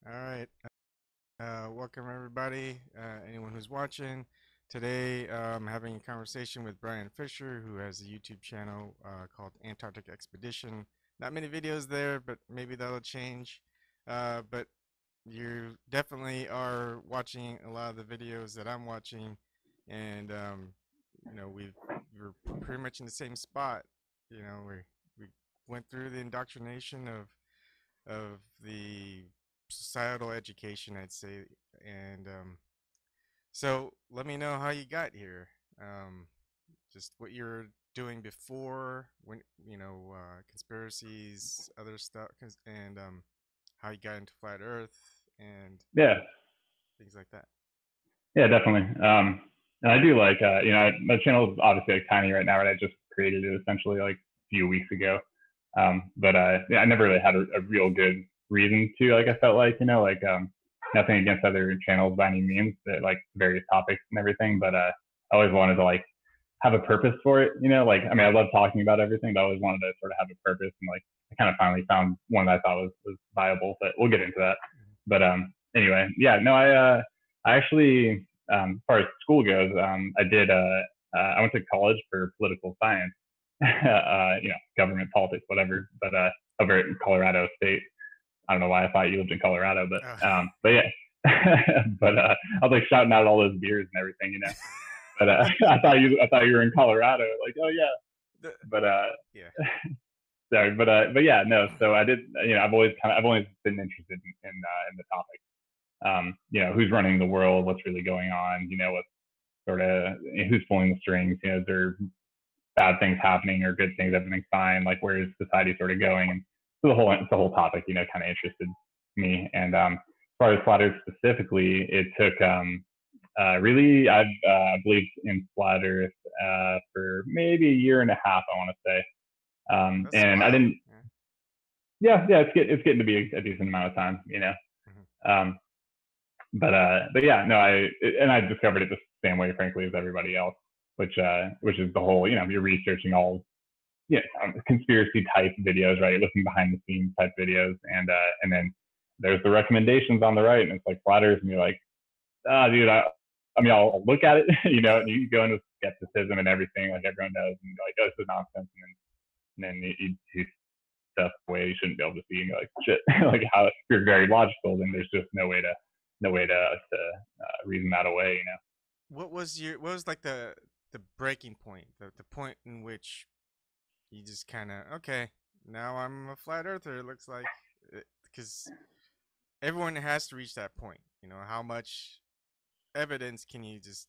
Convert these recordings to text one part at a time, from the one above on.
All right. Welcome everybody, anyone who's watching. Today, I'm having a conversation with Brian Fisher, who has a YouTube channel called Antarctic Expedition. Not many videos there, but maybe that'll change. But you definitely are watching a lot of the videos that I'm watching, and we're pretty much in the same spot. We went through the indoctrination of the societal education, I'd say. And so let me know how you got here. Um, just what you're doing before, when conspiracies, other stuff, and how you got into flat Earth and Yeah, things like that. yeah, definitely. And I do like, my channel is obviously like tiny right now, right? I just created it essentially like a few weeks ago. But yeah, I never really had a real good reason to, like, I felt like, nothing against other channels by any means, that like various topics and everything. But I always wanted to like have a purpose for it, like, I mean, I love talking about everything, but I always wanted to sort of have a purpose. And like, I kind of finally found one that I thought was viable, but we'll get into that. Mhm. But anyway, yeah, no, I actually, as far as school goes, I went to college for political science, government politics, whatever. But over at Colorado State. I don't know why I thought you lived in Colorado, but yeah. But I was like shouting out all those beers and everything. But I thought you were in Colorado. Like, oh yeah. The, But yeah. sorry, but yeah, no. So I did. I've always been interested in the topic. Who's running the world, what's really going on, what sort of, who's pulling the strings, is there bad things happening or good things, everything's fine, like where is society sort of going? And so the whole topic, kind of interested me. And as far as flat Earth specifically, it took really, I believed in flat Earth for maybe a year and a half, I want to say. That's a And I while. didn't, Yeah. yeah, it's getting to be a decent amount of time. Mhm. Um, but yeah, no, I discovered it the same way, frankly, as everybody else, which is the whole, you're researching all, conspiracy type videos, right? You're looking behind the scenes type videos, and then there's the recommendations on the right, and it's like flat Earth, and you're like, dude, I mean, I'll look at it, and you go into skepticism and everything, like everyone does, and you're like, oh, this is nonsense, and then you do stuff way you shouldn't be able to see, and you're like, shit, like, how, if you're very logical, then there's just no way to reason that away. What was like the breaking point, the point in which you just kind of, okay, now I'm a flat earther, it looks like, because everyone has to reach that point. How much evidence can you just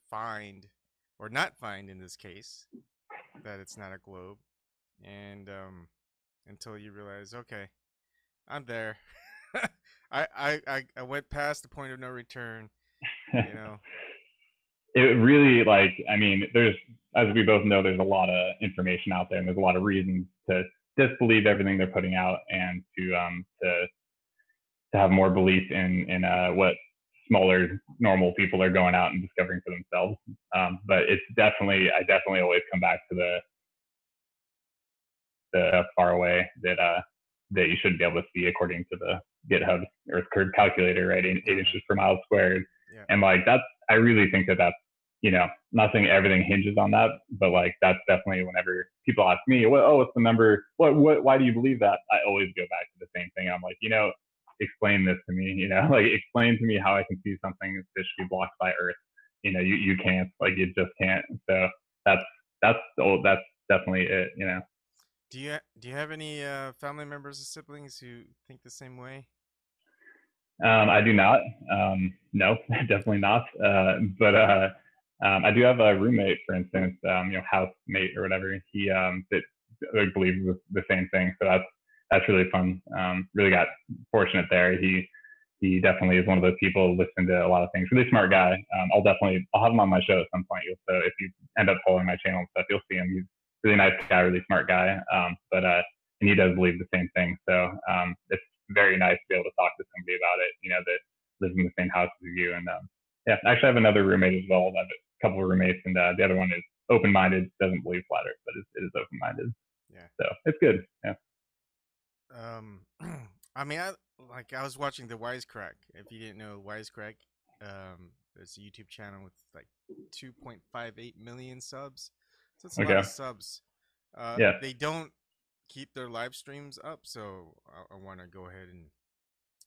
find, or not find in this case, that it's not a globe? And until you realize, okay, I'm there. I went past the point of no return, you know. It really, like, I mean, there's, as we both know, there's a lot of information out there, and there's a lot of reasons to disbelieve everything they're putting out, and to have more belief in what smaller normal people are going out and discovering for themselves. But I definitely always come back to the far away that you shouldn't be able to see, according to the GitHub Earth curve calculator, right? Eight Hmm. inches per mile squared. Yeah. And like, I really think that's, not saying everything hinges on that, but like, that's definitely, whenever people ask me, what's the number? Why do you believe that? I always go back to the same thing. I'm like, explain this to me, like, explain to me how I can see something that should be blocked by Earth. You can't, like, you just can't. So that's, that's definitely it. Do you have any family members or siblings who think the same way? I do not. No, definitely not. But I do have a roommate, for instance, housemate or whatever. He that like believes the same thing. So that's really fun. Really got fortunate there. He definitely is one of those people who listen to a lot of things. Really smart guy. I'll have him on my show at some point. So if you end up following my channel and stuff, you'll see him. He's a really nice guy, really smart guy. But and he does believe the same thing. So it's very nice to be able to talk to somebody about it, that lives in the same house as you. And yeah, actually, I have another roommate as well. I have a couple of roommates, and the other one is open-minded, doesn't believe flat Earth, but it is open-minded. Yeah. So it's good. Yeah. Um, I mean, I was watching the Wisecrack. If you didn't know Wisecrack, there's a YouTube channel with like 2.58 million subs, so it's a lot Okay. of subs. Yeah. They don't keep their live streams up, so I want to go ahead and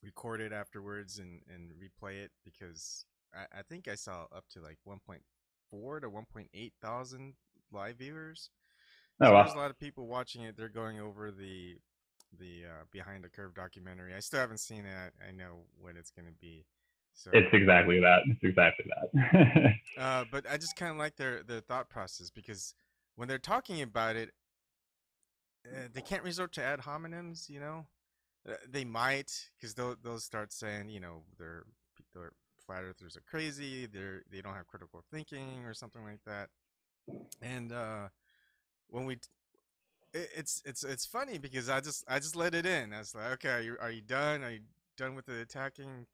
record it afterwards and replay it because I think I saw up to like 1.4 to 1.8 thousand live viewers. Oh So there's well. a lot of people watching it. They're going over the Behind the Curve documentary. I still haven't seen it. I know when it's gonna be. So, It's exactly that. It's exactly that. but I just kind of like their thought process because when they're talking about it, they can't resort to ad hominems. They might because they'll start saying they're flat earthers are crazy. They don't have critical thinking or something like that. And when we it's funny because I just let it in. I was like, okay, are you done? Are you done with the attacking?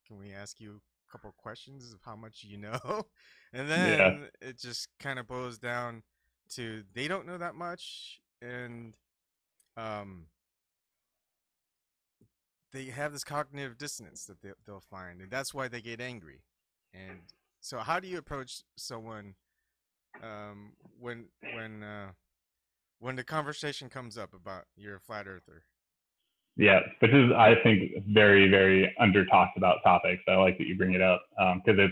Can we ask you a couple of questions of how much you know? And Yeah. then it just kind of boils down to they don't know that much, and um, they have this cognitive dissonance that they'll find, and that's why they get angry. And so, how do you approach someone um, when when uh, when the conversation comes up about you're a flat earther? Yeah, which is I think very very under talked about topics. I like that you bring it up because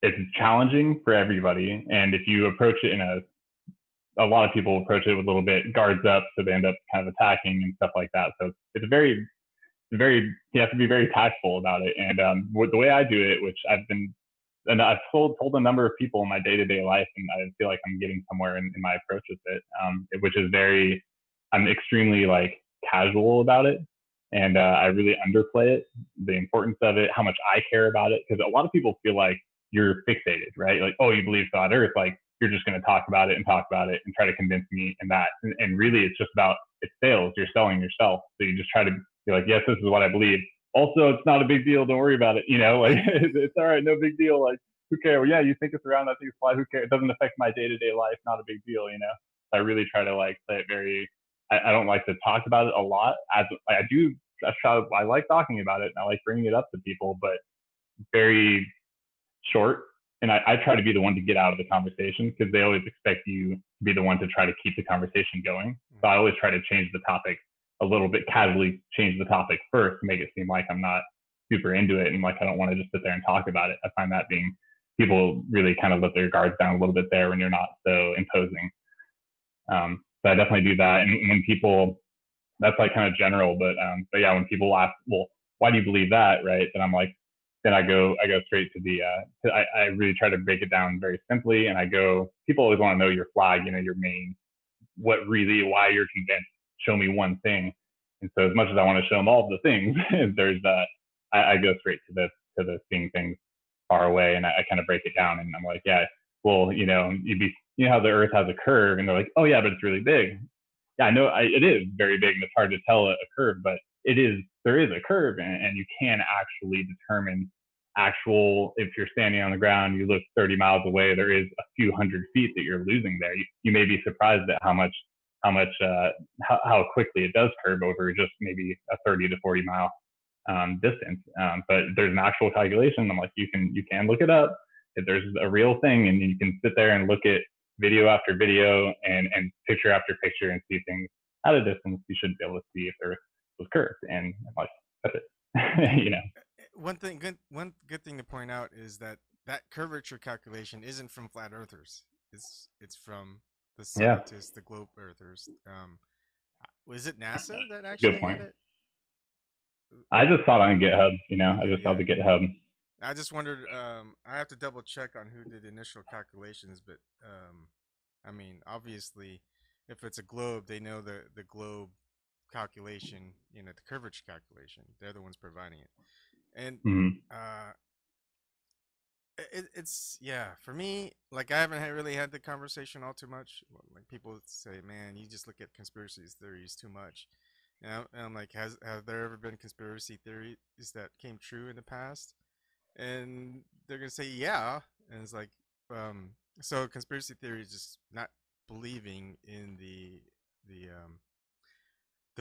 it's challenging for everybody, and if you approach it in a lot of people approach it with a little bit guards up, so they end up kind of attacking and stuff like that. So it's very you have to be very tactful about it. And the way I do it, which and I've told a number of people in my day to day life, and I feel like I'm getting somewhere in my approach with it, which is I'm extremely like casual about it, and I really underplay it, the importance of it, how much I care about it, because a lot of people feel like you're fixated, right? Like, oh, you believe flat Earth, like you're just going to talk about it and try to convince me and that, and really, it's just about it's sales. You're selling yourself, so you just try to be like, yes, this is what I believe. Also, it's not a big deal. Don't worry about it. Like it's all right, no big deal. Like who cares? Well, yeah, you think it's around, I think it's fly. Who cares? It doesn't affect my day to day life. Not a big deal. I really try to like play it very. I don't like to talk about it a lot. As I do, I like talking about it and I like bringing it up to people, but very short. And I try to be the one to get out of the conversation because they always expect you to be the one to try to keep the conversation going. So I always try to change the topic a little bit, casually change the topic first to make it seem like I'm not super into it and like I don't want to just sit there and talk about it. I find that being people really kind of let their guards down a little bit there when you're not so imposing. So I definitely do that. And when people, that's like kind of general, but yeah, when people ask, well, why do you believe that? Right. Then I'm like, then I go straight to I really try to break it down very simply. And people always want to know your flag, your main, why you're convinced. Show me one thing. And so as much as I want to show them all the things, there's I go straight to the seeing things far away, and I kind of break it down, and I'm like, yeah, well, you know how the Earth has a curve, and they're like, oh yeah, but it's really big. Yeah, I know it is very big, and it's hard to tell a curve, but there is a curve, and you can actually determine if you're standing on the ground, you look 30 miles away, there is a few hundred feet that you're losing there. You may be surprised at how quickly it does curve over just maybe a 30 to 40 mile distance. But there's an actual calculation. I'm like, you can look it up. If there's a real thing, and you can sit there and look at video after video and picture after picture and see things at a distance, you should be able to see if there was curved. And I'm like, that's it. One good thing to point out is that curvature calculation isn't from flat earthers. It's from the Yeah, scientists, the globe earthers. Was it NASA that good actually had point. it? I just saw it on GitHub. I Okay, just saw yeah. the GitHub. I just wondered. I have to double check on who did the initial calculations, but I mean, obviously, if it's a globe, they know the globe calculation, the curvature calculation. They're the ones providing it, and Mm-hmm. uh, it's yeah. For me, like I haven't really had the conversation all too much. Like people say, man, you just look at conspiracy theories too much. And I'm like, have there ever been conspiracy theories that came true in the past? And they're gonna say yeah, and it's like, um, so conspiracy theory is just not believing in the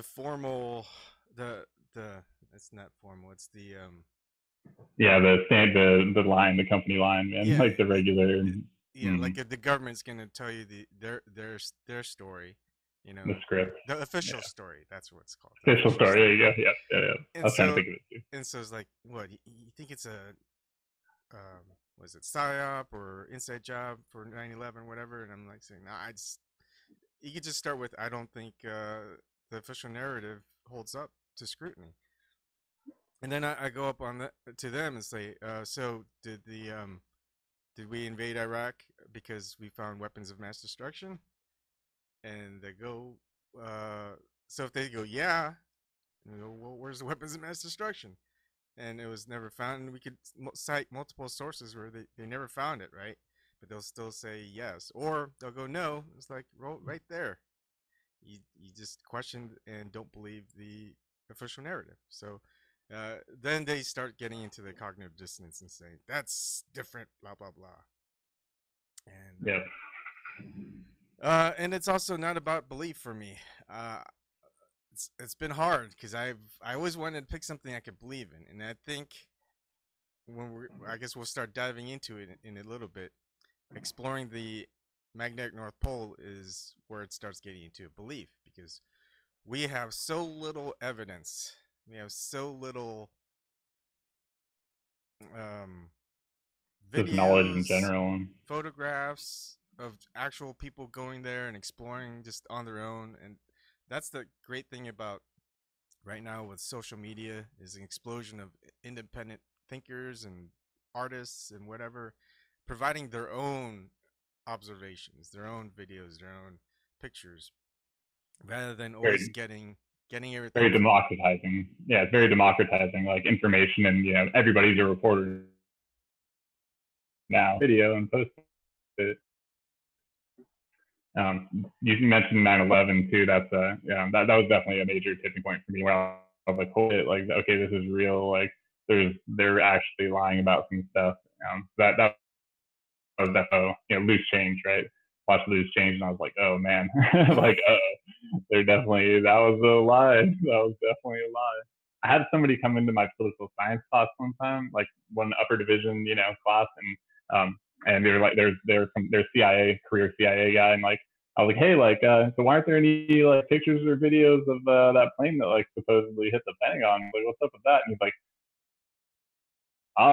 formal the it's not formal. It's the Yeah, the line, the company line, man, yeah, like the regular. yeah, like the government's gonna tell you their story, you The know, script. the official Yeah. story. That's what it's called, the Official official story. There story. you go. Yeah, yeah, yeah. I And was trying to so think of it too. it's like, what you think it's a was it psyop or inside job for 9/11, whatever? And I'm like saying, no, I just you could just start with, I don't think the official narrative holds up to scrutiny. And then I go up on to them and say, so did we invade Iraq because we found weapons of mass destruction? And they go, uh, so if they go, yeah, and we go, well, where's the weapons of mass destruction? And it was never found. And we could cite multiple sources where they never found it, right? But they'll still say yes, or they'll go no. It's like, well, right there. You just questioned and don't believe the official narrative. So then they start getting into the cognitive dissonance and saying that's different, blah blah blah. And Yeah. and it's also not about belief for me. Uh, it's been hard because I always wanted to pick something I could believe in, and I think I guess we'll start diving into it in a little bit. Exploring the magnetic North Pole is where it starts getting into belief because we have so little evidence. We have so little um, Just knowledge in videos, general. photographs of actual people going there and exploring just on their own. And that's the great thing about right now with social media is an explosion of independent thinkers and artists and whatever providing their own observations, their own videos, their own pictures, rather than always Very, getting very everything from democratizing. Yeah, it's very yeah. democratizing, like information, and everybody's a reporter now. Video and post it. You mentioned 9/11 too. That's that was definitely a major tipping point for me where I was like, hold it, like okay, this is real. Like they're actually lying about some stuff. That was definitely loose change, right? Watched loose change, and I was like, oh man, Mm-hmm. like they're definitely that was a lie. That was definitely a lie. I had somebody come into my political science class one time, like one upper division, class, and they were like, they're CIA, career CIA guy, and like I was like, hey, like, so why aren't there any like pictures or videos of that plane that like supposedly hit the Pentagon? Like, what's up with that? And he's like,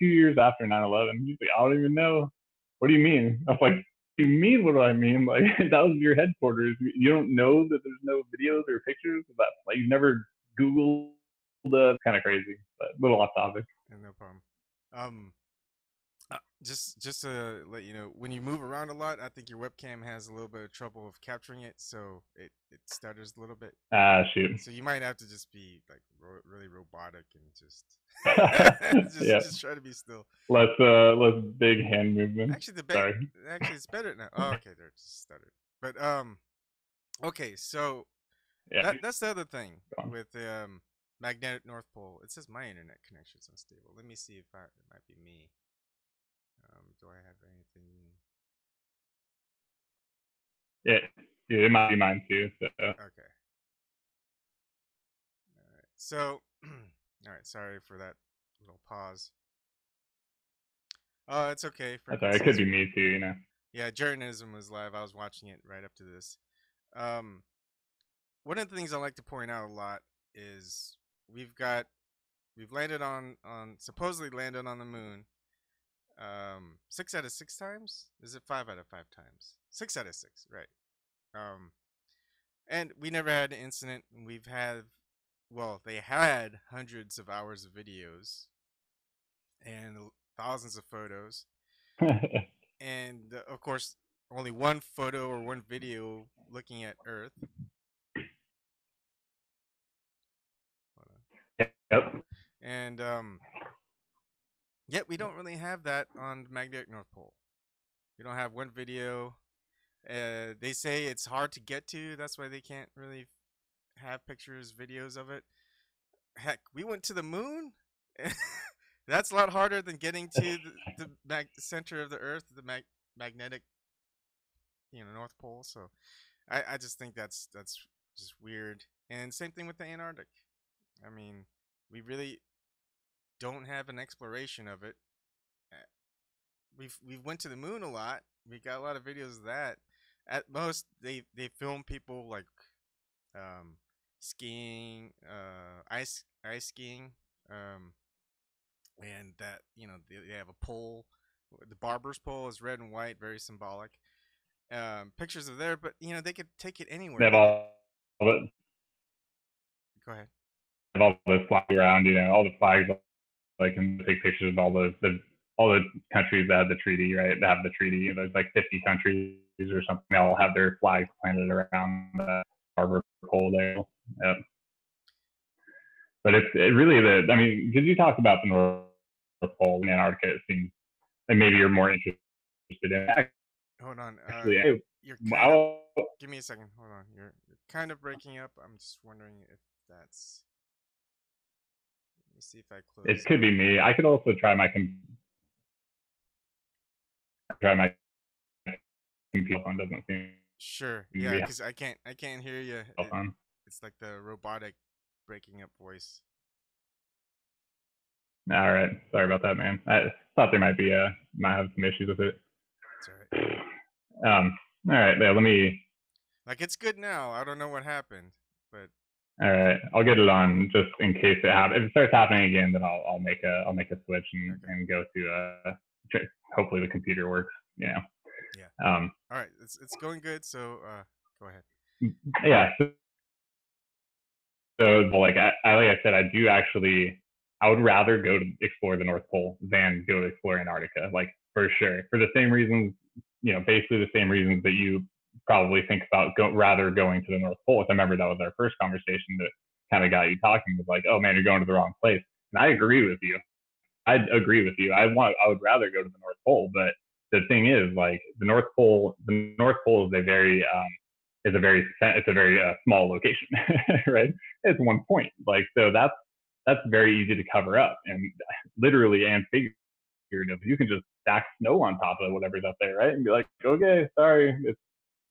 2 years after 9/11. He's like, I don't even know. What do you mean? I was like, what do you mean? What do I mean? Like, that was your headquarters. You don't know that there's no videos or pictures of that? Like, you never Googled the kind of crazy, but a little off topic. And no problem. Um, just to let you know, when you move around a lot, I think your webcam has a little bit of trouble of capturing it, so it stutters a little bit. Shoot. So you might have to just be like really robotic and just Yeah. just try to be still. Less big hand movements. Actually, Sorry. actually it's better now. Oh, okay, there, it just stuttered. But okay, so Yeah. that's the other thing Go on. with the magnetic North Pole. It says my internet connection is unstable. Let me see if it might be me. Do I have anything? Yeah. Yeah, it might be mine too. So. Okay. All right. So, all right. Sorry for that little pause. Oh, it's okay. That's all right. It could Frequencies be were. me too. Yeah, journalism was live. I was watching it right up to this. Um, one of the things I like to point out a lot is we've got we've landed on supposedly landed on the moon. 6 out of 6 times. Is it 5 out of 5 times? 6 out of 6. Right. Um, and we never had an incident. We've had, well, they had hundreds of hours of videos and thousands of photos, and of course, only one photo or one video looking at Earth. Yep. And yet we don't really have that on the magnetic North Pole. We don't have one video. They say it's hard to get to. That's why they can't really have pictures, videos of it. Heck, we went to the moon. That's a lot harder than getting to the center of the Earth, the magnetic, North Pole. So I just think that's just weird. And same thing with the Antarctic. I mean, we really don't have an exploration of it. Uh, we've went to the moon a lot. We got a lot of videos of that. At most, they film people like um, skiing, ice skiing, um, and that they have a pole. The barber's pole is red and white, very symbolic. Pictures of there, but they could take it They anywhere. have They could all go ahead. have all those flags around, all the flags, like, and take pictures of all the countries that have the treaty, right? That have the treaty. There's like 50 countries or something. They all have their flags planted around the harbor pole there. Yep. But it really I mean, because you talked about the North Pole and Antarctica, it seems like maybe you're more interested in. Hold on. Actually, You're kind of. I'll, Give me a second. Hold on. You're kind of breaking up. I'm just wondering if that's. Let me see if I it close could be me. I could also try my computer phone. Doesn't seem Sure. to Yeah, be because I can't hear you. phone. It's like the robotic breaking up voice. All right, sorry about that, man. I thought there might have some issues with it. It's alright. All right, yeah, let me. Like it's good now. I don't know what happened, but All right, I'll get it on just in case it happens. If it starts happening again, then I'll make a switch okay. and go to hopefully the computer works. Yeah. Um, All right. It's going good. So go ahead. yeah. So like like I said, I would rather go to explore the North Pole than go to explore Antarctica. Like for sure, for the same reasons, basically the same reasons that you probably think about rather going to the North Pole. I remember that was our first conversation that kind of got you talking. Was like, oh man, you're going to the wrong place. And I agree with you. I would rather go to the North Pole, but the thing is, like the North Pole is a very small location, right? It's one point, like so that's very easy to cover up, and literally and figuratively, you can just stack snow on top of whatever's up there, right? And be like, okay, sorry,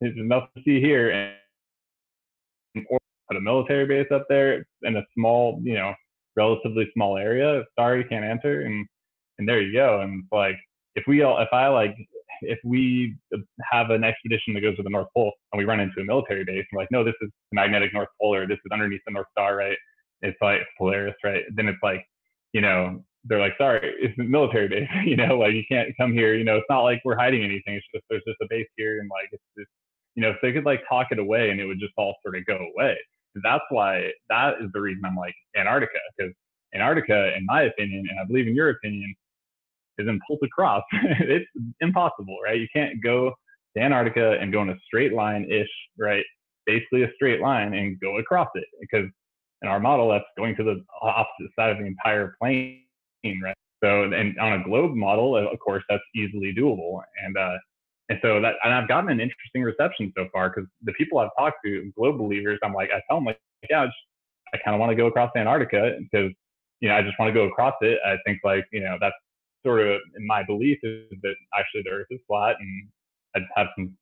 there's nothing to see here, or put a military base up there in a small, relatively small area. Sorry, can't enter, and there you go. And it's like if we have an expedition that goes to the North Pole and we run into a military base, and we're like, no, this is the magnetic North Pole, or this is underneath the North Star, right? It's like Polaris, right? Then it's like, they're like, sorry, it's a military base, like you can't come here. It's not like we're hiding anything. It's just there's just a base here, and like it's so they could like talk it away, and it would just all sort of go away. That is the reason I'm like Antarctica, because Antarctica, in my opinion, and I believe in your opinion, is impossible to cross. It's impossible, right? You can't go to Antarctica and go in a straight line ish, right? Basically a straight line and go across it, because in our model, that's going to the opposite side of the entire plane, right? So, and on a globe model, of course, that's easily doable. And so and I've gotten an interesting reception so far, because the people I've talked to, globe believers, I tell them like, yeah, I kind of want to go across Antarctica because, I just want to go across it. I think like, that's sort of in my belief is that actually the Earth is flat, and I have some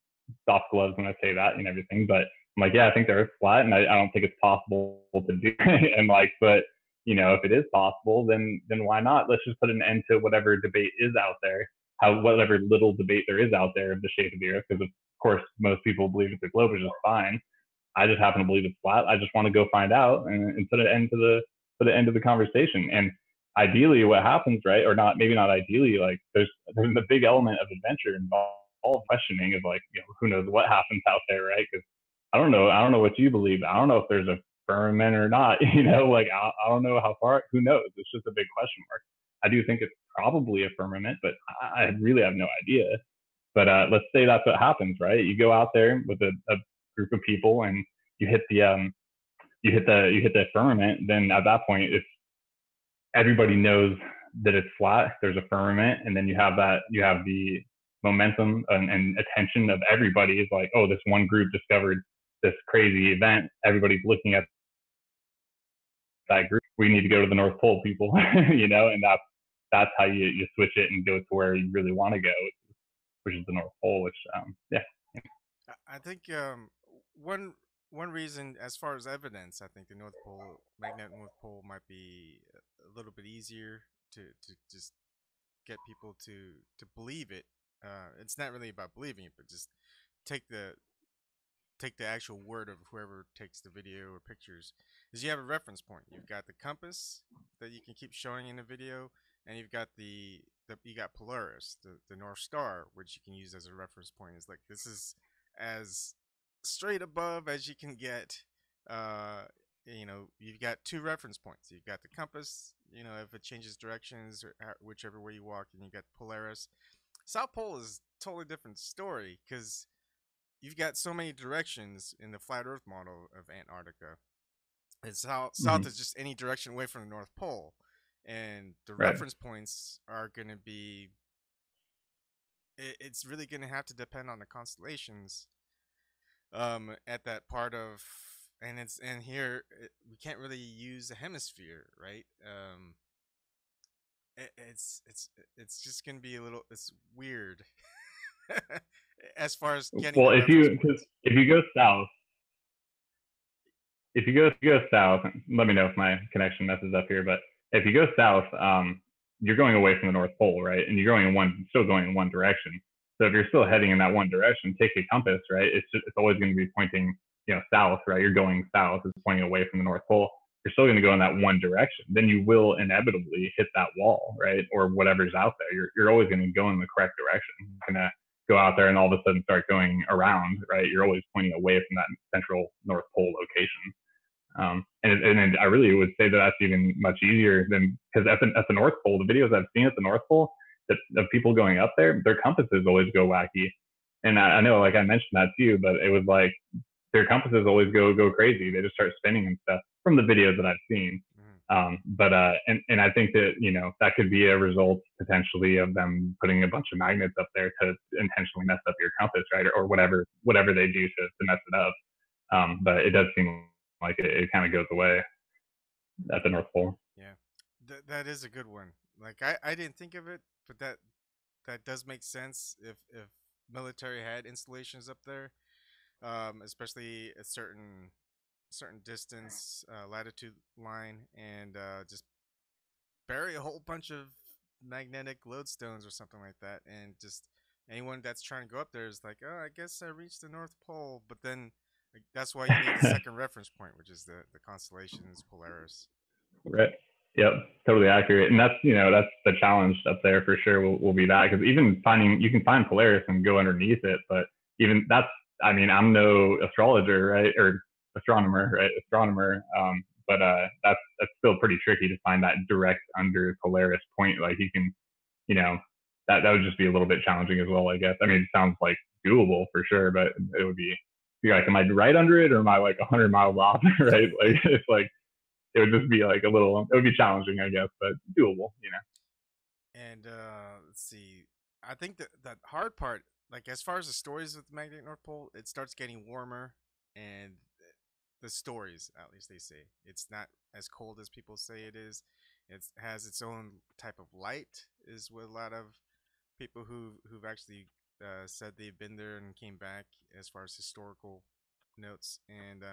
soft gloves when I say that and everything, but I'm like, yeah, I think the Earth's flat, and I don't think it's possible to do. And like, but if it is possible, then why not? Let's just put an end to whatever debate is out there, whatever little debate there is out there of the shape of the Earth, because of course most people believe it's a globe, which is fine. I just happen to believe it's flat. I just want to go find out and put an end to the conversation. And ideally, what happens, right, or not, maybe not ideally, like there's a big element of adventure involved, all questioning of like, who knows what happens out there, right? Because I don't know what you believe. I don't know if there's a firmament or not. Like I don't know how far. Who knows? It's just a big question mark. I do think it's probably a firmament, but I really have no idea. But let's say that's what happens, right? You go out there with a group of people, and you hit the firmament. Then at that point, if everybody knows that it's flat, there's a firmament, and then you have the momentum and attention of everybody is like, oh, this one group discovered this crazy event. Everybody's looking at that group. We need to go to the North Pole, people, and that's how you switch it and go to where you really want to go, which is the North Pole. Which yeah. I think one one reason, as far as evidence, I think the North Pole, magnetic North Pole, might be a little bit easier to just get people to believe it. It's not really about believing it, but just take the take the actual word of whoever takes the video or pictures. Is you have a reference point. You've got the compass that you can keep showing in the video, and you've got the you got Polaris, the North Star, which you can use as a reference point. It's like this is as straight above as you can get. You know, you've got two reference points. You've got the compass, you know, if it changes directions or whichever way you walk, and you got Polaris. South Pole is a totally different story because you've got so many directions in the flat Earth model of Antarctica. And south Mhm. is just any direction away from the North Pole, and the Right. reference points are going to be. It's really going to have to depend on the constellations. At that part of, and here we can't really use a hemisphere, right? It's just going to be a little. It's weird as far as getting Well, the if reference you points. if you go south, if you go south, let me know if my connection messes up here. But if you go south, you're going away from the North Pole, right? And you're going in one, still going in one direction. So if you're still heading in that one direction, take a compass, right? It's always going to be pointing, south, right? You're going south, it's pointing away from the North Pole. You're still going to go in that one direction. Then you will inevitably hit that wall, right? Or whatever's out there. You're always going to go in the correct direction. You're going to go out there and all of a sudden start going around, right? You're always pointing away from that central North Pole location. And I really would say that that's even much easier than, because at the North Pole, the videos I've seen at the North Pole of people going up there, their compasses always go wacky. And I know, like I mentioned that to you, but it was like their compasses always go crazy. They just start spinning and stuff from the videos that I've seen. Mm-hmm. And I think that that could be a result potentially of them putting a bunch of magnets up there to intentionally mess up your compass, right, or whatever they do to mess it up. But it does seem like it kind of goes away at the North Pole. Yeah, that is a good one. Like I didn't think of it, but that does make sense if military had installations up there, especially a certain distance, latitude line, and just bury a whole bunch of magnetic lodestones or something like that, and just anyone that's trying to go up there is like, oh, I guess I reached the North Pole, but then like, that's why you need the second reference point, which is the constellations Polaris. Right. Yep. Totally accurate. And that's the challenge up there for sure. Will be that, because even you can find Polaris and go underneath it, but even that's, I mean, I'm no astrologer, right? Or astronomer, right? Astronomer. But that's still pretty tricky to find that direct under Polaris point. Like you can, you know, that would just be a little bit challenging as well, I guess. I mean, it sounds like doable for sure, but it would be like, am I right under it or am I like 100 miles off? Right? Like it's like it would just be like it would be challenging, I guess, but doable. And let's see. I think that that hard part, like as far as the stories with the magnetic North Pole, it starts getting warmer, and the stories, at least they say, it's not as cold as people say it is. It has its own type of light, is what a lot of people who've actually said they've been there and came back, as far as historical notes. And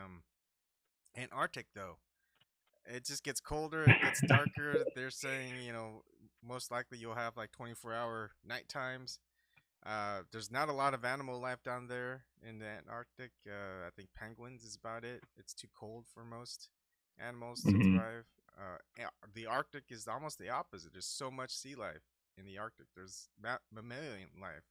Antarctic, though, it just gets colder, it gets darker. They're saying, most likely you'll have like 24-hour night times. There's not a lot of animal life down there in the Antarctic. I think penguins is about it. It's too cold for most animals to Mm-hmm. thrive. The Arctic is almost the opposite. There's so much sea life in the Arctic. There's mammalian life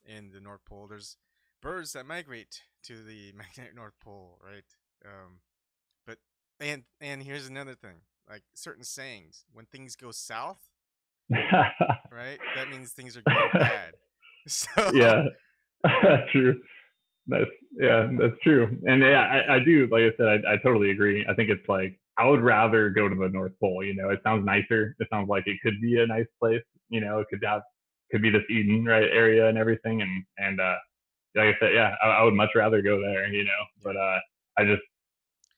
in the North Pole. There's birds that migrate to the magnetic North Pole, right? But and here's another thing, like certain sayings, when things go south, right, that means things are going bad. So Yeah, true. That's yeah, that's true. And yeah, I do. Like I said, I totally agree. I think it's like I would rather go to the North Pole. It sounds nicer. It sounds like it could be a nice place. It could be this Eden right area and everything. And like I said, yeah, I would much rather go there. But yeah. I just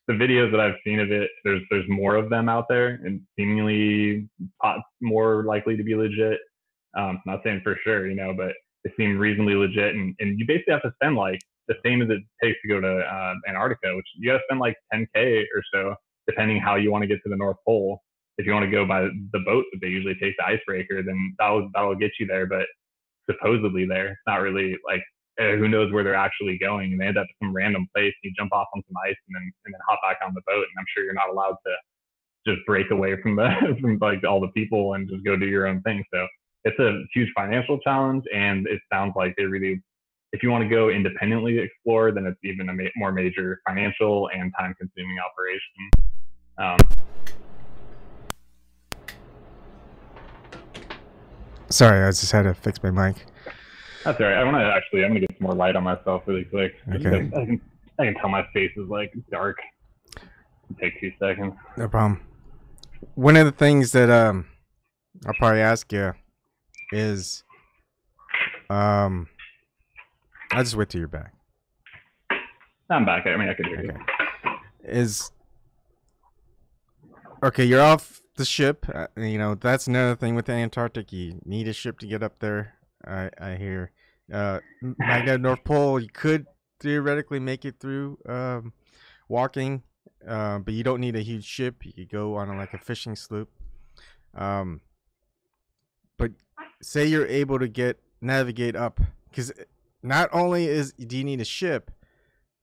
the videos that I've seen of it, there's more of them out there and seemingly more likely to be legit. Not saying for sure, but they seem reasonably legit. And you basically have to spend like the same as it takes to go to Antarctica, which you got to spend like 10K or so, depending how you want to get to the North Pole. If you want to go by the boat that they usually take the icebreaker, then that'll get you there. But supposedly there, it's not really like who knows where they're actually going, and they end up at some random place. And you jump off on some ice and then hop back on the boat, and I'm sure you're not allowed to just break away from the from like all the people and just go do your own thing. So it's a huge financial challenge, and it sounds like they really, if you want to go independently explore, then it's even a more major financial and time-consuming operation. Sorry, I just had to fix my mic. That's all right. I'm gonna get some more light on myself really quick. Okay. I can tell my face is like dark. It'll take 2 seconds. No problem. One of the things that I'll probably ask you is, I'll just wait till you're back. I'm back. I mean, I can hear you. Okay, you're off the ship. You know, that's another thing with the Antarctic. You need a ship to get up there. I hear. Magnetic North Pole, you could theoretically make it through walking, but you don't need a huge ship. You could go on like a fishing sloop. But say you're able to navigate up, because not only do you need a ship,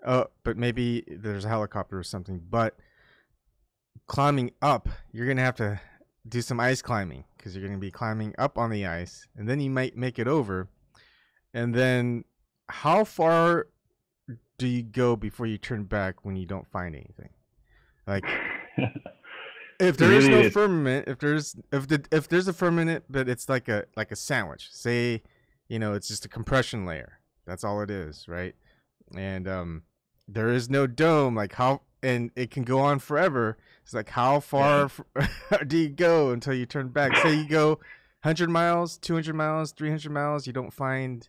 but maybe there's a helicopter or something. But climbing up, you're gonna have to do some ice climbing, because you're gonna be climbing up on the ice, and then you might make it over. And then, how far do you go before you turn back when you don't find anything? Like, if there is no firmament, if there's a firmament, but it's like a sandwich. Say, you know, it's just a compression layer. That's all it is, right? And there is no dome. Like and it can go on forever. It's like, how far do you go until you turn back? Say you go 100 miles, 200 miles, 300 miles. You don't find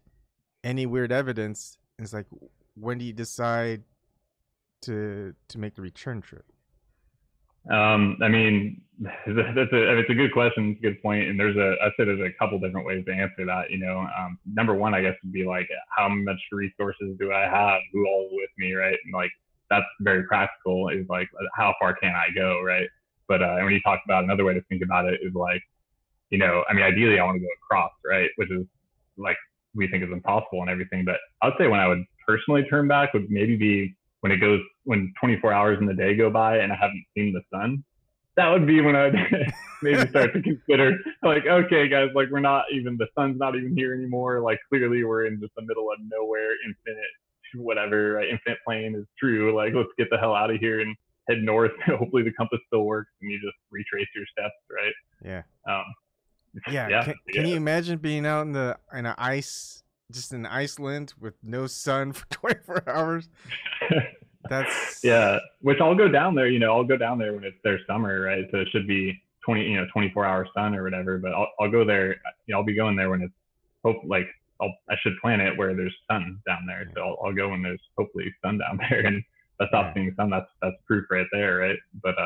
any weird evidence. It's like, when do you decide to make the return trip? I mean, it's a good question. It's a good point. And I'd say there's a couple different ways to answer that. You know, number one, I guess, would be like, how much resources do I have? Who all is with me, right? And like, that's very practical. Is like, how far can I go, right? But when you talk about another way to think about it is like, you know, I mean, ideally, I want to go across, right? Which is like, we think is impossible and everything. But I would say when I would personally turn back would maybe be when 24 hours in the day go by and I haven't seen the sun. That would be when I'd maybe start to consider, like, okay, guys, like, the sun's not even here anymore. Like, clearly we're in just the middle of nowhere, infinite, whatever, right? Infinite plane is true. Like, let's get the hell out of here and head north. Hopefully the compass still works and you just retrace your steps, right? Yeah. Yeah. Can you imagine being out in Iceland with no sun for 24 hours? That's which I'll go down there, I'll go down there when it's their summer, right? So it should be 24-hour sun or whatever, but I'll go there, I'll be going there when it's I should plan it where there's sun down there. So I'll go when there's hopefully sun down there, and if I stop seeing sun, that's proof right there, right? But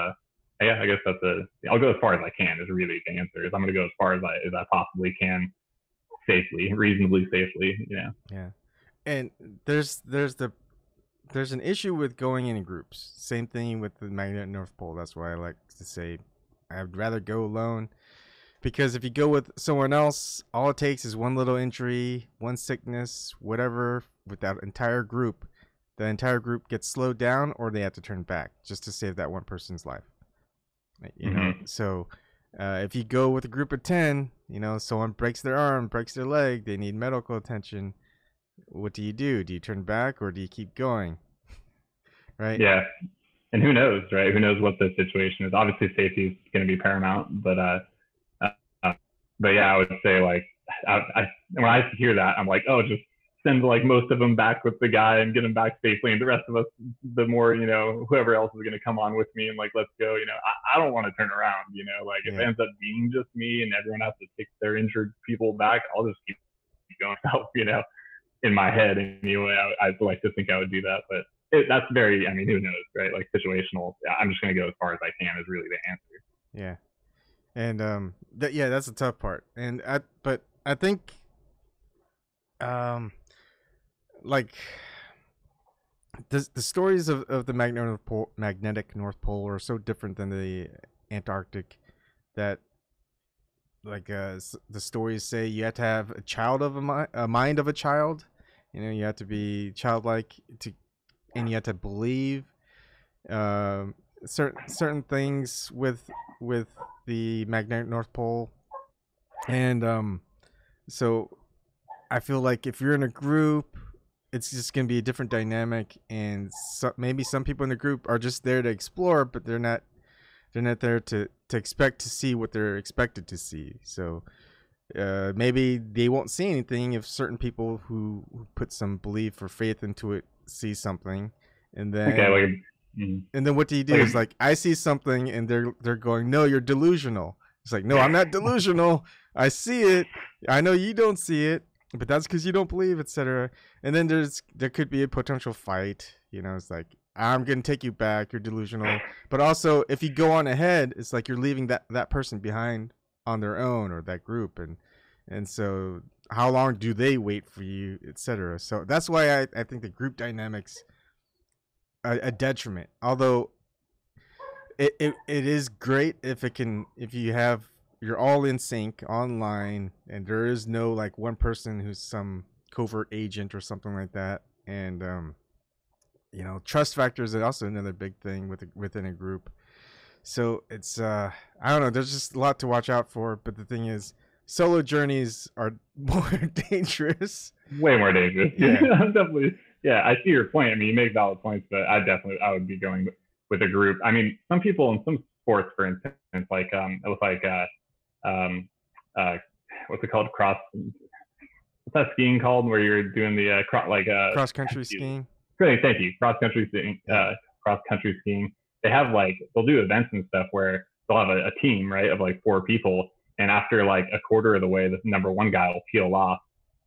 I guess I'll go as far as I can is really the answer. Is I'm going to go as far as I possibly can, reasonably safely. Yeah. And there's an issue with going in groups. Same thing with the magnetic North Pole. That's why I like to say I'd rather go alone, because if you go with someone else, all it takes is one little injury, one sickness, whatever, with that entire group. The entire group gets slowed down, or they have to turn back just to save that one person's life. You know, so if you go with a group of 10, someone breaks their arm, breaks their leg, they need medical attention. What do? Do you turn back, or do you keep going? Right? Yeah. And who knows, right? Who knows what the situation is? Obviously, safety is going to be paramount, but yeah, I would say, like, when I hear that, I'm like, oh, just send like most of them back with the guy and get them back safely, and the rest of us, the more, whoever else is going to come on with me, and like, let's go. I don't want to turn around. Like, if it ends up being just me and everyone has to take their injured people back, I'll just keep going myself. In my head anyway, I'd like to think I would do that, but that's very, who knows, right? Like, situational. I'm just going to go as far as I can is really the answer. Yeah. And that's the tough part. And I think like, the stories of the magnetic North Pole are so different than the Antarctic that the stories say you have to have a child of a mind of a child. You know, you have to be childlike and you have to believe certain things with the magnetic North Pole, and so I feel like if you're in a group, it's just gonna be a different dynamic, and maybe some people in the group are just there to explore, but they're not there to expect to see what they're expected to see. So maybe they won't see anything if certain people who put some belief or faith into it see something, and Okay, then what do you do? like Is like I see something, and they're going, no, you're delusional. It's like, no, I'm not delusional. I see it. I know you don't see it, but that's because you don't believe, etc. And then there could be a potential fight. You know, it's like I'm gonna take you back. You're delusional. But also, if you go on ahead, it's like you're leaving that person behind on their own, or that group, and so how long do they wait for you, etc. So that's why I think the group dynamics a detriment. Although it is great if you have you're all in sync online and there is no like one person who's some covert agent or something like that. And trust factors is also another big thing within a group. So it's I don't know, there's just a lot to watch out for, but the thing is solo journeys are more dangerous. way more dangerous. Yeah. I'm definitely, yeah, I see your point. I mean, you make valid points, but I would be going with a group. I mean, some people in some sports, for instance, like it was like um, uh, what's it called? What's that skiing called where you're doing the Cross country skiing. Great, thank you. Cross country skiing. They have like they'll do events and stuff where they'll have a team, right, of like 4 people, and after like a quarter of the way, the number one guy will peel off.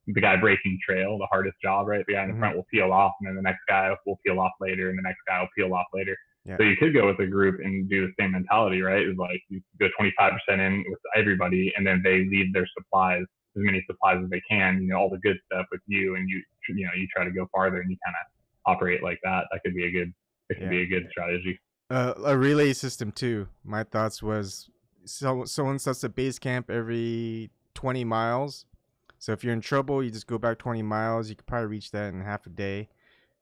The guy breaking trail, the hardest job, right? The guy in the front will peel off, and then the next guy will peel off later, and the next guy will peel off later. Yeah. So you could go with a group and do the same mentality, right? It's like you go 25% in with everybody, and then they leave their supplies, as many supplies as they can, all the good stuff with you, and you try to go farther, and you kind of operate like that. That could be a good strategy. A relay system too. My thoughts was someone sets a base camp every 20 miles. So if you're in trouble, you just go back 20 miles. You could probably reach that in half a day.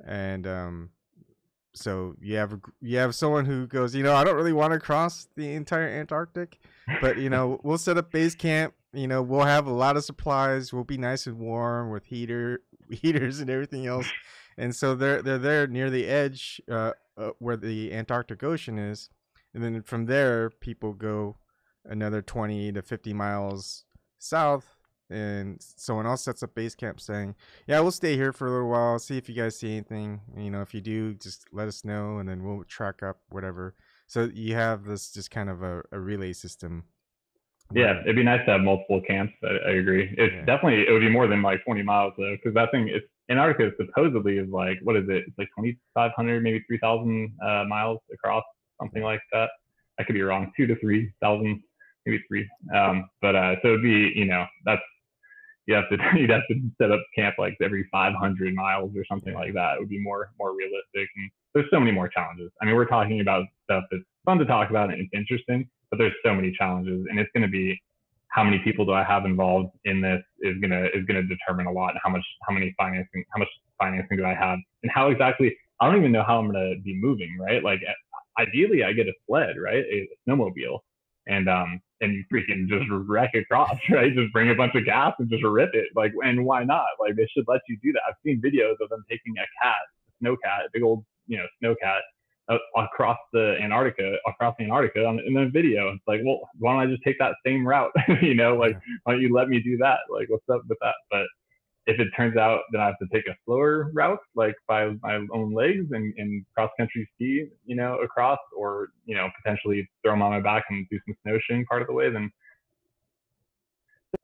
And so you have someone who goes, I don't really want to cross the entire Antarctic, but we'll set up base camp. We'll have a lot of supplies. We'll be nice and warm with heaters and everything else. And so they're there near the edge where the Antarctic Ocean is, and then from there people go another 20 to 50 miles south, and someone else sets up base camp saying, yeah, we'll stay here for a little while, see if you guys see anything. If you do, just let us know, and then we'll track up whatever. So you have this just kind of a relay system. Yeah, it'd be nice to have multiple camps. I agree. It would be more than like 20 miles though, because that thing is Antarctica supposedly is like, what is it? It's like 2,500, maybe 3,000 miles across, something like that. I could be wrong, 2,000 to 3,000, maybe 3. But so it'd be, that's you'd have to set up camp like every 500 miles or something like that. It would be more realistic. And there's so many more challenges. I mean, we're talking about stuff that's fun to talk about and it's interesting, but there's so many challenges, and it's going to be how many people do I have involved in this is gonna determine a lot. And how much financing do I have, and how exactly, I don't even know how I'm gonna be moving, right? Like ideally I get a sled, right, a snowmobile, and you freaking just wreck across, right? Just bring a bunch of gas and just rip it, like, and why not? Like they should let you do that. I've seen videos of them taking a snow cat, a big old snow cat across the Antarctica in the video. It's like, well, why don't I just take that same route? Why don't you let me do that? Like, what's up with that? But if it turns out that I have to take a slower route, like by my own legs and cross country ski, across, or, potentially throw them on my back and do some snowshoeing part of the way, then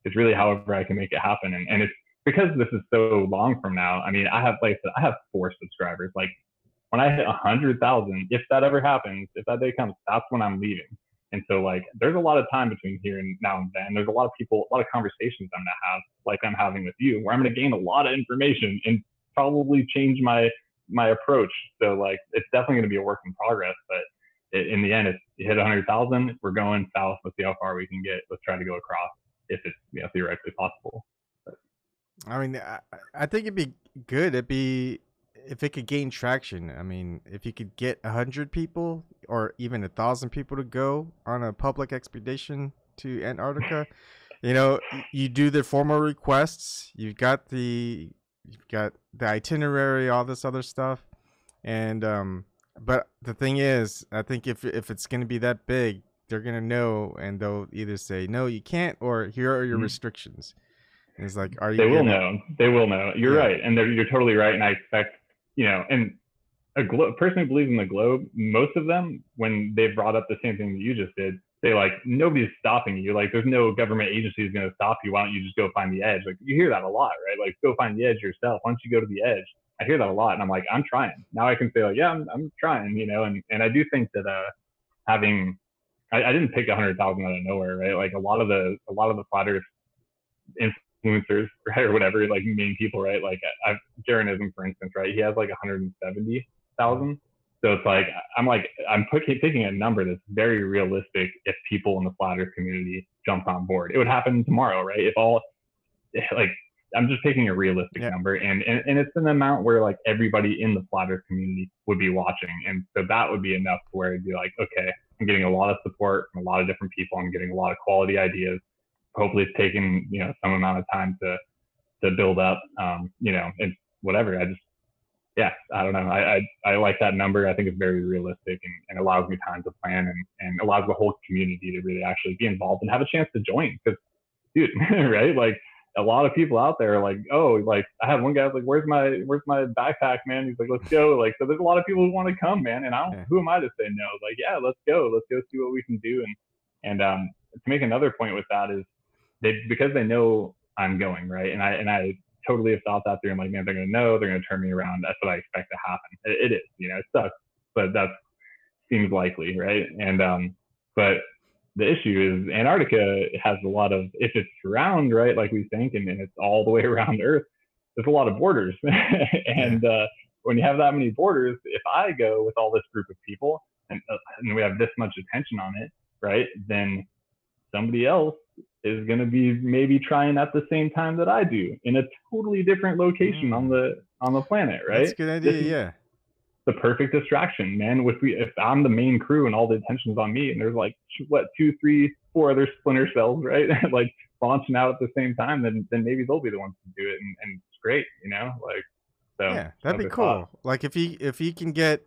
it's really however I can make it happen. And it's because this is so long from now. I mean, I have 4 subscribers. Like, when I hit 100,000, if that ever happens, if that day comes, that's when I'm leaving. And so like, there's a lot of time between here and now and then. There's a lot of people, a lot of conversations I'm gonna have, like I'm having with you, where I'm gonna gain a lot of information and probably change my my approach. So like, it's definitely going to be a work in progress, but in the end, it's you hit 100,000, we're going south. Let's see how far we can get. Let's try to go across if it's theoretically possible. But, I mean, I think it'd be good. It'd be if it could gain traction. I mean, if you could get 100 people or even 1,000 people to go on a public expedition to Antarctica, you do the formal requests. You've got the itinerary, all this other stuff, and but the thing is, I think if it's gonna be that big, they're gonna know, and they'll either say no, you can't, or here are your restrictions. And it's like, are you? They will know. They will know. You're right, and you're totally right. And I expect, and a person who believes in the globe, most of them, when they brought up the same thing that you just did, they like, nobody's stopping you. Like, there's no government agency is going to stop you. Why don't you just go find the edge? Like, you hear that a lot, right? Like, go find the edge yourself. Why don't you go to the edge? I hear that a lot, and I'm like, I'm trying. Now I can say like, yeah, I'm trying, and I do think that having, I didn't pick 100,000 out of nowhere, right? Like a lot of the flat earth influencers, right, or whatever, like main people, right? Like Jaronism, for instance, right? He has like 170,000. So it's like I'm picking a number that's very realistic if people in the flat earth community jumped on board. It would happen tomorrow, right? If all like I'm just picking a realistic number, and it's an amount where like everybody in the flat earth community would be watching, and so that would be enough to where it'd be like, okay, I'm getting a lot of support from a lot of different people. I'm getting a lot of quality ideas. Hopefully, it's taken some amount of time to build up. And whatever. I don't know. I like that number. I think it's very realistic and allows me time to plan and allows the whole community to really actually be involved and have a chance to join. Because, dude, right? Like a lot of people out there are like, oh, like I had one guy like, where's my backpack, man? He's like, let's go. Like, so there's a lot of people who want to come, man. And who am I to say no? Like, yeah, let's go see what we can do. And to make another point with that is because they know I'm going, right? And I totally have thought that through. I'm like, man, they're going to know, they're going to turn me around. That's what I expect to happen. It is, it sucks, but that seems likely, right? And but the issue is Antarctica has a lot of, if it's round, right, like we think, and it's all the way around Earth, there's a lot of borders. And when you have that many borders, if I go with all this group of people and we have this much attention on it, right, then somebody else is going to be maybe trying at the same time that I do in a totally different location on the planet, right? That's a good idea. The perfect distraction, man. If I'm the main crew and all the attention's on me, and there's like 2, 3, 4 other splinter cells, right, like launching out at the same time, then maybe they'll be the ones to do it, and it's great, like. So yeah, that'd be cool. Like if he can get,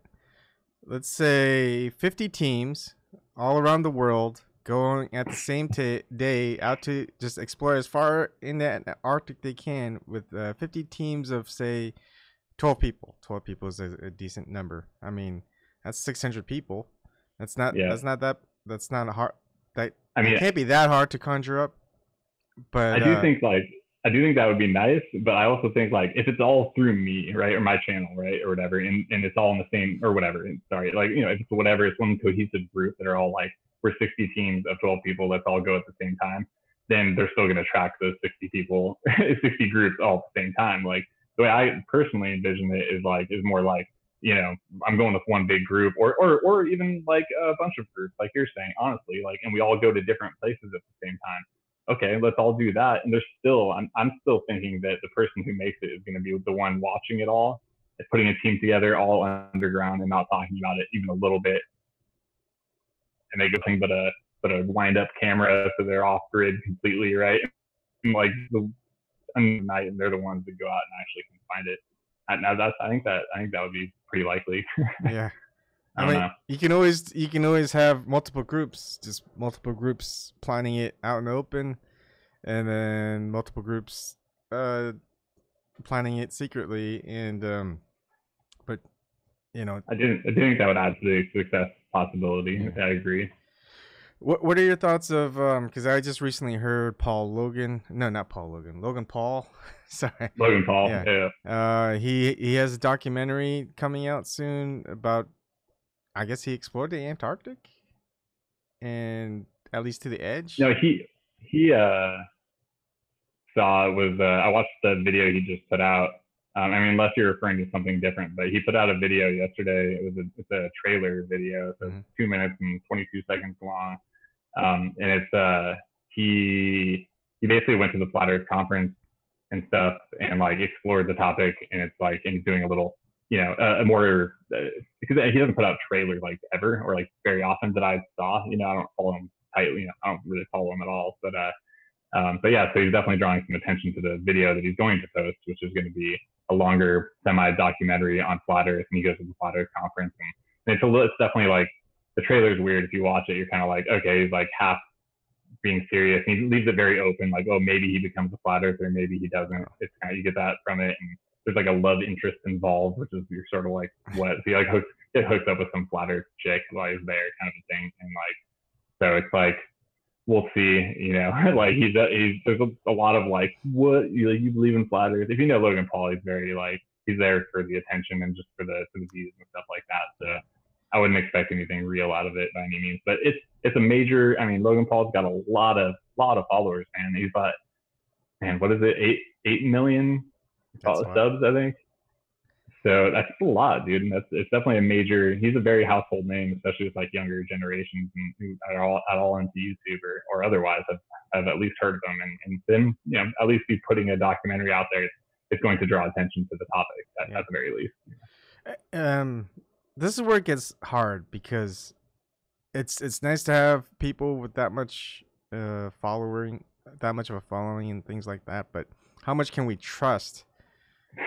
let's say, 50 teams all around the world going at the same day out to just explore as far in the Arctic they can with 50 teams of, say, 12 people. 12 people is a decent number. I mean, that's 600 people. That's not a hard. It can't be that hard to conjure up. But I do think that would be nice, but I also think like if it's all through me, right, or my channel, right, or whatever, and it's all in the same or whatever. Sorry, like if it's whatever, it's one cohesive group that are all like, we're 60 teams of 12 people. Let's all go at the same time. Then they're still going to track those 60 people, 60 groups all at the same time. Like the way I personally envision it is more like, I'm going with one big group or even like a bunch of groups, like you're saying, honestly, like, and we all go to different places at the same time. Okay, let's all do that. And I'm still thinking that the person who makes it is going to be the one watching it all, putting a team together all underground and not talking about it even a little bit. And they go thing but a wind up camera, so they're off grid completely, right? And like the night, and they're the ones that go out and actually can find it. Now I think that would be pretty likely. Yeah. I mean, you can always have multiple groups planning it out in the open, and then multiple groups planning it secretly. And but I didn't think that would add to the success possibility. Yeah. I agree. What are your thoughts of because I just recently heard Logan Paul sorry, Logan Paul, yeah. He has a documentary coming out soon about, I guess he explored the Antarctic, and at least to the edge. No, he saw it was I watched the video he just put out. I mean, unless you're referring to something different, but he put out a video yesterday. It's a trailer video, so it's Mm-hmm. 2 minutes and 22 seconds long. And it's he basically went to the Flat Earth conference and stuff and like explored the topic, and it's like, and he's doing a little, you know, a more because he doesn't put out trailers like ever or like very often that I saw. You know, I don't follow him tightly. You know, I don't really follow him at all. But yeah, so he's definitely drawing some attention to the video that he's going to post, which is going to be a longer semi-documentary on Flat Earth, and he goes to the Flat Earth conference, and it's definitely like the trailer's weird. If you watch it, you're kind of like, okay, he's like half being serious, and he leaves it very open, like, oh, maybe he becomes a Flat Earther, maybe he doesn't. It's kind of, you get that from it, and there's like a love interest involved, which is, you're sort of like, what? So he like get hooked up with some Flat Earth chick while he's there, kind of a thing, and like, so it's like, we'll see, you know, like he's there's a lot of like, what, you believe in Flat Earth? If you know Logan Paul, he's very like, he's there for the attention and just for the views and stuff like that. So I wouldn't expect anything real out of it by any means. But it's a major. I mean, Logan Paul's got a lot of followers, man. He's got, man, what is it, 8 million subs, I think. So that's a lot, dude. And it's definitely a major. He's a very household name, especially with like younger generations and who are all into YouTube or otherwise have at least heard of him, and then, you know, at least be putting a documentary out there. It's going to draw attention to the topic at the very least. This is where it gets hard, because it's nice to have people with that much following, that much of a following and things like that, but how much can we trust?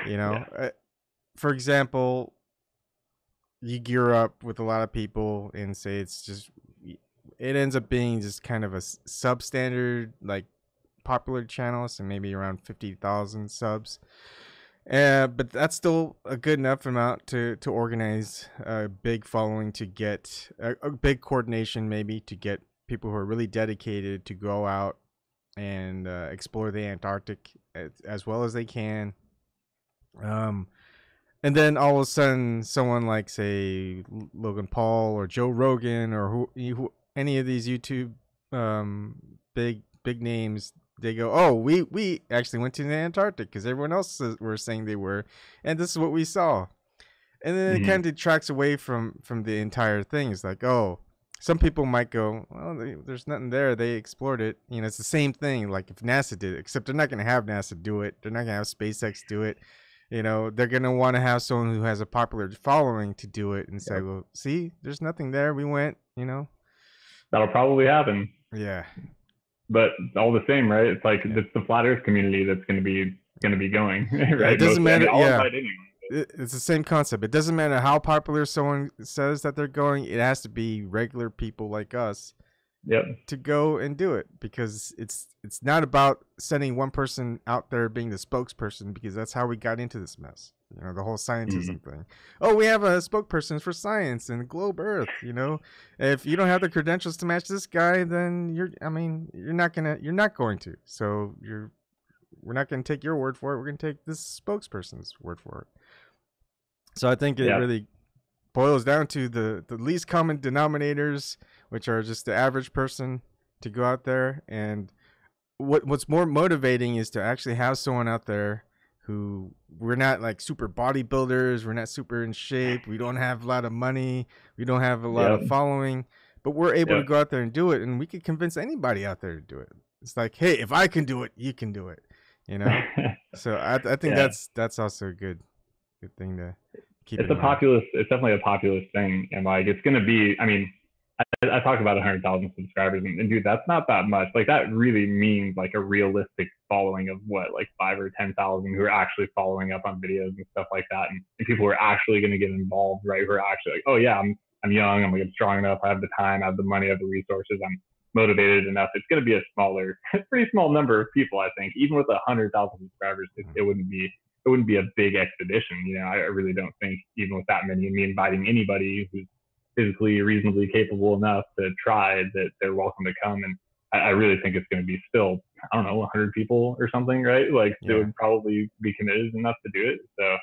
You know, for example, you gear up with a lot of people and say it ends up being just kind of a substandard, like, popular channel, so maybe around 50,000 subs. But that's still a good enough amount to organize a big following, to get a big coordination, maybe, to get people who are really dedicated to go out and explore the Antarctic as well as they can. And then all of a sudden, someone like, say, Logan Paul or Joe Rogan or who any of these YouTube big names, they go, oh, we actually went to the Antarctic because everyone else were saying they were, and this is what we saw. And then it kind of detracts away from the entire thing. It's like, oh, some people might go, well, there's nothing there. They explored it. You know, it's the same thing like if NASA did it, except they're not going to have NASA do it. They're not going to have SpaceX do it. You know, they're going to want to have someone who has a popular following to do it and say, well, see, there's nothing there. We went, you know. That'll probably happen. Yeah. But all the same, right? It's like, it's the Flat Earth community that's going to be going, right? It doesn't matter. Anyone. It's the same concept. It doesn't matter how popular someone says that they're going. It has to be regular people like us to go and do it, because it's not about sending one person out there being the spokesperson, because that's how we got into this mess. You know, the whole scientism thing. Oh, we have a spokesperson for science and globe Earth. You know, if you don't have the credentials to match this guy, then you're not going to. So we're not going to take your word for it. We're going to take this spokesperson's word for it. So I think it really boils down to the least common denominators, which are just the average person, to go out there. And what's more motivating is to actually have someone out there who, we're not like super bodybuilders, we're not super in shape, we don't have a lot of money, we don't have a lot of following, but we're able to go out there and do it, and we could convince anybody out there to do it. It's like, hey, if I can do it, you can do it, you know. So I think that's also a good thing to keep. It's definitely a populist thing, and like, it's going to be, I mean, I talk about 100,000 subscribers, and dude, that's not that much. Like, that really means like a realistic following of what, like 5 or 10,000 who are actually following up on videos and stuff like that, and people who are actually going to get involved, right? Who are actually like, oh yeah, I'm young, I'm like strong enough, I have the time, I have the money, I have the resources, I'm motivated enough. It's going to be a pretty small number of people, I think. Even with 100,000 subscribers, it wouldn't be a big expedition. You know, I really don't think, even with that many, me inviting anybody who's physically reasonably capable enough to try, that they're welcome to come. And I really think it's going to be still, I don't know, 100 people or something, right? Like, they would probably be committed enough to do it. So,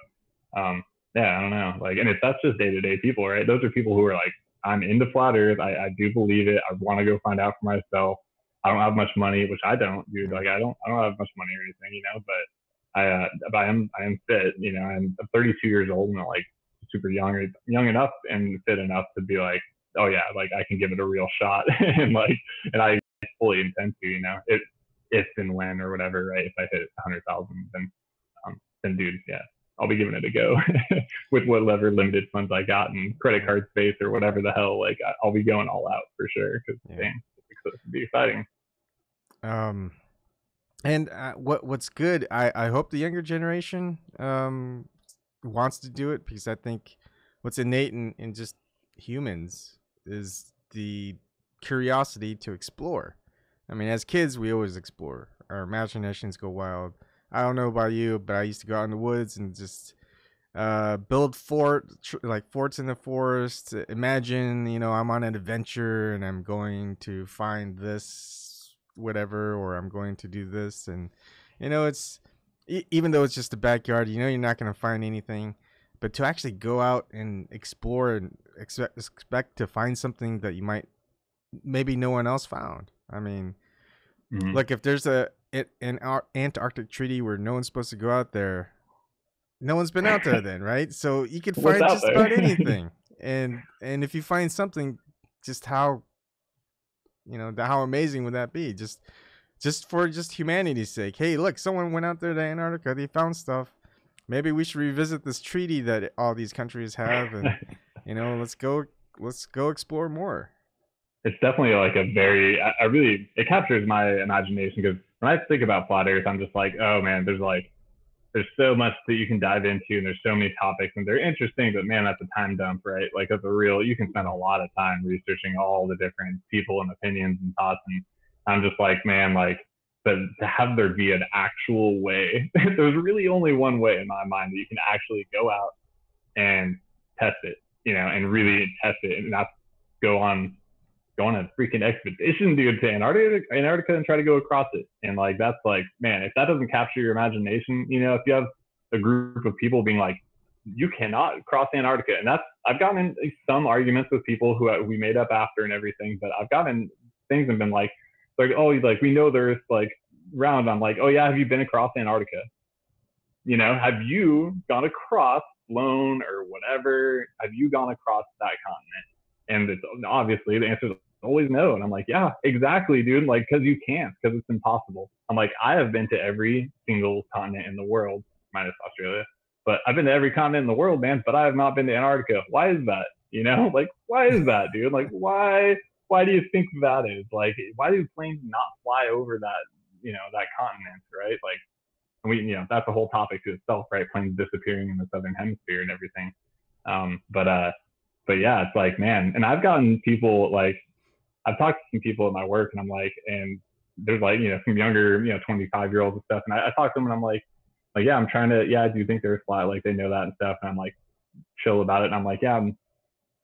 I don't know. Like, and that's just day-to-day people, right? Those are people who are like, I'm into Flat Earth. I do believe it. I want to go find out for myself. I don't have much money, which I don't, dude. Like, I don't have much money or anything, you know, but but I am fit. You know, I'm 32 years old and like super young enough and fit enough to be like, oh yeah, like I can give it a real shot, and like, and I fully intend to, you know, if and when or whatever, right? If I hit 100,000, then dude, yeah, I'll be giving it a go with whatever limited funds I got and credit card space or whatever the hell. Like I'll be going all out for sure because it's be exciting. And what's good, I hope the younger generation wants to do it, because I think what's innate in just humans is the curiosity to explore. I mean, as kids, we always explore. Our imaginations go wild. I don't know about you, but I used to go out in the woods and just build forts in the forest. Imagine, I'm on an adventure and I'm going to find this whatever, or I'm going to do this, and it's even though it's just a backyard, you're not going to find anything, but to actually go out and explore and expect to find something that you might maybe no one else found. I mean, like if there's an Antarctic treaty where no one's supposed to go out there, no one's been out there then, right? So you could find just about anything. And if you find something, just how amazing would that be? Just for humanity's sake. Hey, look, someone went out there to Antarctica, they found stuff. Maybe we should revisit this treaty that all these countries have, and let's go explore more. It's definitely like a very, it captures my imagination, because when I think about flat Earth, I'm just like, oh man, there's so much that you can dive into, and there's so many topics, and they're interesting, but man, that's a time dump, right? Like you can spend a lot of time researching all the different people and opinions and thoughts. And I'm just like, man, like to have there be an actual way, there's really only one way in my mind that you can actually go out and test it, and really test it, and not go on a freaking expedition, dude, to Antarctica and try to go across it. And like, that's like, man, if that doesn't capture your imagination, if you have a group of people being like, you cannot cross Antarctica. And I've gotten in some arguments with people who we made up after and everything, but I've gotten things and been like, oh, like, we know there's like round. I'm like, oh yeah, have you been across Antarctica? Have you gone across, flown or whatever? Have you gone across that continent? And it's obviously the answer is always no. And I'm like, yeah, exactly, dude. Like, because you can't, because it's impossible. I'm like, I have been to every single continent in the world, minus Australia, but I've been to every continent in the world, man, but I have not been to Antarctica. Why is that? Like, why is that, dude? Like, why do you think that is? Like, why do planes not fly over that, that continent, right? Like, and we, that's a whole topic to itself, right? Planes disappearing in the southern hemisphere and everything. But yeah, it's like, man, and I've gotten people like, I've talked to some people at my work, and I'm like, and there's like, some younger, 25-year-olds and stuff. And I talk to them and I'm like, yeah, I'm trying to, yeah, I do think they're flat. Like, they know that and stuff. And I'm like, chill about it. And I'm like, yeah,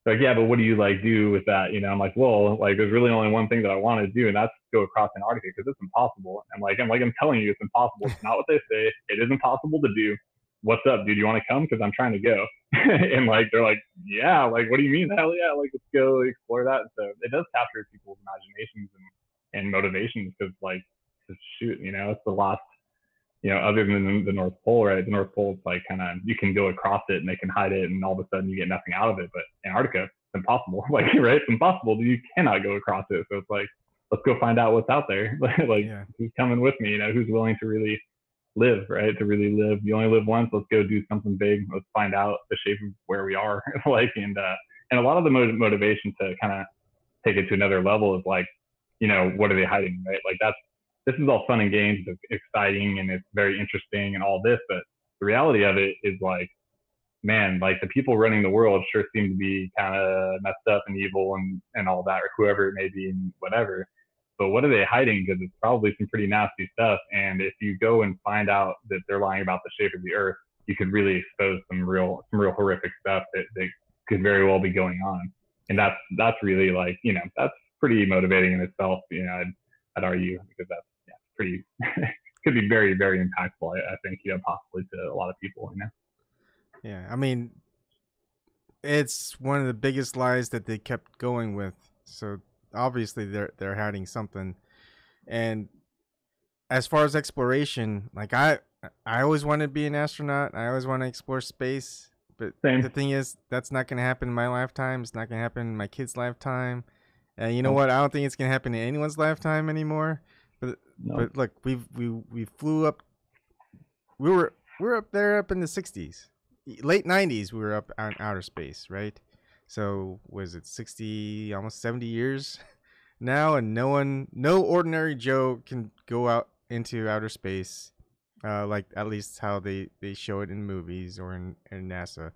like, yeah, but what do you like do with that? I'm like, well, like, there's really only one thing that I want to do, and that's go across Antarctica, because it's impossible. I'm telling you, it's impossible. It's not what they say. It is impossible to do. What's up, dude? You want to come? Because I'm trying to go. And like, they're like, yeah, like, what do you mean? Hell yeah, like, let's go explore that. So it does capture people's imaginations and motivations, because like, shoot, it's the last, other than the North Pole, right? The North Pole, it's like, kind of, you can go across it and they can hide it, and all of a sudden you get nothing out of it. But Antarctica, it's impossible. Like, right? It's impossible. You cannot go across it. So it's like, let's go find out what's out there. Like, yeah. Who's coming with me? Who's willing to really live, right? To really live. You only live once. Let's go do something big. Let's find out the shape of where we are. Like, and a lot of the motivation to kind of take it to another level is like, what are they hiding, right? Like, this is all fun and games. It's exciting and it's very interesting and all this, but the reality of it is like, man, like, the people running the world sure seem to be kind of messed up and evil and all that, or whoever it may be and whatever. But what are they hiding? Because it's probably some pretty nasty stuff. And if you go and find out that they're lying about the shape of the Earth, you could really expose some real horrific stuff that could very well be going on. And that's really like, that's pretty motivating in itself. I'd argue, because that's pretty could be very, very impactful. I think, possibly to a lot of people. Yeah, I mean, it's one of the biggest lies that they kept going with. So obviously they're hiding something. And as far as exploration, like, I always wanted to be an astronaut. I always want to explore space. But the Same. thing is, that's not going to happen in my lifetime. It's not going to happen in my kid's lifetime. And you know Nope. what? I don't think it's going to happen in anyone's lifetime anymore. But Nope. but look, we flew up. We were up there up in the 60s, late 90s. We were up on outer space, right? So was it 60, almost 70 years now, and no ordinary Joe can go out into outer space, like at least how they show it in movies or in NASA.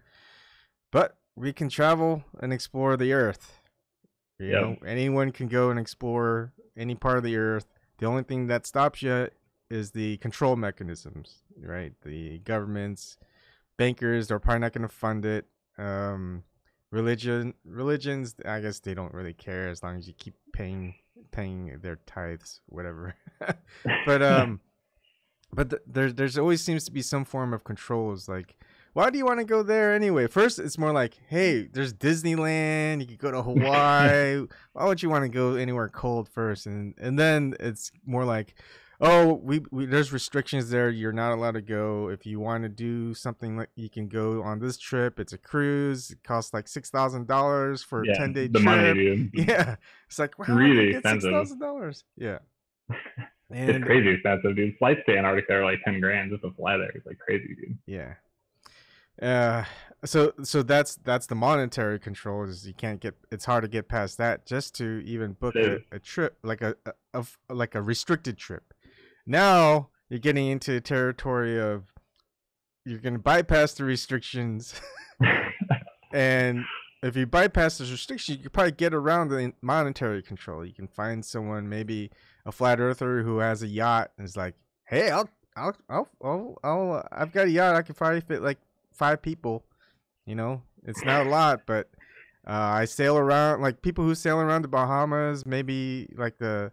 But we can travel and explore the Earth. You Yep. know, anyone can go and explore any part of the Earth. The only thing that stops you is the control mechanisms, right? The governments, bankers, they're probably not going to fund it. Religions, I guess they don't really care as long as you keep paying their tithes, whatever. but there's always seems to be some form of controls. Like, why do you want to go there anyway? First, it's more like, hey, there's Disneyland. You could go to Hawaii. Why would you want to go anywhere cold first? And then it's more like, oh, we there's restrictions there. You're not allowed to go. If you want to do something, like you can go on this trip. It's a cruise. It costs like $6,000 for a Yeah. 10-day The money, trip. dude. Yeah, it's like, It's how am I gonna really get six expensive. thousand dollars? Yeah, It's and crazy expensive, dude. Flights to Antarctica are like 10 grand just to fly there. It's like crazy, dude. yeah. Uh, so that's the monetary control. Is you can't get. It's hard to get past that just to even book It is. a trip like like a restricted trip. Now you're getting into territory of you're going to bypass the restrictions, and if you bypass those restrictions, you can probably get around the monetary control. You can find someone, maybe a flat earther who has a yacht, and is like, "Hey, I've got a yacht. I can probably fit like 5 people. You know, it's not a lot, but I sail around like people who sail around the Bahamas, maybe like Yeah.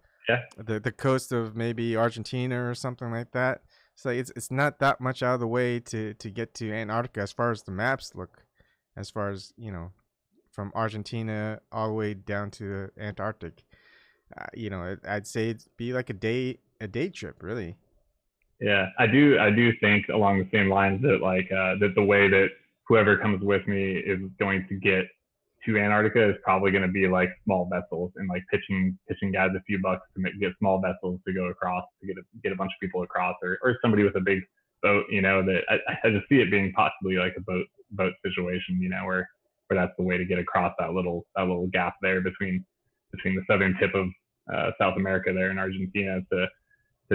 the coast of maybe Argentina or something like that. So it's not that much out of the way to get to Antarctica as far as the maps look, as far as from Argentina all the way down to the Antarctic. I'd say it'd be like a day trip, really. Yeah, I do think along the same lines that like that the way that whoever comes with me is going to get to Antarctica is probably going to be like small vessels and like pitching guys a few bucks to get small vessels to go across to get a bunch of people across, or somebody with a big boat. That I just see it being possibly like a boat situation. Where that's the way to get across that little gap there between the southern tip of South America there in Argentina to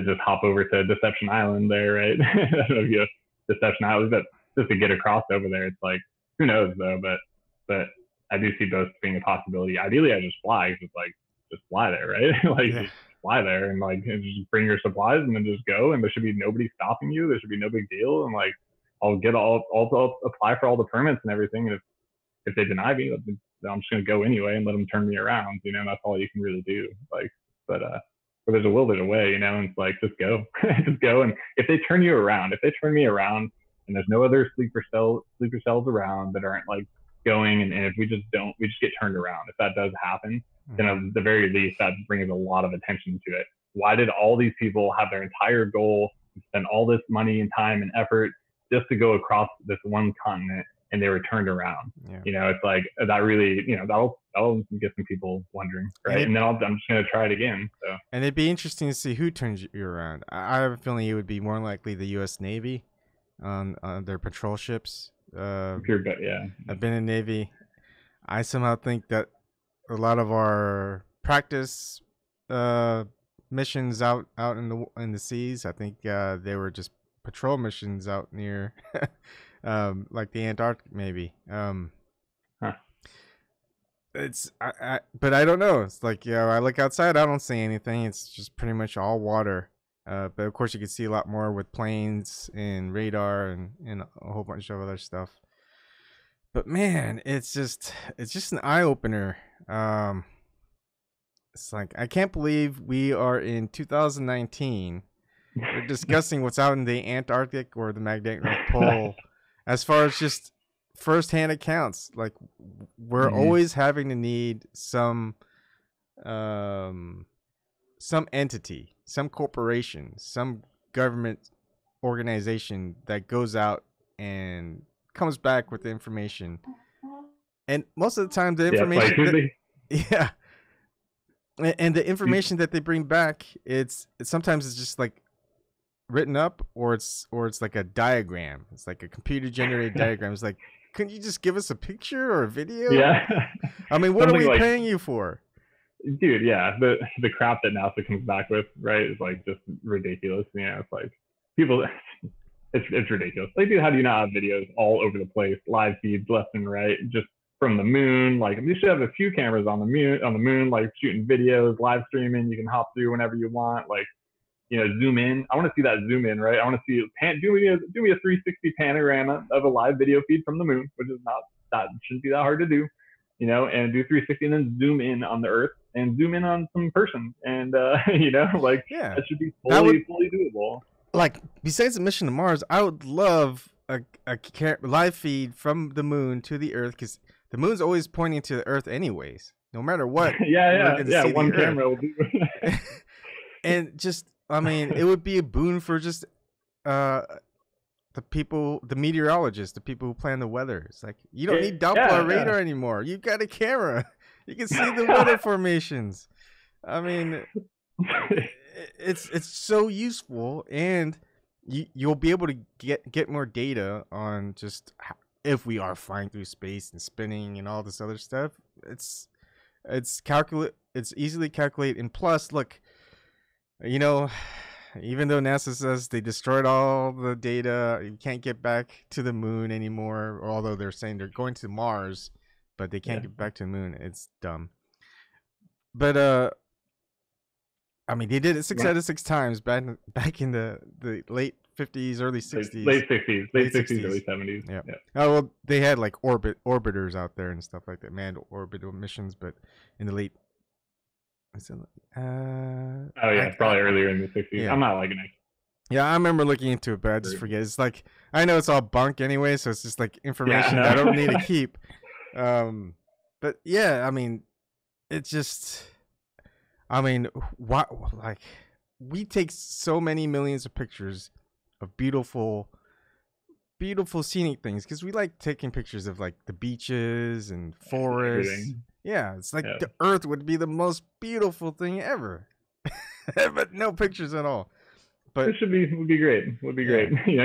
just hop over to Deception Island there, right? I don't know if you Deception Island, but just to get across over there, it's like who knows though. But I do see both being a possibility. Ideally, I just fly, just like just fly there, right? Like Yeah, just fly there and like and just bring your supplies and then just go, and there should be nobody stopping you. There should be no big deal, and like I'll apply for all the permits and everything. And if they deny me, I'm just gonna go anyway and let them turn me around. That's all you can really do. Like, but where there's a will, there's a way. And it's like just go, just go. And if they turn me around, and there's no other sleeper cells around that aren't like going, and if we just get turned around. If that does happen, then mm-hmm. at the very least that brings a lot of attention to it. Why did all these people have their entire goal to spend all this money and time and effort just to go across this one continent, and they were turned around? Yeah, It's like that really, that'll get some people wondering, and right? it And then I'm just gonna try it again. So and it'd be interesting to see who turns you around. I have a feeling it would be more likely the U.S. Navy on their patrol ships. pure, but yeah, I've been in Navy. I somehow think that a lot of our practice uh, missions out in the seas, I think they were just patrol missions out near, like the Antarctic, maybe. huh. But I don't know. It's like I look outside, I don't see anything. It's just pretty much all water. But of course, you can see a lot more with planes and radar and a whole bunch of other stuff. But man, it's just an eye opener. It's like I can't believe we are in 2019. We're discussing what's out in the Antarctic or the magnetic North Pole, as far as just firsthand accounts. Like we're Mm-hmm. always having to need some entity, some corporation, some government organization that goes out and comes back with the information. And most of the time, the Yeah, it's like information yeah, and the information that they bring back, it's sometimes it's just like written up, or it's like a diagram. It's like a computer generated diagram. It's like, couldn't you just give us a picture or a video? yeah. I mean, what are Something we like, paying you for? dude, yeah, the crap that NASA comes back with, right, is like just ridiculous. You know, it's like people, it's ridiculous. Like, dude, how do you not have videos all over the place, live feeds left and right, just from the moon? Like, you should have a few cameras on the moon, like shooting videos, live streaming. You can hop through whenever you want. Like, you know, zoom in. I want to see that zoom in, right? I want to see do me a 360 panorama of a live video feed from the moon, which is not that shouldn't be that hard to do, you know, and do 360 and then zoom in on the Earth and zoom in on some person, and you know, like Yeah, that should be would, fully doable. like, besides the mission to Mars, I would love a live feed from the moon to the Earth, because the moon's always pointing to the Earth anyways. No matter what, yeah. One camera will do. And just, I mean, it would be a boon for just the people, the meteorologists, the people who plan the weather. It's like, you don't need Doppler radar anymore. You've got a camera. You can see the weather formations. I mean, it's so useful, and you'll be able to get more data on just if we are flying through space and spinning and all this other stuff. It's easily calculate. And plus, look, you know, even though NASA says they destroyed all the data, you can't get back to the moon anymore, although they're saying they're going to Mars, but they can't get back to the moon. It's dumb. But I mean, they did it 6 out of 6 times back in the late 50s, early 60s. Late 60s, early 70s. Yeah. Oh, well, they had like orbiters out there and stuff like that, manned orbital missions, but in the late probably earlier in the 60s. Yeah. I'm not liking it. Yeah, I remember looking into it, but I just forget. It's like, I know it's all bunk anyway, so it's just like information that I don't need to keep. But yeah, I mean, it's just, I mean, what, like, we take so many millions of pictures of beautiful scenic things, because we like taking pictures of like the beaches and forests. Everything. Yeah, it's like the Earth would be the most beautiful thing ever, but no pictures at all. But it would be great. Would be great. You know,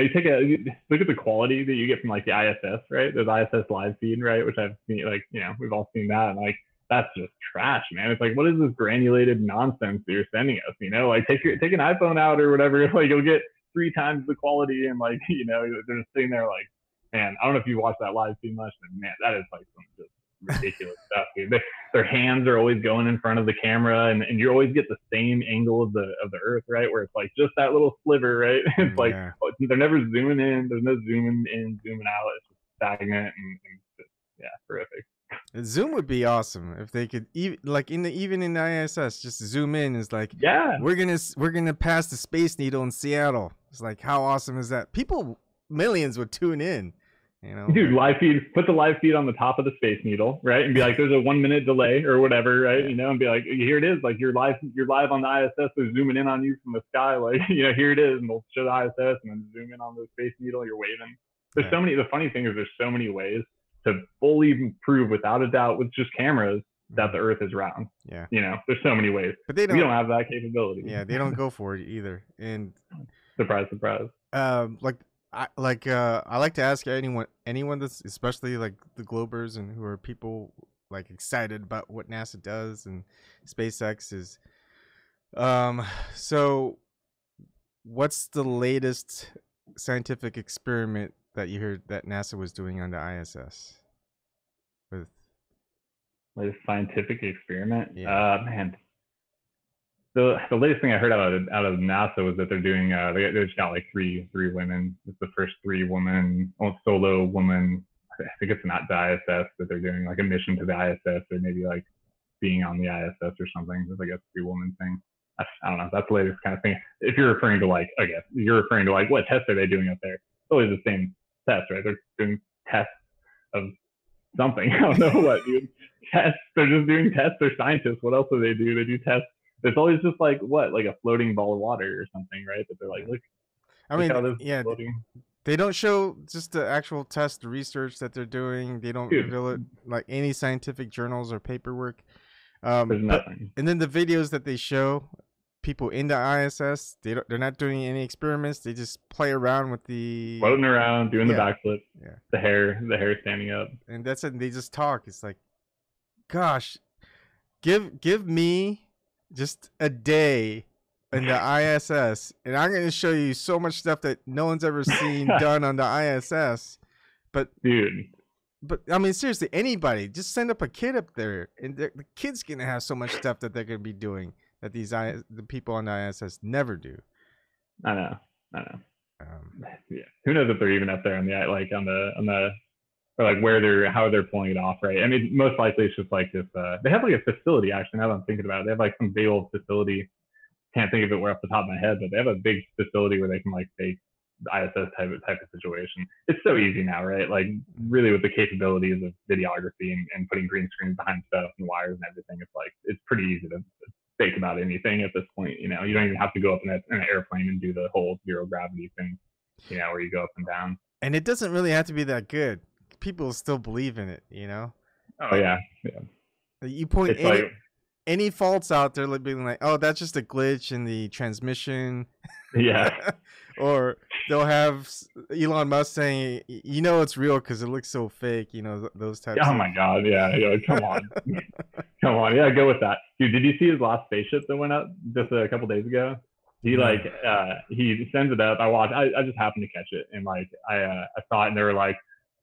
look at the quality that you get from like the ISS, right? There's ISS live feed, right? Which I've seen, like, you know, we've all seen that, and like, that's just trash, man. It's like, what is this granulated nonsense that you're sending us? You know, like take an iPhone out or whatever, like you'll get 3 times the quality, and like, you know, they're just sitting there like, man, I don't know if you watch that live feed much, but man, that is like some just ridiculous stuff, dude. Their hands are always going in front of the camera, and you always get the same angle of the Earth, right? Where it's like just that little sliver, right? It's like, they're never zooming in. There's no zooming in, zooming out. It's just stagnant and just, horrific. Zoom would be awesome if they could, even in the ISS, just zoom in. Is like, we're gonna pass the Space Needle in Seattle. It's like, how awesome is that? Millions would tune in. You know, dude, live feed. Put the live feed on the top of the Space Needle, right, and be like, "There's a 1 minute delay or whatever," right? You know, and be like, "Here it is. Like, you're live on the ISS. They're zooming in on you from the sky. Like, you know, here it is." And they'll show the ISS and then zoom in on the Space Needle. You're waving. There's so many. The funny thing is, there's so many ways to fully prove without a doubt with just cameras that the Earth is round. Yeah, you know, there's so many ways, but we don't have that capability. Yeah, they don't go for it either. And surprise. I like to ask anyone that's, especially like the Globers and who are people like excited about what NASA does and SpaceX is. So what's the latest scientific experiment that you heard that NASA was doing on the ISS? With latest scientific experiment? Man. The latest thing I heard out of NASA was that they're doing they just got like three women. It's the first 3 woman solo woman. I think it's not the ISS, but they're doing like a mission to the ISS, or maybe like being on the ISS or something. It's like a 3-woman thing. I don't know. That's the latest kind of thing. If you're referring to like, I guess you're referring to like, what tests are they doing up there? It's always the same test, right? They're doing tests of something. I don't know what, dude. Tests. They're just doing tests. They're scientists. What else do? They do tests. There's always just like a floating ball of water or something, right? That they're like, look. I Like mean, how this yeah, floating. they don't show just the actual test research that they're doing. They don't Dude, reveal it like any scientific journals or paperwork. there's But nothing. and then the videos that they show people in the ISS, they're not doing any experiments. They just play around with the Floating around, doing the yeah backflip, yeah, the hair standing up. and that's it. And they just talk. It's like, gosh, give me just a day in the ISS, and I'm going to show you so much stuff that no one's ever seen done on the ISS. But Dude, I mean, seriously, anybody just send up a kid up there, and the kid's going to have so much stuff that they're going to be doing that the people on the ISS never do. I know. Yeah. Who knows if they're even up there on the or like how they're pulling it off, right? I mean, most likely it's just like this. They have like a facility actually. Now that I'm thinking about it, they have like some big old facility. Can't think of it off the top of my head, but they have a big facility where they can like fake the ISS type of situation. It's so easy now, right? Like really with the capabilities of videography and putting green screens behind stuff and wires and everything, it's pretty easy to fake about anything at this point. You know, you don't even have to go up in an airplane and do the whole zero gravity thing, you know, where you go up and down. And it doesn't really have to be that good. People still believe in it, you know. Oh yeah. You point It's like any faults out there, like being like, "Oh, that's just a glitch in the transmission." Yeah. Or they'll have Elon Musk saying, "You know, it's real because it looks so fake." You know, those types. Oh my God. Yeah. Come on. Come on. Yeah. Go with that. Dude, did you see his last spaceship that went up just a couple days ago? He he sends it up. I just happened to catch it, and like I saw it, and they were like,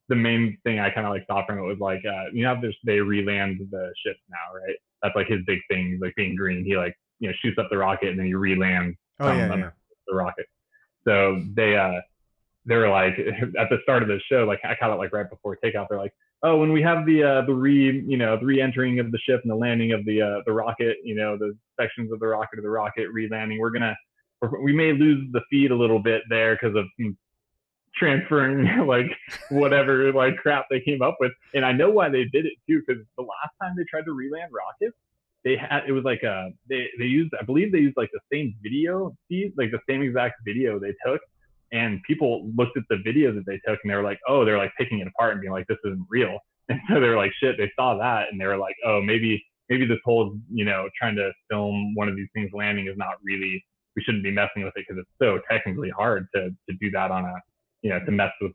the main thing I kind of like saw from it was like, you know, they reland the ships now, right? That's like his big thing, like being green. He like, you know, shoots up the rocket and then he relands the rocket. So they were like at the start of the show, like I caught it like right before takeoff. They're like, oh, when we have the re-entering of the ship and the landing of the rocket, you know, the sections of the rocket re-landing, we may lose the feed a little bit there because of transferring like whatever like crap they came up with. And I know why they did it too, because the last time they tried to reland rockets, it was like they used, I believe they used like the same video feed, like the same exact video they took, and people looked at the video that they took and they were like, oh, they're like picking it apart and being like, this isn't real. And so they were like, shit, they saw that and they were like, oh, maybe this whole, you know, trying to film one of these things landing is not really, we shouldn't be messing with it because it's so technically hard to do that on a, you know, to mess with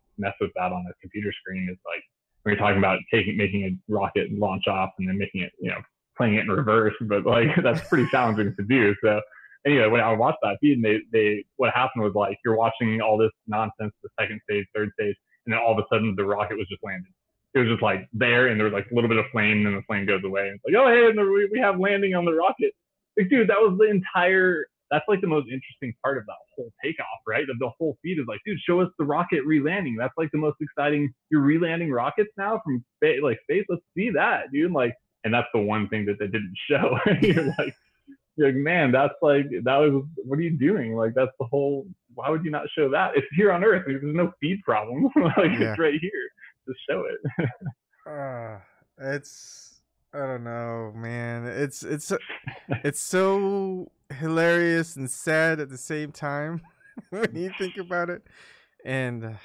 that on a computer screen is like, when you're talking about making a rocket launch off and then making it, you know, playing it in reverse, but like that's pretty challenging to do. So anyway, when I watched that feed, and they what happened was like you're watching all this nonsense, the second stage, third stage, and then all of a sudden the rocket was just landed. It was just like there, and there was like a little bit of flame, and then the flame goes away. And it's like, oh hey, and we have landing on the rocket. Like, dude, that was the entire. That's like the most interesting part of that whole takeoff, right? The whole feed is like, dude, show us the rocket re-landing. That's like the most exciting. You're re-landing rockets now from space. Let's see that, dude. Like, and that's the one thing that they didn't show. you're like, man, that was, what are you doing? Like, that's the whole, why would you not show that? It's here on Earth. There's no feed problem. It's right here. Just show it. It's, I don't know, man. It's so hilarious and sad at the same time when you think about it. And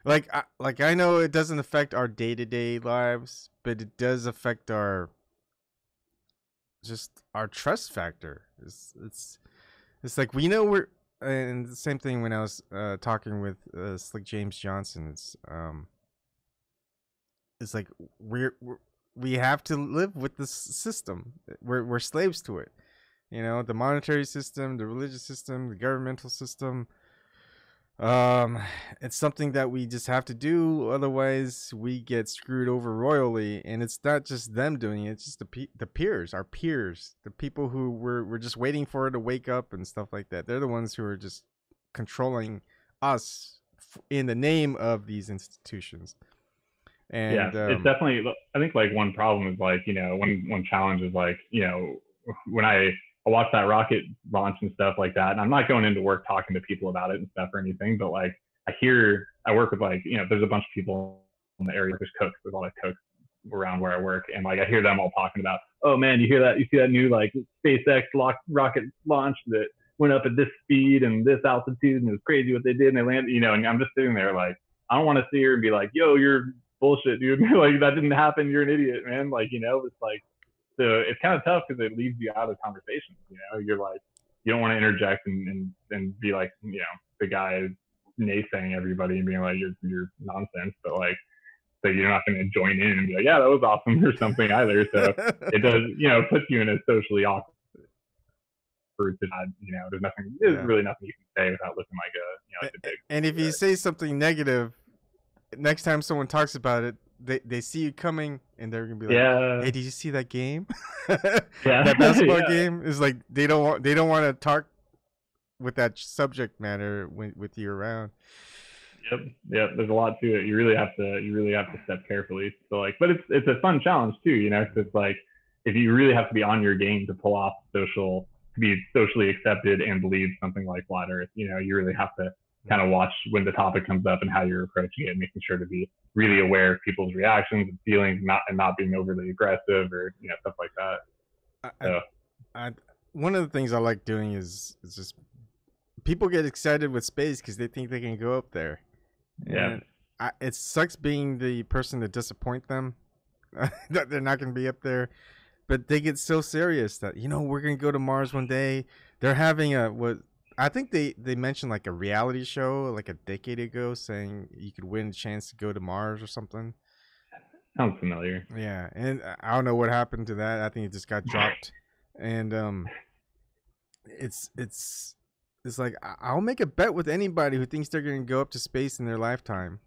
I know it doesn't affect our day-to-day lives, but it does affect our trust factor. It's like, we know we're, and the same thing when I was talking with Slick James Johnson. It's like we have to live with this system. We're slaves to it. You know, the monetary system, the religious system, the governmental system. It's something that we just have to do. Otherwise, we get screwed over royally. And it's not just them doing it. It's just the peers, our peers, the people who we're just waiting for to wake up and stuff like that. They're the ones who are just controlling us in the name of these institutions. And yeah, it's definitely, I think like one problem is like, you know, one challenge is like, you know, when I watch that rocket launch and stuff like that, and I'm not going into work talking to people about it and stuff or anything, but like I work with like, you know, there's a bunch of people in the area, there's cooks, there's a lot of cooks around where I work, and like I hear them all talking about, oh man, you hear that, you see that new like SpaceX rocket launch that went up at this speed and this altitude, and it was crazy what they did, and they landed, and I'm just sitting there like, I don't want to sit here and be like, yo, you're bullshit, dude. Like, that didn't happen. You're an idiot, man. Like, it's like, so it's kind of tough because it leaves you out of conversations. You're like, you don't want to interject and be like, the guy naysaying everybody and being like, you're nonsense, but like, so you're not going to join in and be like, yeah, that was awesome or something either. So it does, puts you in a socially awkward to not, there's really nothing you can say without looking like a big. And if you say something negative, next time someone talks about it, they see you coming and they're gonna be like, hey, did you see that game? That basketball game is like, they don't want to talk with that subject matter with you around. Yep. There's a lot to it. You really have to step carefully. So like, but it's a fun challenge too, because it's like, if you really have to be on your game to pull off to be socially accepted and believe something like flat Earth, you really have to kind of watch when the topic comes up and how you're approaching it, making sure to be really aware of people's reactions and feelings, not being overly aggressive or stuff like that. One of the things I like doing is just, people get excited with space because they think they can go up there. And it sucks being the person to disappoint them that they're not going to be up there, but they get so serious that we're going to go to Mars one day. They're having I think they mentioned like a reality show like a decade ago saying you could win a chance to go to Mars or something. Sounds familiar. Yeah, and I don't know what happened to that. I think it just got dropped. And it's like, I'll make a bet with anybody who thinks they're going to go up to space in their lifetime.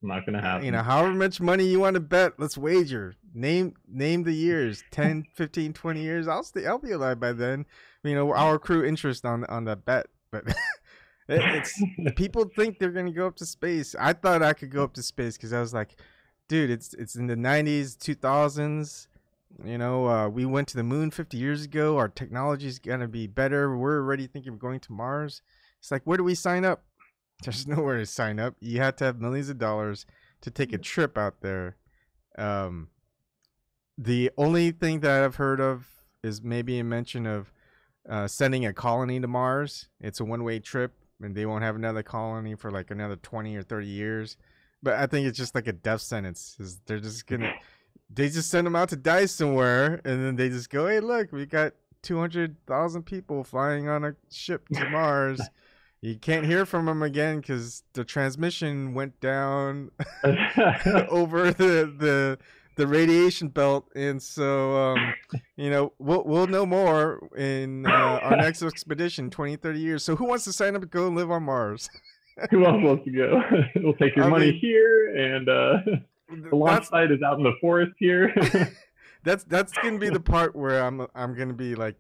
Not going to happen. However much money you want to bet, let's wager. Name the years, 10, 15, 20 years. I'll be alive by then. Our crew interest on that bet, but it's people think they're going to go up to space. I thought I could go up to space because I was like, dude, it's in the 90s, 2000s. We went to the moon 50 years ago. Our technology is going to be better. We're already thinking of going to Mars. It's like, where do we sign up? There's nowhere to sign up. You have to have millions of dollars to take a trip out there. The only thing that I've heard of is maybe a mention of sending a colony to Mars. It's a one-way trip, and they won't have another colony for like another 20 or 30 years. But I think it's just like a death sentence. They're just going to... They just send them out to die somewhere, and then they just go, hey, look, we got 200,000 people flying on a ship to Mars. You can't hear from them again because the transmission went down over the radiation belt. And so, we'll know more in our next expedition, 20, 30 years. So who wants to sign up to go and live on Mars? Who else wants to go? We'll take your money here, and... the launch site is out in the forest here. That's gonna be the part where I'm gonna be like,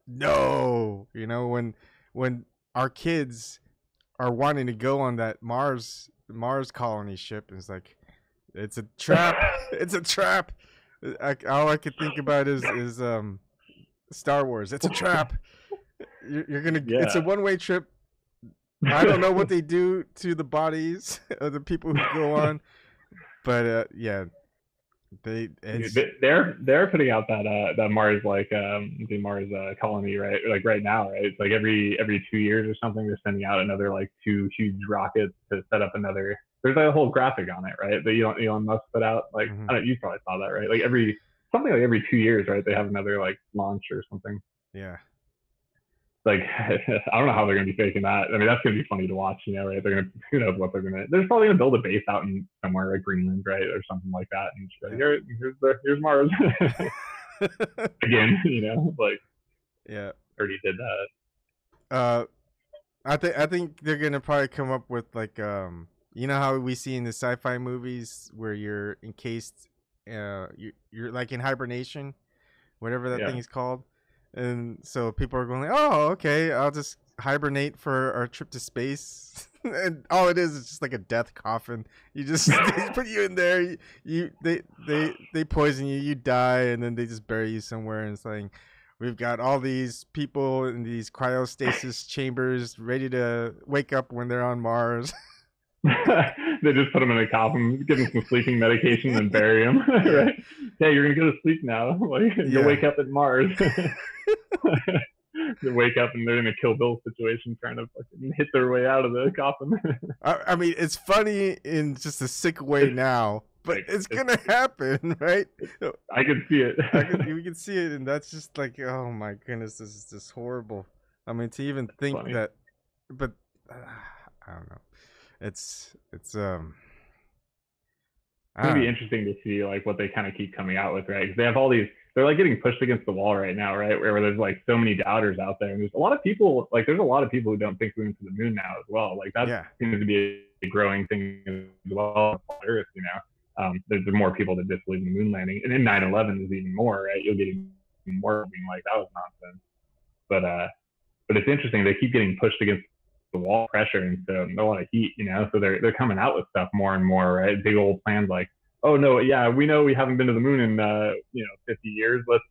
no, when our kids are wanting to go on that Mars colony ship, and it's like, it's a trap. It's a trap. All I could think about is Star Wars. It's a trap. You're gonna. Yeah. It's a one-way trip. I don't know what they do to the bodies of the people who go on. But they're putting out that Mars the Mars colony right now, right? It's like every 2 years or something they're sending out another like 2 huge rockets to set up another. There's like a whole graphic on it, right? That Elon Musk put out. Like you probably saw that, right? Like every 2 years, right? They have another like launch or something. Yeah. Like, I don't know how they're going to be faking that. I mean, that's going to be funny to watch, right? They're going to, who knows what they're going to, they're probably going to build a base out in somewhere like Greenland, right? Or something like that. And just like, here's Mars. Again, like, yeah, already did that. I think they're going to probably come up with like, how we see in the sci-fi movies where you're encased, you're like in hibernation, whatever that thing is called. And so people are going like, oh, okay, I'll just hibernate for our trip to space. And all it is just like a death coffin. You just they put you in there. They poison you. You die, and then they just bury you somewhere. And it's like, we've got all these people in these cryostasis chambers ready to wake up when they're on Mars. They just put them in a coffin, give them some sleeping medication, and bury them. Right? Yeah, you're gonna go to sleep now. Like you'll wake up at Mars. They wake up and they're in a Kill Bill situation, trying to fucking hit their way out of the coffin. I mean, it's funny in just a sick way now, but like, it's gonna happen, right? I can see it. We can see it, and that's just like, oh my goodness, this is just horrible. I mean, to even think funny. that, but I don't know. It's It's gonna be interesting to see like what they kind of keep coming out with, right? Because they have all these, they're like getting pushed against the wall right now, right? Where there's like so many doubters out there, and there's a lot of people, like there's a lot of people who don't think we went to the moon now as well. Like that seems to be a growing thing as well on Earth, you know. There's more people that disbelieve in the moon landing, and in 9/11 is even more, right? You'll get even more being like that was nonsense. But it's interesting. They keep getting pushed against the wall pressure, and so a lot of heat, you know. So they're coming out with stuff more and more, right? Big old plans like, oh no, yeah, we know we haven't been to the moon in 50 years. Let's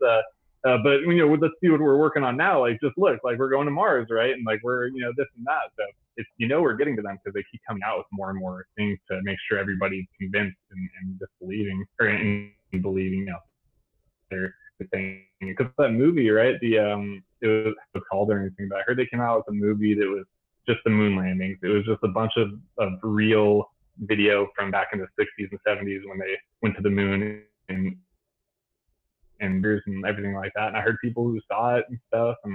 but let's see what we're working on now. Like just look, like we're going to Mars, right? And like we're this and that. So it's we're getting to them because they keep coming out with more and more things to make sure everybody's convinced and disbelieving or in believing, they're the thing. Because that movie, right? It was called or anything, but I heard they came out with a movie that was just the moon landings. It was just a bunch of real video from back in the 60s and 70s when they went to the moon and everything like that. And I heard people who saw it and stuff, and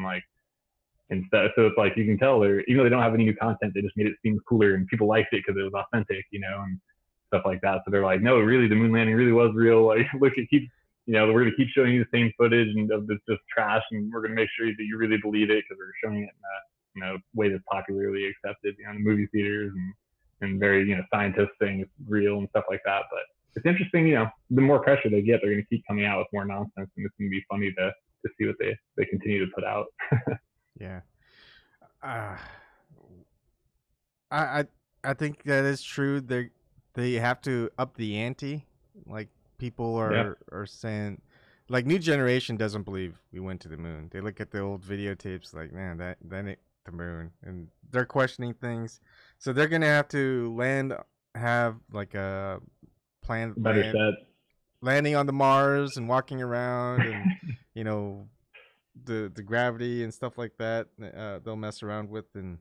stuff. So it's like you can tell even though they don't have any new content, they just made it seem cooler and people liked it because it was authentic, and stuff like that. So they're like, no, really, the moon landing really was real. Like, look, we're gonna keep showing you the same footage and of this just trash, and we're gonna make sure that you really believe it because we're showing it in a way that's popularly accepted, in the movie theaters and very scientists saying it's real and stuff like that. But it's interesting, the more pressure they get, they're gonna keep coming out with more nonsense, and it's gonna be funny to see what they continue to put out. Yeah. I think that is true. They have to up the ante. Like people are saying, like new generation doesn't believe we went to the moon. They look at the old videotapes like, man, that ain't the moon, and they're questioning things. So they're gonna have to have like a planned landing on the Mars and walking around and the gravity and stuff like that. They'll mess around with, and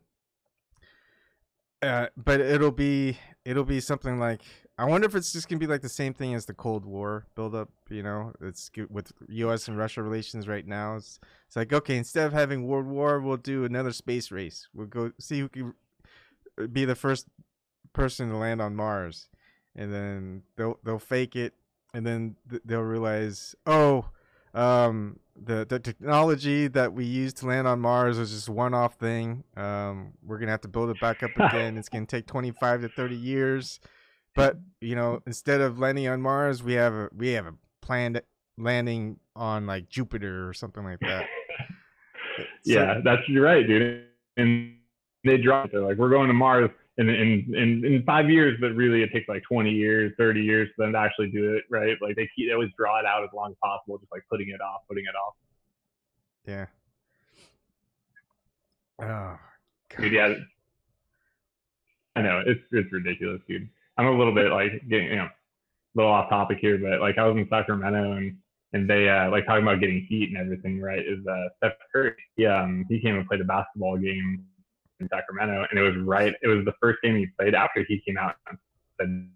but it'll be something like, I wonder if it's just gonna be like the same thing as the Cold War buildup. It's with U.S. and Russia relations right now. It's like, okay, instead of having World War, we'll do another space race. We'll go see who can be the first person to land on Mars, and then they'll fake it, and then they'll realize, the technology that we used to land on Mars was just one-off thing. We're gonna have to build it back up again. It's gonna take 25 to 30 years. But instead of landing on Mars, we have a planned landing on like Jupiter or something like that. Yeah, you're right, dude. And they drop it. They're like, we're going to Mars in 5 years, but really it takes like 20 years, 30 years for them to actually do it, right? Like they always draw it out as long as possible, just like putting it off. Yeah. Oh, God. Dude, yeah. I know it's ridiculous, dude. I'm a little bit like getting a little off topic here, but like I was in Sacramento and they like talking about getting heat and everything, right? Is Steph Curry? He came and played a basketball game in Sacramento, and it was the first game he played after he came out and said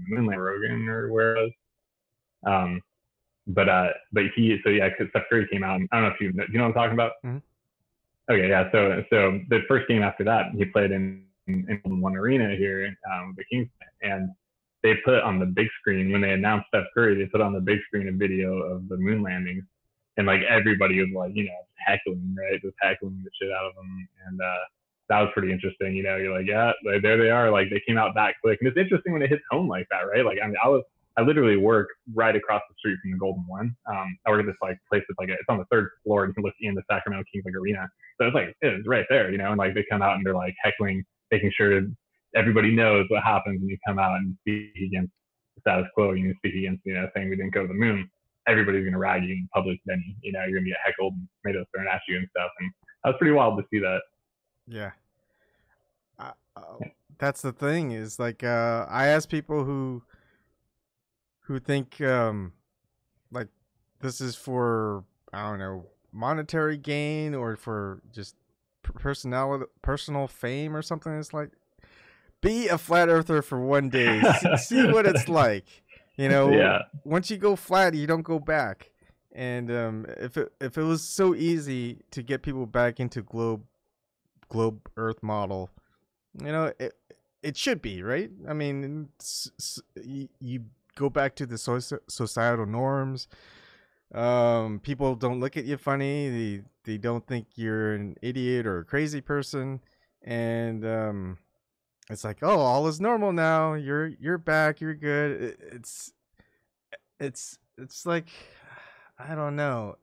Moonlight Rogan or where it was. But Steph Curry came out, and I don't know if you know what I'm talking about. Mm-hmm. Okay, yeah. So the first game after that, he played in one arena here, the Kings, and they put on the big screen when they announced Steph Curry. They put on the big screen a video of the moon landings, and like everybody was like, heckling, right, just heckling the shit out of them, and that was pretty interesting. You're like, yeah, there they are. Like they came out that quick, and it's interesting when it hits home like that, right? Like I literally work right across the street from the Golden One. I work at this like place that's like it's on the third floor, and you can look in the Sacramento Kings like arena. So it's right there, and like they come out and they're like heckling, making sure everybody knows what happens when you come out and speak against the status quo. You speak against, saying we didn't go to the moon. Everybody's gonna rag you in public. Then you're gonna get heckled, and tomatoes thrown at you and stuff. And that was pretty wild to see that. Yeah. That's the thing is like I ask people who think like this is for, I don't know, monetary gain or for just personal fame or something. It's like, be a flat earther for one day. See what it's like. You know, Yeah. once you go flat, you don't go back. And if it was so easy to get people back into globe Earth model, you know, it should be, right? I mean, you go back to the societal norms. People don't look at you funny. They don't think you're an idiot or a crazy person, and it's like, oh, all is normal now. You're back. You're good. It's like, I don't know.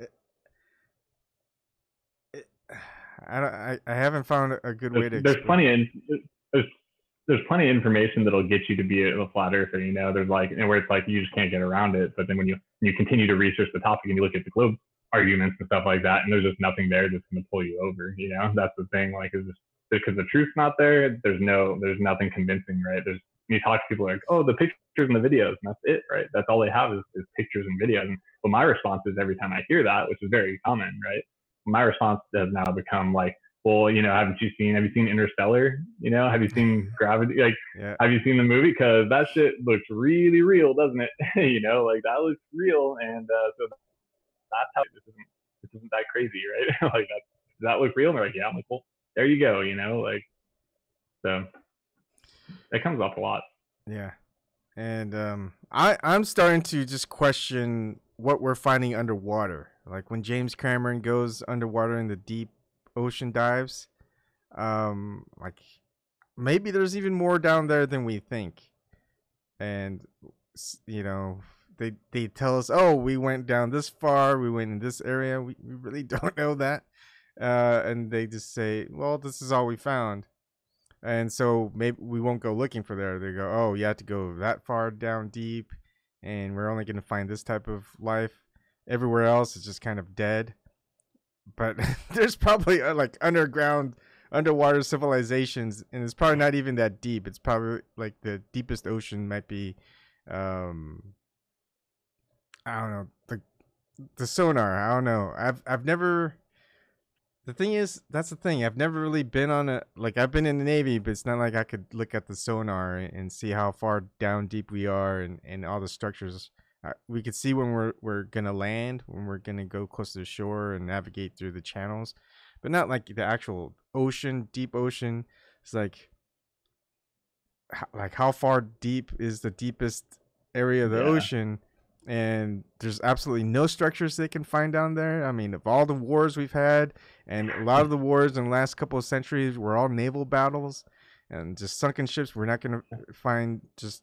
I haven't found a good way to explain. There's plenty of there's plenty of information that'll get you to be a flat earther. You know, there's like, and where it's like you just can't get around it. But then when you continue to research the topic and you look at the globe arguments and stuff like that, and there's just nothing there that's going to pull you over. You know, that's the thing. Like, is just because the truth's not there. There's nothing convincing, right? You talk to people like, oh, the pictures and the videos, and that's it, right? That's all they have is pictures and videos. And well, my response is every time I hear that, which is very common, right? My response has now become like, well, you know, have you seen Interstellar? You know, have you seen Gravity? Like, Yeah. Have you seen the movie? Because that shit looks really real, doesn't it? You know, like that looks real, and so that's how this isn't that crazy, right? Like that looks real, and they're like, yeah. I'm like, well, there you go. You know, like, so that comes up a lot. Yeah, and I'm starting to just question what we're finding underwater. Like when James Cameron goes underwater in the deep ocean dives, like maybe there's even more down there than we think. And you know, they tell us, oh, we went down this far, we went in this area. We really don't know that. And they just say, well, this is all we found. And so maybe we won't go looking for there. They go, oh, you have to go that far down deep, and we're only going to find this type of life. Everywhere else is just kind of dead. But there's probably like underwater civilizations, and it's probably not even that deep. It's probably like the deepest ocean might be, I don't know, the sonar. I don't know. I've never. The thing is, that's the thing. I've never really been on I've been in the Navy, but it's not like I could look at the sonar and see how far down deep we are and all the structures. We could see when we're gonna land, when we're gonna go close to the shore and navigate through the channels, but not like the actual ocean, deep ocean. It's like how far deep is the deepest area of the ocean, and there's absolutely no structures they can find down there. I mean, of all the wars we've had, and a lot of the wars in the last couple of centuries were all naval battles and just sunken ships. We're not going to find just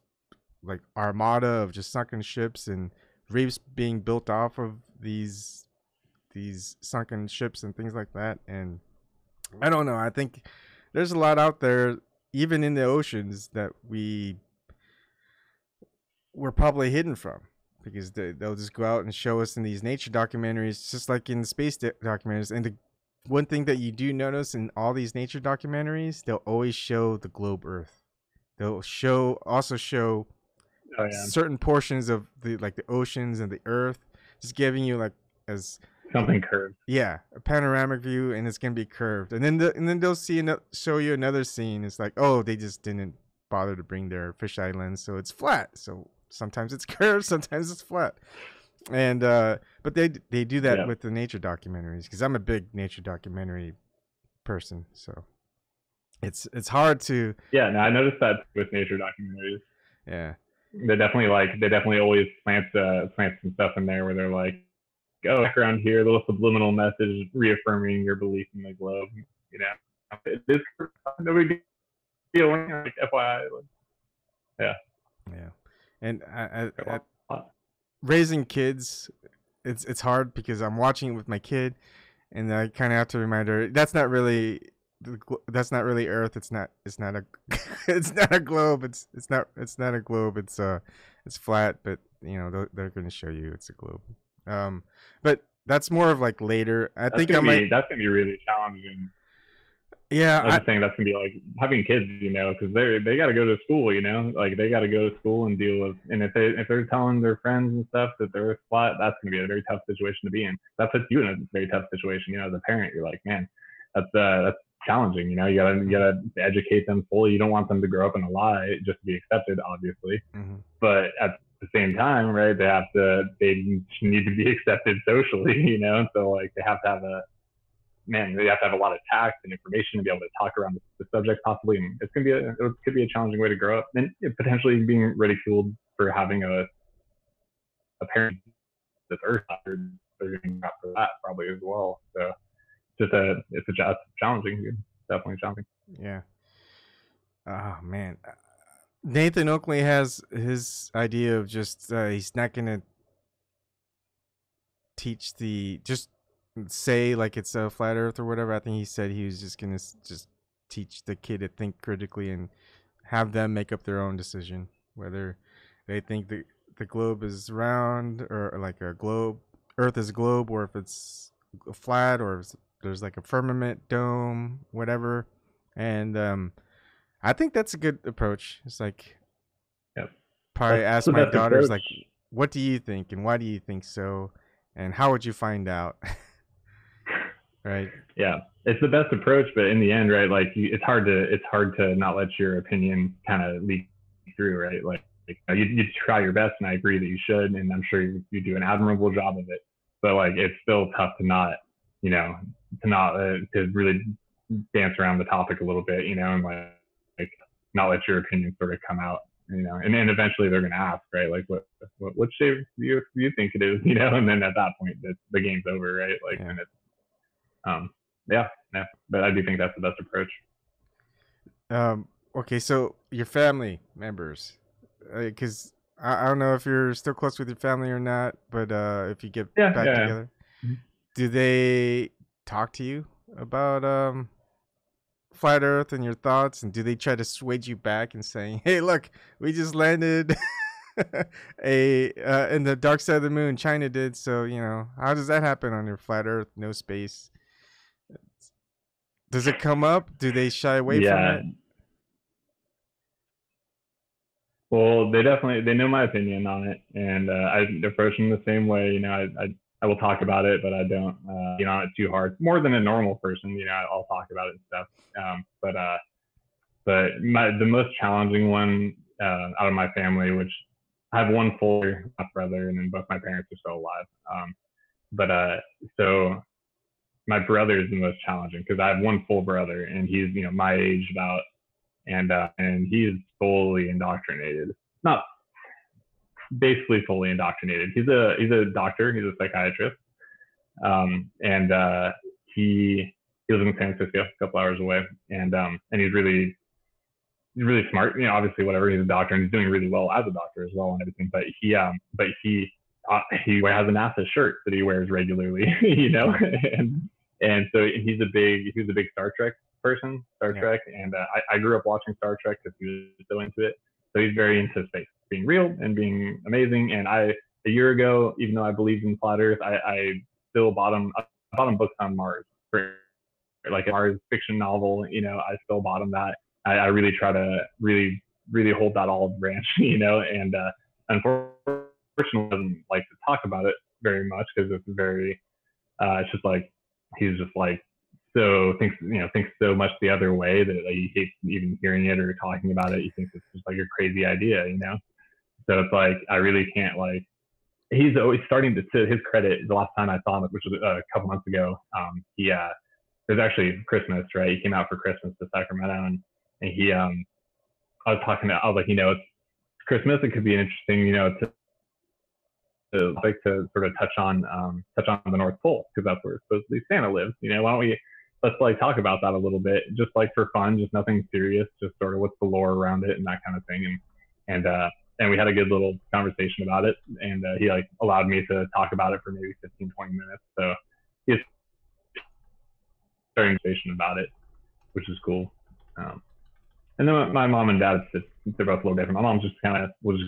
like armada of just sunken ships and reefs being built off of these sunken ships and things like that. And I don't know. I think there's a lot out there, even in the oceans, that we're probably hidden from, because they'll just go out and show us in these nature documentaries, just like in the space documentaries. And the one thing that you do notice in all these nature documentaries, they'll always show the globe Earth. They'll also show certain portions of the oceans and the Earth, just giving you like as something curved. Yeah, a panoramic view, and it's gonna be curved. And then they'll show you another scene. It's like, oh, they just didn't bother to bring their fish islands, so it's flat. So sometimes it's curved, sometimes it's flat. And but they do that with the nature documentaries, because I'm a big nature documentary person, so it's hard to. Yeah, no, I noticed that with nature documentaries. Yeah, they definitely always plant some stuff in there where they're like, oh, background here, a little subliminal message reaffirming your belief in the globe. You know, it is no big deal. Like, FYI. Yeah. And I raising kids, it's hard because I'm watching it with my kid, and I kind of have to remind her that's not really Earth. It's not a it's not a globe. It's not a globe. It's flat, but you know they're going to show you it's a globe. But that's more of like later. That's gonna be really challenging. Yeah, I was just saying that's gonna be like having kids, you know, because they got to go to school, you know, like they got to go to school and deal with. And if they're telling their friends and stuff that they're flat, that's gonna be a very tough situation to be in. That puts you in a very tough situation, you know, as a parent. You're like, man, that's challenging. You know, you mm-hmm. gotta educate them fully. You don't want them to grow up in a lie just to be accepted, obviously. Mm-hmm. But at the same time, right, they need to be accepted socially, you know. And so like they have to have a man, they have to have a lot of tact and information to be able to talk around the subject possibly. And it could be a challenging way to grow up, and potentially being ridiculed for having a parent that's earth they're going to for that probably as well. So it's challenging, definitely challenging. Yeah. Oh man, Nathan Oakley has his idea of just he's not gonna teach the just say like it's a flat Earth or whatever. I think he said he was just gonna just teach the kid to think critically and have them make up their own decision whether they think the globe is round or like a globe, Earth is a globe, or if it's flat or if there's like a firmament dome, whatever. And I think that's a good approach. It's like Yep. probably That's ask the my best daughters approach. like, what do you think and why do you think so, and how would you find out? Right. Yeah, it's the best approach, but in the end, right, like it's hard to not let your opinion kind of leak through, right? You try your best, and I agree that you should, and I'm sure you do an admirable job of it. But like it's still tough to not, you know, to really dance around the topic a little bit, you know, and like not let your opinion sort of come out, you know, and then eventually they're gonna ask, right, like what shape do you think it is, you know, and then at that point the game's over, right? Like Yeah. and it's um, yeah, yeah, but I do think that's the best approach. Okay, so your family members, because I don't know if you're still close with your family or not, but if you get Yeah, back yeah, together, yeah. do they talk to you about flat Earth and your thoughts, and do they try to sway you back and saying, "Hey, look, we just landed a in the dark side of the moon. China did, so you know how does that happen on your flat Earth, no space?" Does it come up? Do they shy away from Yeah. it? Well, they know my opinion on it, and I approach them the same way. You know, I will talk about it, but I don't get on it too hard. More than a normal person, you know, I'll talk about it and stuff. But the most challenging one out of my family, which I have one full brother, and then both my parents are still alive. But so my brother is the most challenging because I have one full brother, and he's my age about, and he is fully indoctrinated. Not basically fully indoctrinated. He's a doctor. He's a psychiatrist, and he lives in San Francisco, a couple hours away, and he's really smart. You know, obviously, whatever. He's a doctor, and he's doing really well as a doctor as well, and everything. He has a NASA shirt that he wears regularly, you know, Mm. and so he was a big Star Trek person, Star Yeah. Trek, and I grew up watching Star Trek because he was so into it. So he's very into space being real and being amazing. And a year ago, even though I believed in flat Earth, I still bought him books on Mars, for like a Mars fiction novel. You know, I still bought him that. I really try to really hold that olive branch, you know, and unfortunately doesn't like to talk about it very much because it's just like he's just like thinks so much the other way that like, he hates even hearing it or talking about it. He thinks it's just like a crazy idea, you know. So it's like I really can't like. He's always starting to his credit. The last time I saw him, which was a couple months ago, it was actually Christmas, right? He came out for Christmas to Sacramento, and I was like, it's Christmas. It could be an interesting, to sort of touch on the North Pole because that's where supposedly Santa lives. You know, why don't we let's like talk about that a little bit, just like for fun, just nothing serious, just sort of what's the lore around it and that kind of thing. And we had a good little conversation about it, and he like allowed me to talk about it for maybe 15, 20 minutes. So he's starting a conversation about it, which is cool. And then my mom and dad, they're both a little different. My mom just kind of was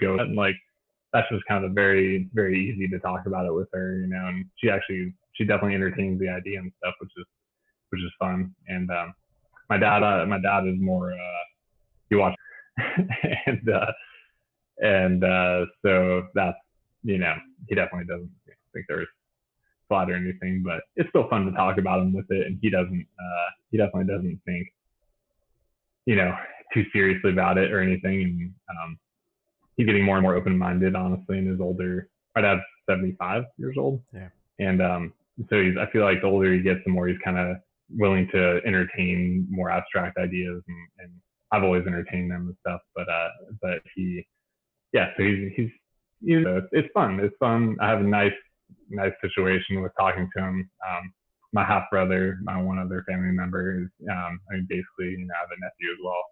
go and like that's just kind of very very easy to talk about it with her, you know. And she definitely entertains the idea and stuff, which which is fun. And my dad is more he watches and so that's he definitely doesn't think there's flat or anything, but it's still fun to talk about him with it, and he definitely doesn't think too seriously about it or anything. And he's getting more and more open-minded, honestly, and is older. My dad's 75 years old. Yeah. And so I feel like the older he gets, the more he's kind of willing to entertain more abstract ideas, and I've always entertained them and stuff. But so he's it's fun. It's fun. I have a nice situation with talking to him. My half brother, my one other family member is, basically, I have a nephew as well.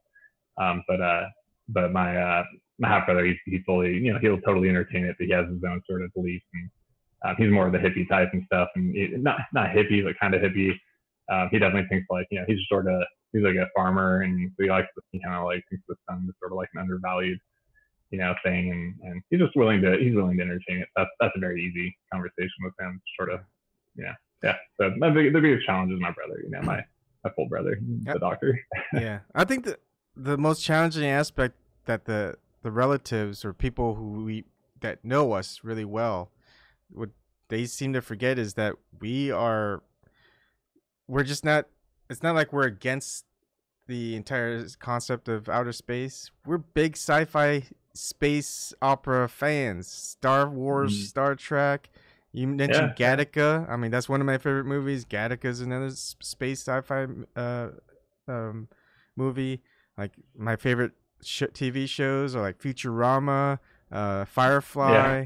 But my half brother, he's fully, he'll totally entertain it, but he has his own sort of beliefs, and he's more of the hippie type and stuff, and not hippie, but kind of hippie. He definitely thinks like, he's like a farmer, and so he likes thinks the sun is sort of like an undervalued, thing, and he's willing to entertain it. That's a very easy conversation with him, sort of, yeah. So the biggest challenge is my brother, my full brother, the doctor. Yeah, I think the most challenging aspect that the relatives or people that know us really well, what they seem to forget is that we're just not. It's not like we're against the entire concept of outer space. We're big sci-fi space opera fans. Star Wars, Star Trek. You mentioned Gattaca. I mean, that's one of my favorite movies. Gattaca is another space sci-fi movie. Like, my favorite TV shows are like Futurama, Firefly.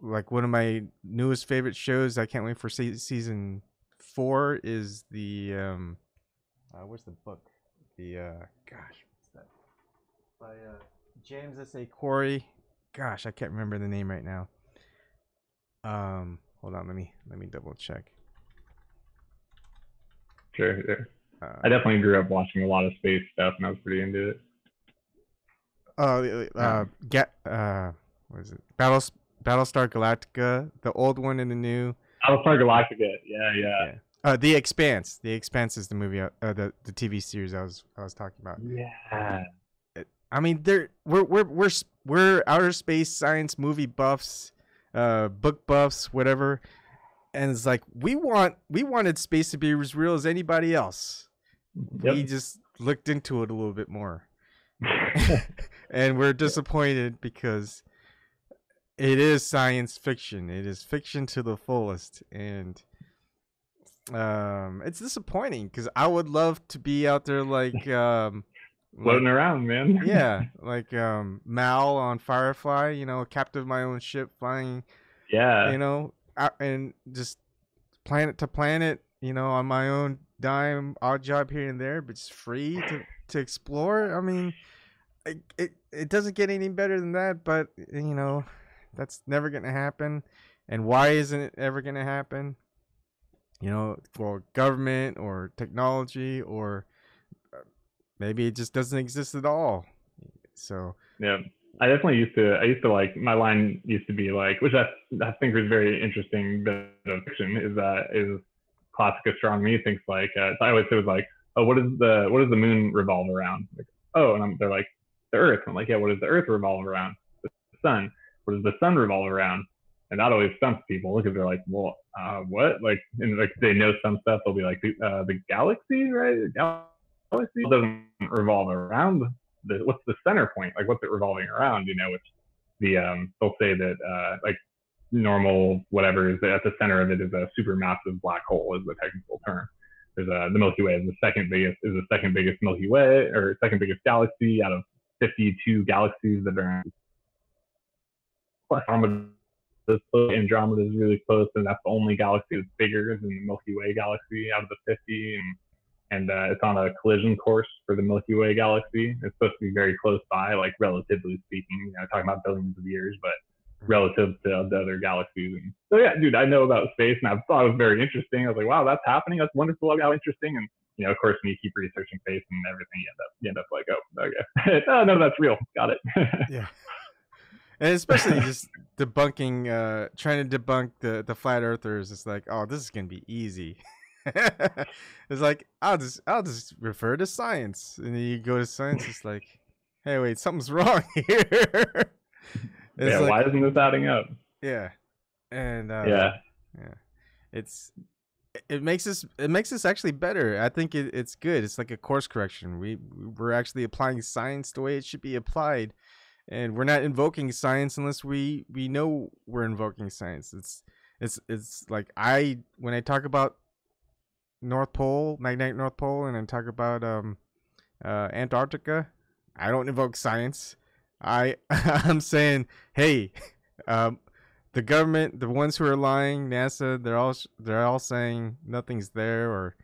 Like, one of my newest favorite shows, I can't wait for season 4, is the where's the book? The what's that? By James S.A. Corey. Gosh, I can't remember the name right now. Hold on, let me double check. Sure. I definitely grew up watching a lot of space stuff, and I was pretty into it. What is it? Battlestar Galactica, the old one and the new. Battlestar Galactica, yeah. The Expanse. The Expanse is the movie, the TV series I was talking about. Yeah. I mean, we're outer space science movie buffs, book buffs, whatever, and it's like we wanted space to be as real as anybody else. Yep. We just looked into it a little bit more, and we're disappointed because it is science fiction. It is fiction to the fullest, and it's disappointing because I would love to be out there like floating around, man. Yeah, like Mal on Firefly, captain of my own ship, flying. Yeah. Out and just planet to planet, on my own dime, odd job here and there, but just free to explore. I mean, it doesn't get any better than that, but that's never gonna happen. And why isn't it ever gonna happen? For government or technology, or maybe it just doesn't exist at all. So yeah, I definitely used to like, my line used to be like, which I think was very interesting bit of fiction, is classic astronomy thinks like, so I always say was like, oh, what does the moon revolve around? Like, oh, and they're like, the Earth. I'm like, yeah, what does the Earth revolve around? The sun. What does the sun revolve around? And that always stumps people because they're like, well, what? Like, and like they know some stuff. They'll be like, the galaxy, right? The galaxy doesn't revolve around what's the center point? Like, what's it revolving around? Which they'll say that like normal whatever is at the center of it is a supermassive black hole, is the technical term. There's the Milky Way is the second biggest Milky Way, or second biggest galaxy out of 52 galaxies that are Andromeda is really close, and that's the only galaxy that's bigger than the Milky Way galaxy out of the 50, and it's on a collision course for the Milky Way galaxy. It's supposed to be very close by, like relatively speaking, talking about billions of years, but relative to the other galaxies. And so yeah, dude, I know about space, and I thought it was very interesting. I was like, wow, that's happening. That's wonderful. How interesting. And of course, when you keep researching space and everything, you end up like, oh, okay, oh, no, that's real. Got it. Yeah. And especially just debunking, trying to debunk the flat earthers. It's like, oh, this is gonna be easy. It's like I'll just refer to science, and then you go to science. It's like, hey, wait, something's wrong here. It's Yeah, like, why isn't this adding up? yeah, and Yeah, yeah, it's it makes us actually better. I think it's good. It's like a course correction. We're actually applying science the way it should be applied, and we're not invoking science unless we know we're invoking science. It's like when I talk about North Pole, magnetic North Pole, and I talk about Antarctica, I don't invoke science. I'm saying, hey, um, the government, the ones who are lying, NASA, they're all saying nothing's there, or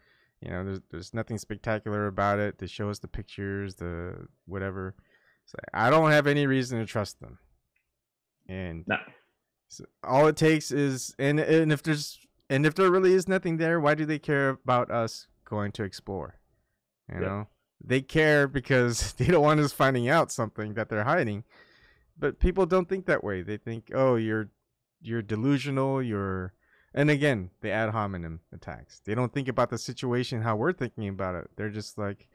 there's nothing spectacular about it. They show us the pictures, the whatever. So I don't have any reason to trust them, and no, so all it takes is, and if there really is nothing there, why do they care about us going to explore? You yeah, know, they care because they don't want us finding out something that they're hiding. But people don't think that way. They think, oh, you're delusional. And again, the ad hominem attacks. They don't think about the situation how we're thinking about it. They're just like,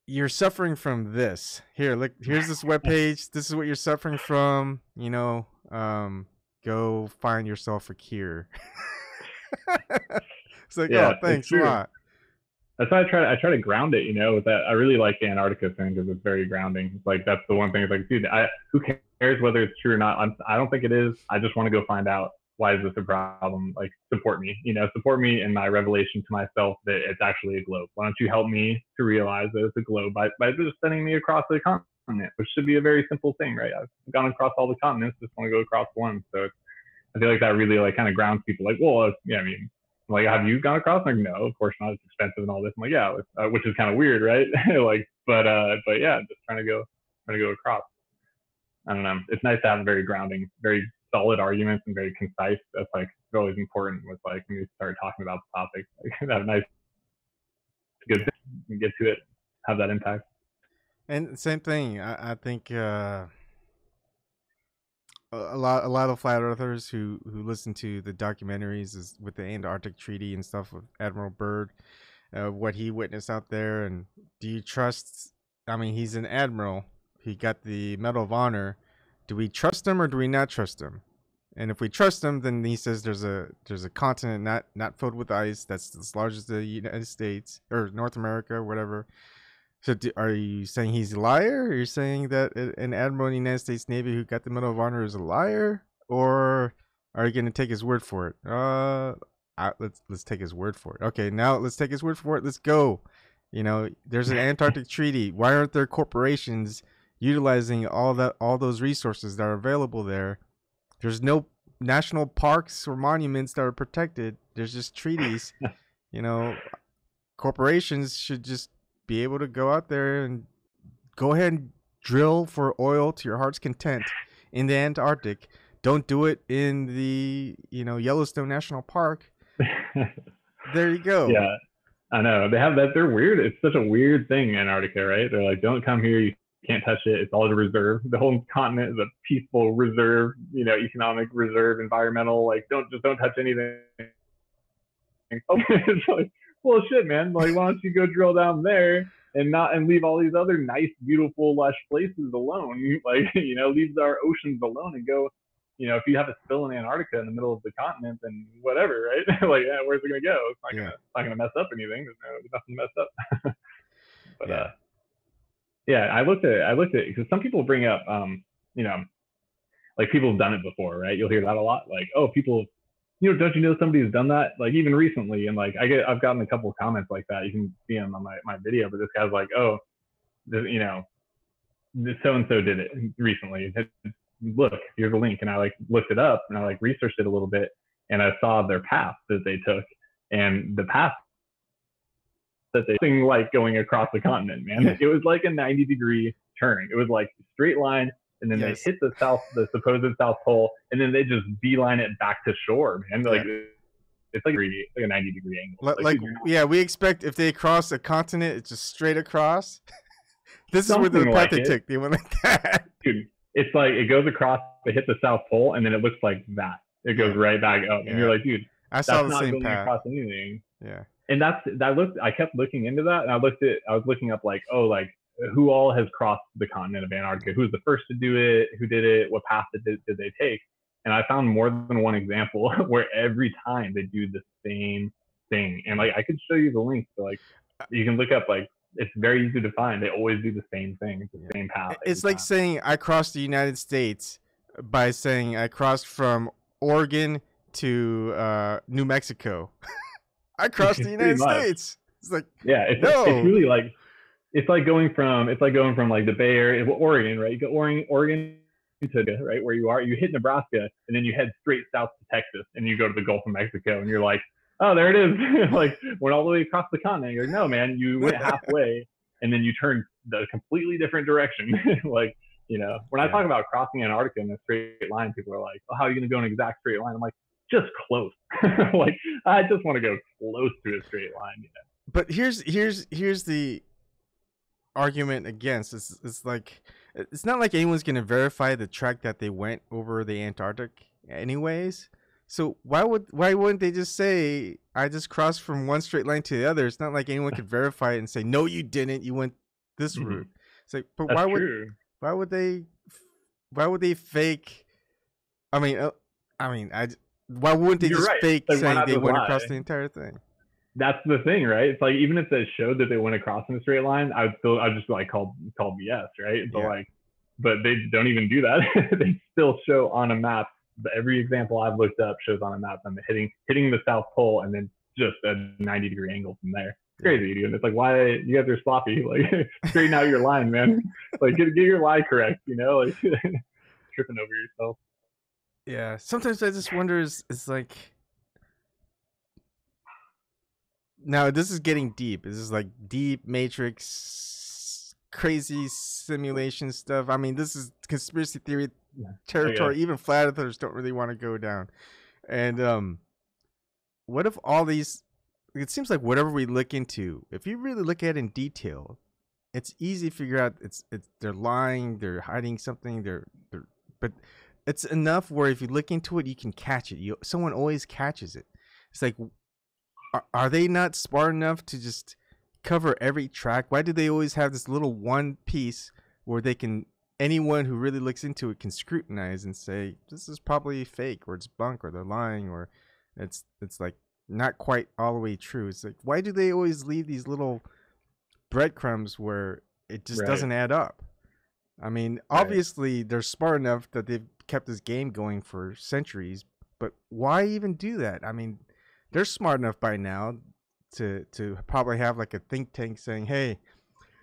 you're suffering from this. Here, look, here's this webpage. This is what you're suffering from. Go find yourself a cure. It's like, yeah. oh, It's thanks a true. lot. That's why I try to ground it, with that. I really like the Antarctica thing because it's very grounding. It's like that's the one thing. It's like, dude, who cares whether it's true or not? I don't think it is. I just want to go find out. Why is this a problem? Like, support me. Support me in my revelation to myself that it's actually a globe. Why don't you help me to realize that it's a globe by just sending me across the continent, which should be a very simple thing, right? I've gone across all the continents, just want to go across one. So I feel like that really like kind of grounds people. Like, well, yeah, I mean, like, have you gone across? Like, no, of course not. It's expensive and all this. I'm like, yeah, which is kind of weird, right? Like, but yeah, just trying to go across. I don't know. It's nice to have very grounding, very solid arguments and very concise. That's like always important with like when you start talking about the topic. Like, have nice, good, get to it, have that impact. And same thing. I think a lot of flat earthers who listen to the documentaries is with the Antarctic Treaty and stuff with Admiral Byrd, what he witnessed out there. And do you trust? I mean, he's an admiral. He got the Medal of Honor. Do we trust him or do we not trust him? And if we trust him, then he says there's a continent not filled with ice that's as large as the United States or North America or whatever. So are you saying he's a liar? Are you saying that an admiral in the United States Navy who got the Medal of Honor is a liar? Or are you going to take his word for it? Let's take his word for it. Okay, now let's take his word for it. Let's go. There's an Antarctic treaty. Why aren't there corporations utilizing all those resources that are available there? There's no national parks or monuments that are protected. There's just treaties. Corporations should just be able to go out there and go ahead and drill for oil to your heart's content in the Antarctic. Don't do it in the Yellowstone National Park. There you go. Yeah, I know. They have that. They're weird. It's such a weird thing, Antarctica, right? They're like, don't come here. You can't touch it. It's all a reserve. The whole continent is a peaceful reserve, economic reserve, environmental. Like, don't touch anything. It's like, well, shit, man. Like, why don't you go drill down there and leave all these other nice, beautiful, lush places alone? Like, leave our oceans alone and go. If you have a spill in Antarctica in the middle of the continent, then whatever, right? Like, yeah, where's it gonna go? It's not gonna mess up anything. There's nothing to mess up. But yeah, I looked at because some people bring up, like people have done it before, right? You'll hear that a lot. Like, oh, people, don't you know somebody who's done that? Like even recently, and like I've gotten a couple of comments like that. You can see them on my video, but this guy's like, oh, this so and so did it recently. Look, here's a link, and I like looked it up and I like researched it a little bit, and I saw their path that they took, and the path that they thing like going across the continent, man. It was like a 90-degree turn. It was like straight line, and then they hit the supposed South Pole, and then they just beeline it back to shore, man. Like it's like a 90-degree angle. We expect if they cross a continent, it's just straight across. This Something is where the path they took. They went like that. Dude, it's like it goes across, they hit the South Pole, and then it looks like that. It goes right back up, and you're like, dude. I saw That's the not same going path. across anything. Yeah. And I kept looking into that, and I was looking up like, oh, like who all has crossed the continent of Antarctica? Who's the first to do it? Who did it? What path did they take? And I found more than one example where every time they do the same thing. And like I could show you the link, so like you can look up, like it's very easy to find. They always do the same thing, the Yeah. same path every It's like time. saying I crossed the United States by saying I crossed from Oregon to New Mexico. I crossed the Pretty United much. States. It's like, Yeah, it's no. really like it's like going from like the Bay Area, Oregon, right? You go Oregon to right where you are. You hit Nebraska, and then you head straight south to Texas, and you go to the Gulf of Mexico, and you're like, oh, there it is. Like went all the way across the continent. You're like, no, man, you went halfway, and then you turned the completely different direction. Like, when I Yeah. talk about crossing Antarctica in a straight line, people are like, oh, how are you going to go in an exact straight line? I'm like, just close. Like I just want to go close to a straight line. But here's the argument against. It's like it's not like anyone's gonna verify the track that they went over the Antarctic anyways. So why wouldn't they just say I just crossed from one straight line to the other? It's not like anyone could verify it and say no, you didn't. You went this route. It's like, but That's true. why would they fake? I mean, why wouldn't they You're just right. fake Like, why saying not they just went lie? across the entire thing? That's the thing, right? It's like even if they showed that they went across in a straight line, I'd just like call BS, right? Yeah. But they don't even do that. They still show on a map. Every example I've looked up shows on a map them hitting the South Pole and then just a 90-degree angle from there. It's crazy, dude. It's like, why you guys are sloppy? Like straighten out your line, man. Like get your lie correct, like tripping over yourself. Yeah. Sometimes I just wonder is like now this is getting deep. This is like deep matrix crazy simulation stuff. I mean, this is conspiracy theory territory. Even flat earthers don't really want to go down. And what if all these it seems like whatever we look into, if you really look at it in detail, it's easy to figure out it's they're lying, they're hiding something, they're but it's enough where if you look into it, you can catch it. Someone always catches it. It's like, are they not smart enough to just cover every track? Why do they always have this little one piece where they can anyone who really looks into it can scrutinize and say this is probably fake or it's bunk or they're lying or it's like not quite all the way true. It's like, why do they always leave these little breadcrumbs where it just doesn't add up? I mean, obviously they're smart enough that they've kept this game going for centuries, but why even do that? I mean, they're smart enough by now to probably have like a think tank saying, "Hey,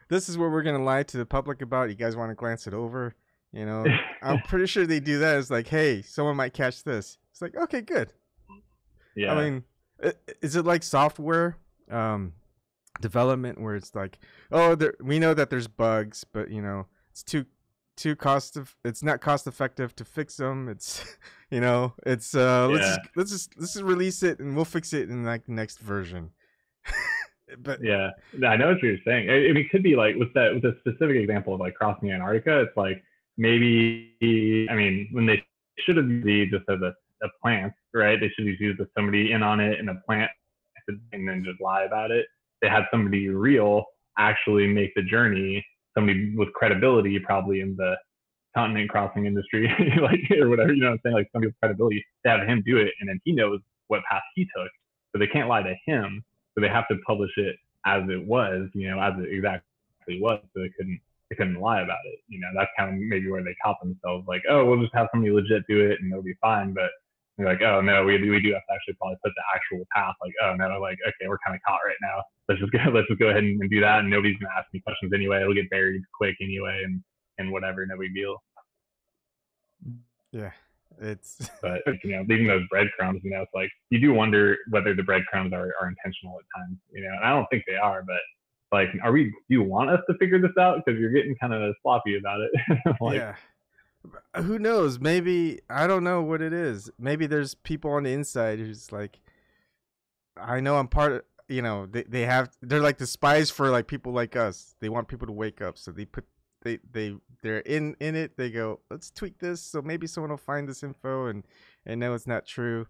this is what we're gonna lie to the public about. You guys want to glance it over?" I'm pretty sure they do that. It's like, "Hey, someone might catch this." It's like, okay, good. Yeah. I mean, is it like software development where it's like, oh, we know that there's bugs, but it's too it's not cost effective to fix them. It's it's let's just release it and we'll fix it in like the next version. But yeah, I know what you're saying. I mean, it could be like with a specific example of like crossing Antarctica. It's like maybe, I mean, when they should have used just as a plant, right? They should have used somebody in on it and a plant and then just lie about it. They had somebody real actually make the journey, somebody with credibility probably in the continent crossing industry, like or whatever, what I'm saying? Like somebody with credibility to have him do it, and then he knows what path he took, so they can't lie to him. So they have to publish it as it was, as it exactly was, so they couldn't lie about it. That's kind of maybe where they caught themselves, like, oh, we'll just have somebody legit do it and it'll be fine. But they're like, oh no, we do have to actually probably put the actual path. Like, oh no, like okay, we're kind of caught right now. Let's just go ahead and do that, and nobody's gonna ask me questions anyway. It'll get buried quick anyway, and whatever, no big deal. Yeah, it's but leaving those breadcrumbs, it's like you do wonder whether the breadcrumbs are intentional at times, and I don't think they are, but like, do you want us to figure this out? Because you're getting kind of sloppy about it. Like, yeah. Who knows? Maybe, I don't know what it is. Maybe there's people on the inside who's like, I know I'm part of, they're like the spies for like people like us. They want people to wake up, so they're in it. They go, let's tweak this so maybe someone will find this info and know it's not true.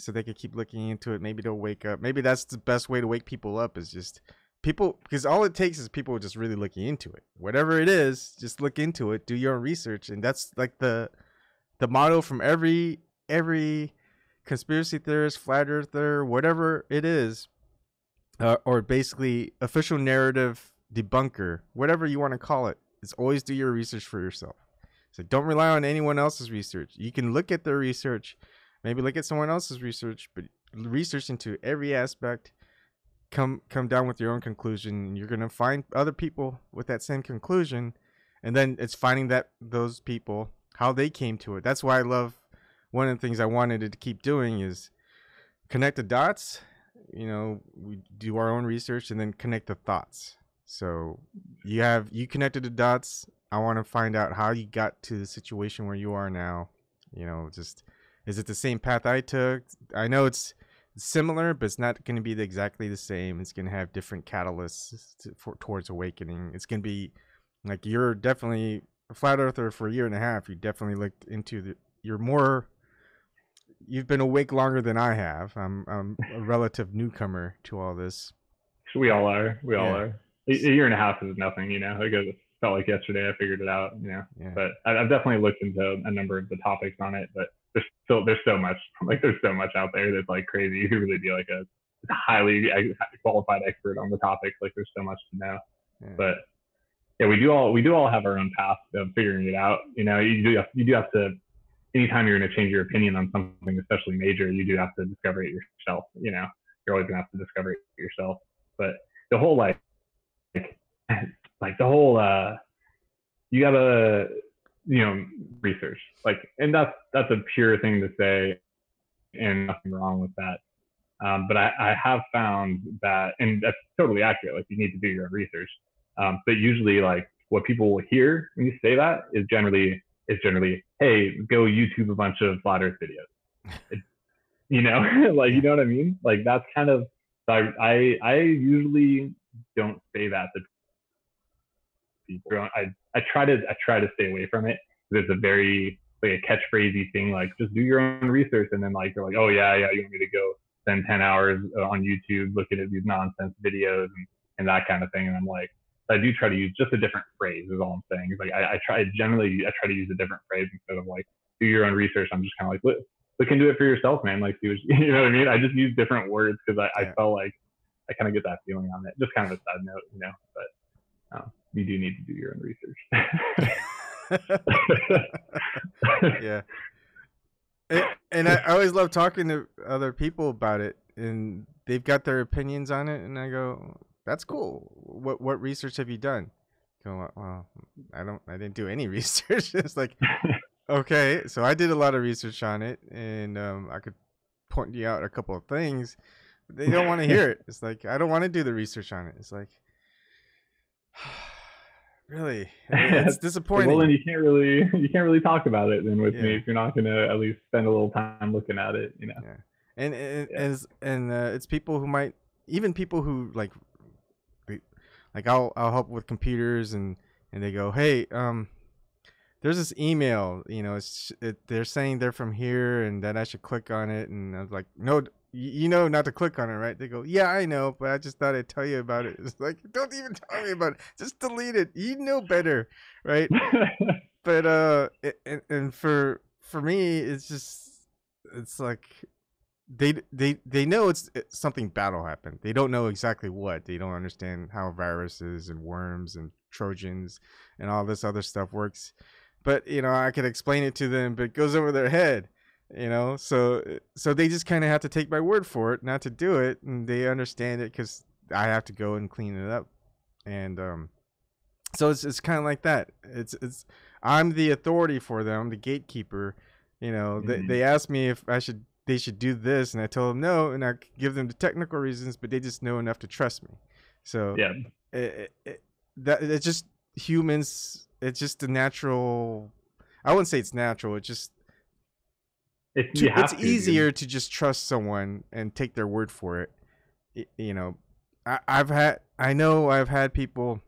so they could keep looking into it. Maybe they'll wake up. Maybe that's the best way to wake people up, is just people, because all it takes is people just really looking into it. Whatever it is, just look into it, do your own research. And that's like the motto from every conspiracy theorist, flat earther, whatever it is, or basically official narrative debunker, whatever you want to call it. Is always do your research for yourself. So don't rely on anyone else's research. You can look at their research, maybe look at someone else's research, but research into every aspect. Come down with your own conclusion. And you're gonna find other people with that same conclusion, and then it's finding those people, how they came to it. That's why I love, one of the things I wanted to keep doing is connect the dots. We do our own research and then connect the thoughts. So you connected the dots. I want to find out how you got to the situation where you are now. Just, is it the same path I took? I know it's similar, but it's not going to be exactly the same. It's going to have different catalysts towards awakening. It's going to be like, you're definitely a flat earther for a year and a half. You definitely looked into you've been awake longer than I have. I'm a relative newcomer to all this. We all are. We all are. A year and a half is nothing, it felt like yesterday I figured it out, but I've definitely looked into a number of the topics on it, but there's so much, there's so much out there that's like crazy. You could really be like a highly qualified expert on the topic. Like, there's so much to know. But yeah, we do all have our own path of figuring it out. You do have to, anytime you're going to change your opinion on something, especially major, you do have to discover it yourself. You're always going to have to discover it yourself. But the whole the whole you gotta research, and that's a pure thing to say, and nothing wrong with that. But I have found that, and that's totally accurate. Like, you need to do your own research. But usually, what people will hear when you say that is generally, hey, go YouTube a bunch of flat Earth videos. You know what I mean? That's kind of, I usually don't say that to people. I try to stay away from it, because it's a very a catchphrasey thing, just do your own research, and then they're like, oh yeah, you want me to go spend 10 hours on YouTube looking at these nonsense videos and that kind of thing. And I'm like, I do try to use just a different phrase, is all I'm saying. It's I try to use a different phrase instead of do your own research. I'm just kind of look into it for yourself, man. See what you know what I mean? I just use different words because I felt like I kind of get that feeling on it. Just kind of a side note, but you do need to do your own research. Yeah. And I always love talking to other people about it, and they've got their opinions on it, and I go, that's cool. What research have you done? Go, well, I didn't do any research. It's like, okay, so I did a lot of research on it, and I could point you out a couple of things, but they don't want to hear it. It's like, I don't want to do the research on it. It's like, really, it's disappointing. Well, then you can't really talk about it then with me if you're not going to at least spend a little time looking at it, Yeah. And it's people who might, even people who I'll help with computers, and they go, hey, there's this email, they're saying they're from here and that I should click on it, and I was like, no, not to click on it, right? They go, yeah, I know, but I just thought I'd tell you about it. It's like, don't even tell me about it, just delete it, you know better, right? But and for me, it's like they know it's something bad will happen. They don't know exactly what. They don't understand how viruses and worms and Trojans and all this other stuff works. But I could explain it to them, but it goes over their head. So they just kind of have to take my word for it, not to do it, and they understand it because I have to go and clean it up. And so it's kind of like that. It's I'm the authority for them, the gatekeeper. They ask me if they should do this, and I tell them no, and I give them the technical reasons, but they just know enough to trust me. So yeah, it's just humans. It's just the natural. I wouldn't say it's natural. It's just it's easier to just trust someone and take their word for it. I've had people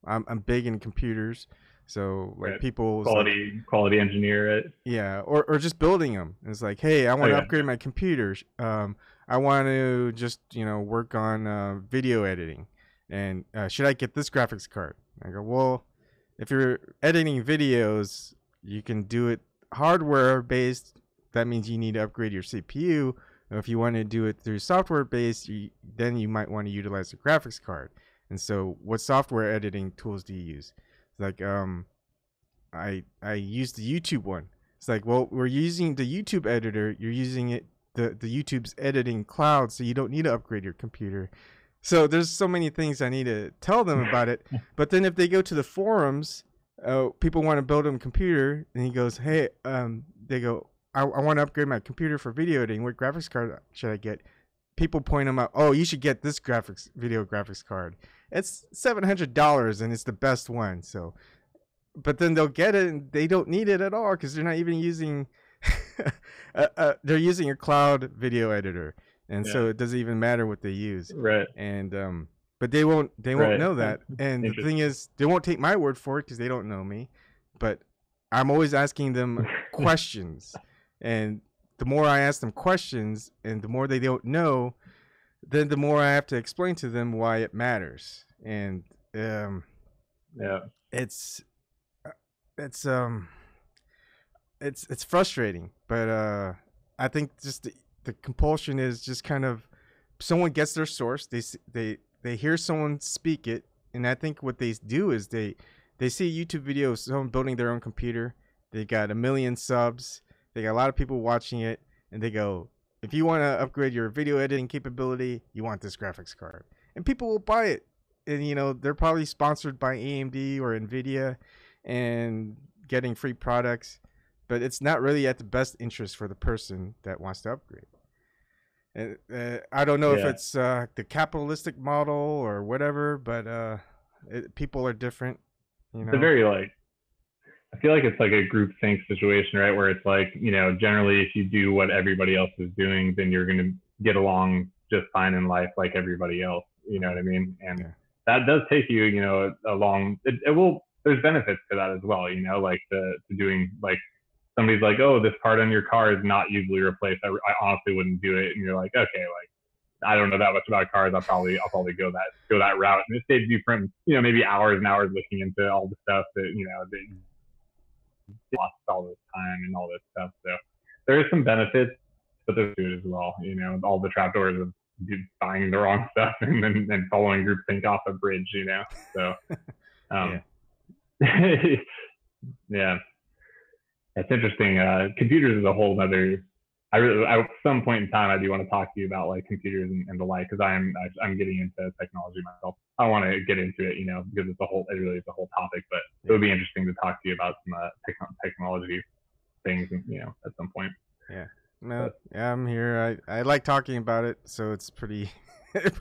I'm big in computers, So like Right. people's like, quality engineer it. yeah, or just building them. It's like, hey, I want to upgrade my computer. I want to just work on video editing, and should I get this graphics card? I go, well, if you're editing videos, you can do it hardware based. That means you need to upgrade your CPU. If you want to do it through software based, then you might want to utilize the graphics card. And so, what software editing tools do you use? Like, I use the YouTube one. It's like, well, we're using the YouTube editor. You're using it, the YouTube's editing cloud, so you don't need to upgrade your computer. So there's so many things I need to tell them about it. But then if they go to the forums, people want to build them a computer, and he goes, hey, they go, I want to upgrade my computer for video editing. What graphics card should I get? People point them out. Oh, you should get this video graphics card. It's $700 and it's the best one. So, but then they'll get it and they don't need it at all because they're not even using. They're using a cloud video editor, and so it doesn't even matter what they use. Right. And but they won't know that. And the thing is, they won't take my word for it because they don't know me. But I'm always asking them questions, and the more I ask them questions, and the more they don't know, then the more I have to explain to them why it matters. And it's frustrating, but I think just the compulsion is just kind of someone gets their source, they hear someone speak it, and I think what they do is they see a YouTube video of someone building their own computer. They got 1 million subs. They got a lot of people watching it, and they go, if you want to upgrade your video editing capability, you want this graphics card. And people will buy it. And, they're probably sponsored by AMD or NVIDIA and getting free products. But it's not really at the best interest for the person that wants to upgrade. And, I don't know if it's the capitalistic model or whatever, but people are different. It's a very I feel like it's like a group think situation, right? Where it's like, generally if you do what everybody else is doing, then you're going to get along just fine in life like everybody else. You know what I mean? And that does take you, along. There's benefits to that as well, like to doing like somebody's like, oh, this part on your car is not easily replaced. I honestly wouldn't do it. And you're like, okay, like I don't know that much about cars. I'll probably go that route. And it saves you from, maybe hours and hours looking into all the stuff that, that lost all this time and all this stuff. So there is some benefits, but there's good as well. All the trapdoors of buying the wrong stuff and then following groupthink off a bridge. So yeah, it's interesting. Computers is a whole other. At some point in time, I do want to talk to you about like computers and the like, because I'm getting into technology myself. I want to get into it, because it really is a whole topic. But it would be interesting to talk to you about some technology things, at some point. Yeah, no, yeah, I'm here. I like talking about it, so it's pretty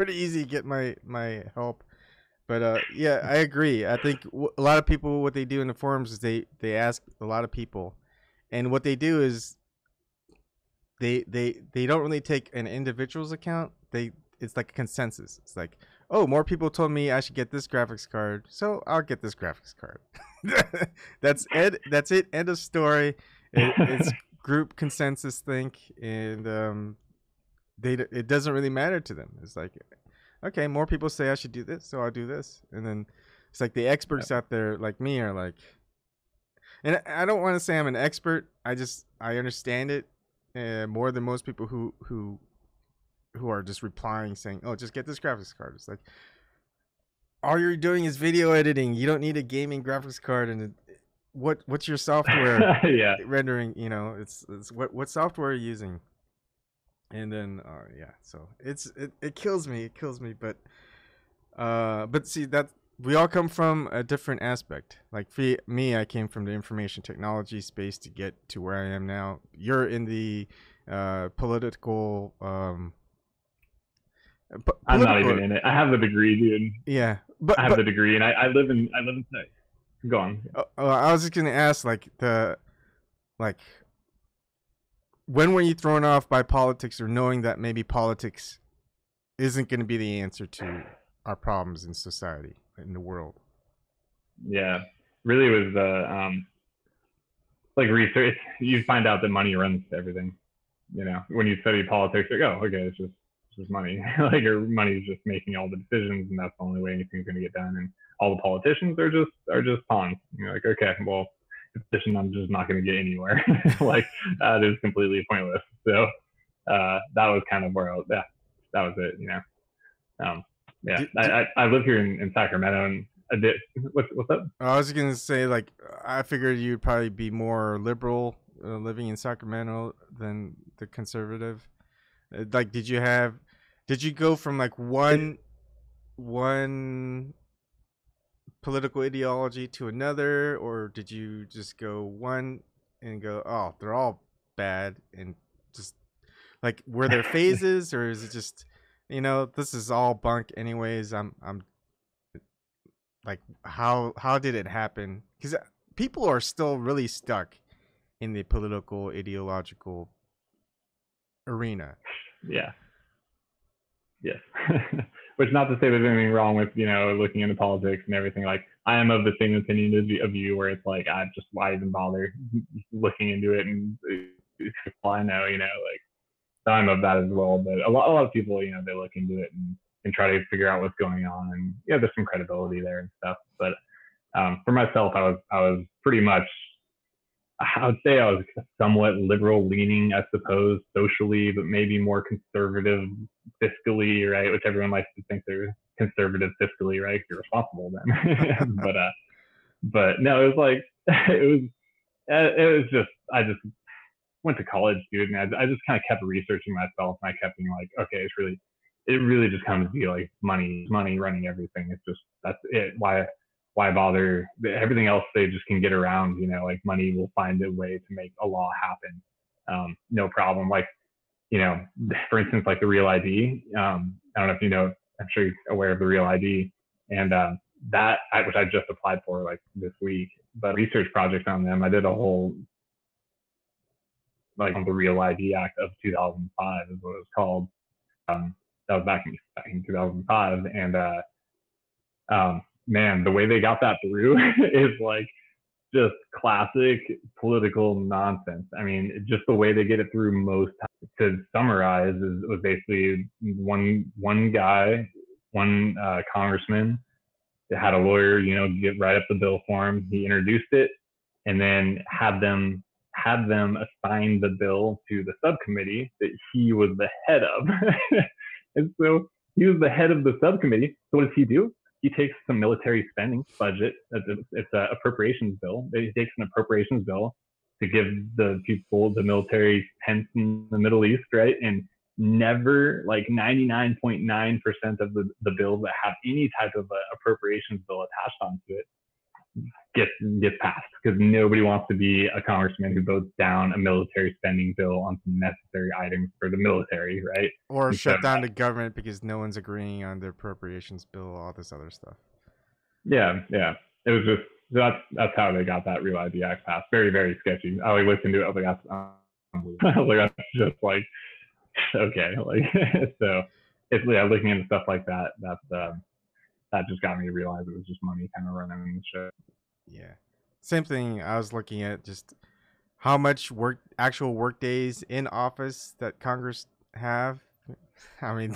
easy to get my help. But yeah, I agree. I think a lot of people, what they do in the forums is they ask a lot of people, and what they do is they don't really take an individual's account. It's like a consensus. It's like, oh, more people told me I should get this graphics card, so I'll get this graphics card. That's it. End of story. It's group consensus think, and it doesn't really matter to them. It's like, okay, more people say I should do this, so I'll do this. And then it's like the experts out there like me are like, and I don't want to say I'm an expert. I understand it more than most people who are just replying saying, oh, just get this graphics card. It's like, all you're doing is video editing. You don't need a gaming graphics card. And what's your software rendering? It's what software are you using? And then so it kills me. But see, that we all come from a different aspect. Like for me, I came from the information technology space to get to where I am now. You're in the political. I'm not even in it. I have the degree, dude. Yeah, I have the degree, and I live in. Go on. I was just gonna ask, when were you thrown off by politics, or knowing that maybe politics isn't going to be the answer to our problems in society, in the world? Yeah. really was like research. You find out that money runs everything. When you study politics, like, oh, okay, it's just money. Like your money is just making all the decisions, and that's the only way anything's going to get done. And all the politicians are just pawns. You're like, okay, well, petition, I'm just not going to get anywhere. Like that is completely pointless. So that was kind of where that was it. Yeah, I live here in Sacramento, and I did. What's up? I was gonna say, like, I figured you'd probably be more liberal living in Sacramento than the conservative. Like, did you go from like one political ideology to another, or did you just go one and go, oh, they're all bad, and just like, were there phases, or is it just, this is all bunk anyways? I'm like, how did it happen? Because people are still really stuck in the political ideological arena. Yeah. Yes. Which, not to say there's anything wrong with looking into politics and everything. Like, I am of the same opinion of you, where it's like, why even bother looking into it, and I know, like, so I'm of that as well. But a lot of people, they look into it and try to figure out what's going on, and there's some credibility there and stuff. But for myself, I was pretty much, I would say I was somewhat liberal leaning, I suppose, socially, but maybe more conservative fiscally, right? Which everyone likes to think they're conservative fiscally, right? You're responsible then. but no, it was like, it was just, I just went to college, dude, and I just kind of kept researching myself, and I kept being like, okay, it really just comes to be like money running everything. It's just, that's it. Why bother? Everything else they just can get around. Like, money will find a way to make a law happen. No problem. Like, for instance, like the Real ID. I don't know if I'm sure you're aware of the Real ID, and which I just applied for like this week. But research project on them, I did a whole, like, on the Real ID Act of 2005 is what it was called. That was back in 2005, and man, the way they got that through is like just classic political nonsense. I mean, just the way they get it through most times, to summarize, was basically one guy, one congressman that had a lawyer, get write up the bill for him. He introduced it, and then had them assign the bill to the subcommittee that he was the head of. And so he was the head of the subcommittee. So what does he do? He takes some military spending budget. It's an appropriations bill. He takes an appropriations bill to give the military tents in the Middle East, right? And never, like 99.9% of the bills that have any type of appropriations bill attached onto it gets passed, because nobody wants to be a congressman who votes down a military spending bill on some necessary items for the military, right? Or shut down the government because no one's agreeing on the appropriations bill, all this other stuff. Yeah. It was just, that's how they got that Real ID Act passed. Very, very sketchy. I listened to it. I was like, that's unbelievable. That's just like, okay, like, so it's, looking into stuff like that. That just got me to realize it was just money kind of running the show. Yeah. Same thing. I was looking at just how much actual work days in office that Congress have. I mean,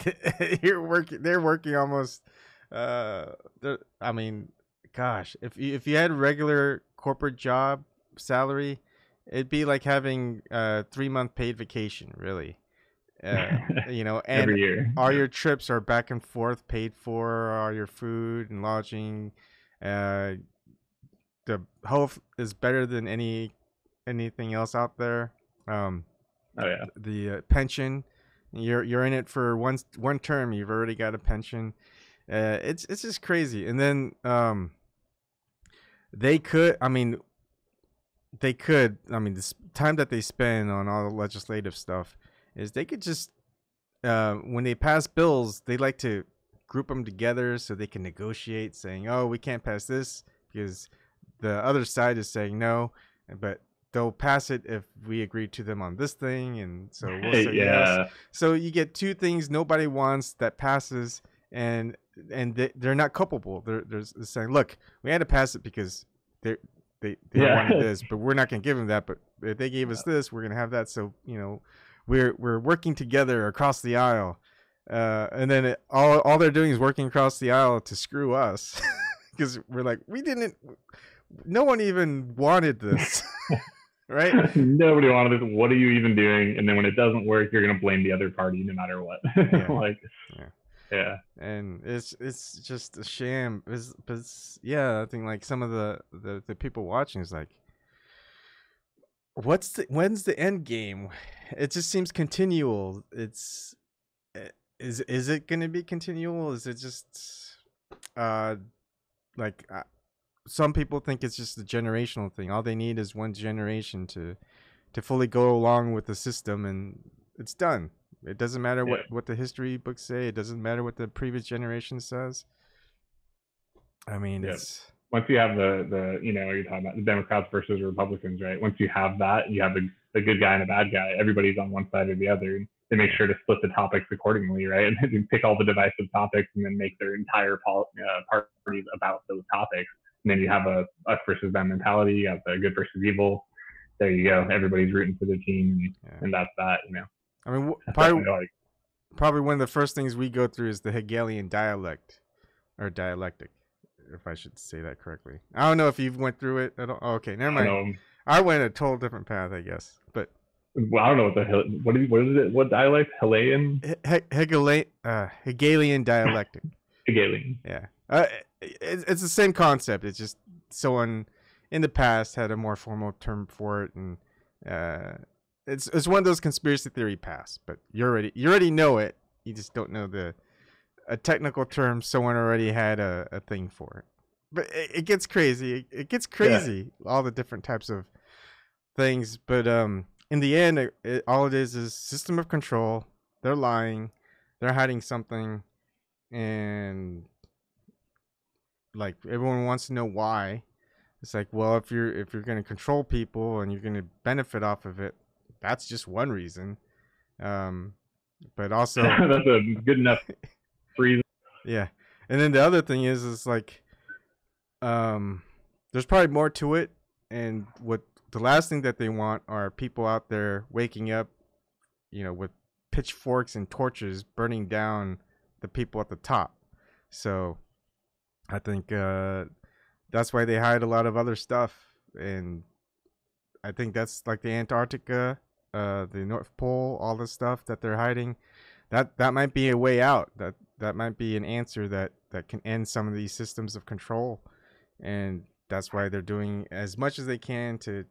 they're working almost. I mean, gosh, if you had regular corporate job salary, it'd be like having 3-month paid vacation, really. And every year, all your trips are back and forth paid for, all your food and lodging. The health is better than anything else out there. Oh yeah. The pension, you're in it for one term, you've already got a pension. It's just crazy. And then they could, this time that they spend on all the legislative stuff is they could just, when they pass bills, they like to group them together so they can negotiate, saying, oh, we can't pass this because the other side is saying no, but they'll pass it if we agree to them on this thing, and so we'll say yes. So you get two things nobody wants that passes, and they're not culpable. They're saying, look, we had to pass it because they wanted this, but we're not going to give them that. But if they gave us this, we're going to have that. So we're working together across the aisle, and then all they're doing is working across the aisle to screw us, because we're like, no one even wanted this. Right? Nobody wanted this. What are you even doing? And then when it doesn't work, you're gonna blame the other party no matter what. Yeah. And it's just a sham. But I think like some of the people watching is like, when's the end game? It just seems continual. Is it going to be continual? Is it just like some people think it's just a generational thing. All they need is one generation to fully go along with the system, and it's done. It doesn't matter what the history books say. It doesn't matter what the previous generation says. I mean, it's once you have the you're talking about the Democrats versus Republicans, right? Once you have that, you have the good guy and a bad guy. Everybody's on one side or the other. They make sure to split the topics accordingly, right? And they pick all the divisive topics and then make their entire parties about those topics. And then you have a us versus them mentality. You have the good versus evil. There you go. Everybody's rooting for their team, and that's that. I mean, probably one of the first things we go through is the Hegelian dialect, or dialectic, if I should say that correctly. I don't know if you've went through it at all. Oh, okay, never mind. I went a total different path, I guess. But I don't know what the hell. What is it? What dialect? Hegelian. Hegelian dialectic. Hegelian. Yeah. It's the same concept. It's just someone in the past had a more formal term for it, and it's one of those conspiracy theory paths. But you already know it. You just don't know a technical term someone already had a thing for it. But it gets crazy. It gets crazy. Yeah. All the different types of things. But in the end, all it is system of control. They're lying. They're hiding something, and like everyone wants to know why. It's like, well, if you're going to control people and you're going to benefit off of it, that's just one reason. But also that's a good enough reason. Yeah. And then the other thing is like there's probably more to it, and what the last thing that they want are people out there waking up, with pitchforks and torches burning down the people at the top. So I think that's why they hide a lot of other stuff, and I think that's like the Antarctica, the North Pole, all the stuff that they're hiding. That might be a way out. That might be an answer that can end some of these systems of control, and that's why they're doing as much as they can to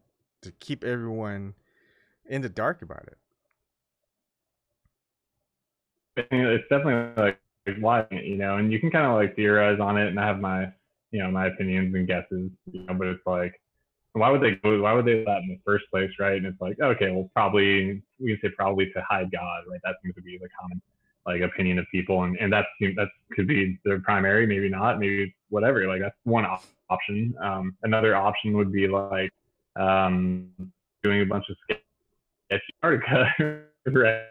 keep everyone in the dark about it. It's definitely like why, and you can kind of like theorize on it, and I have my my opinions and guesses, but it's like, why would they do that in the first place, right? And it's like, okay, well, probably we can say probably to hide God, right? That seems to be the common like opinion of people, and that could be their primary, maybe not, maybe whatever. Like that's one option. Another option would be like doing a bunch of sketchy Antarctica, right?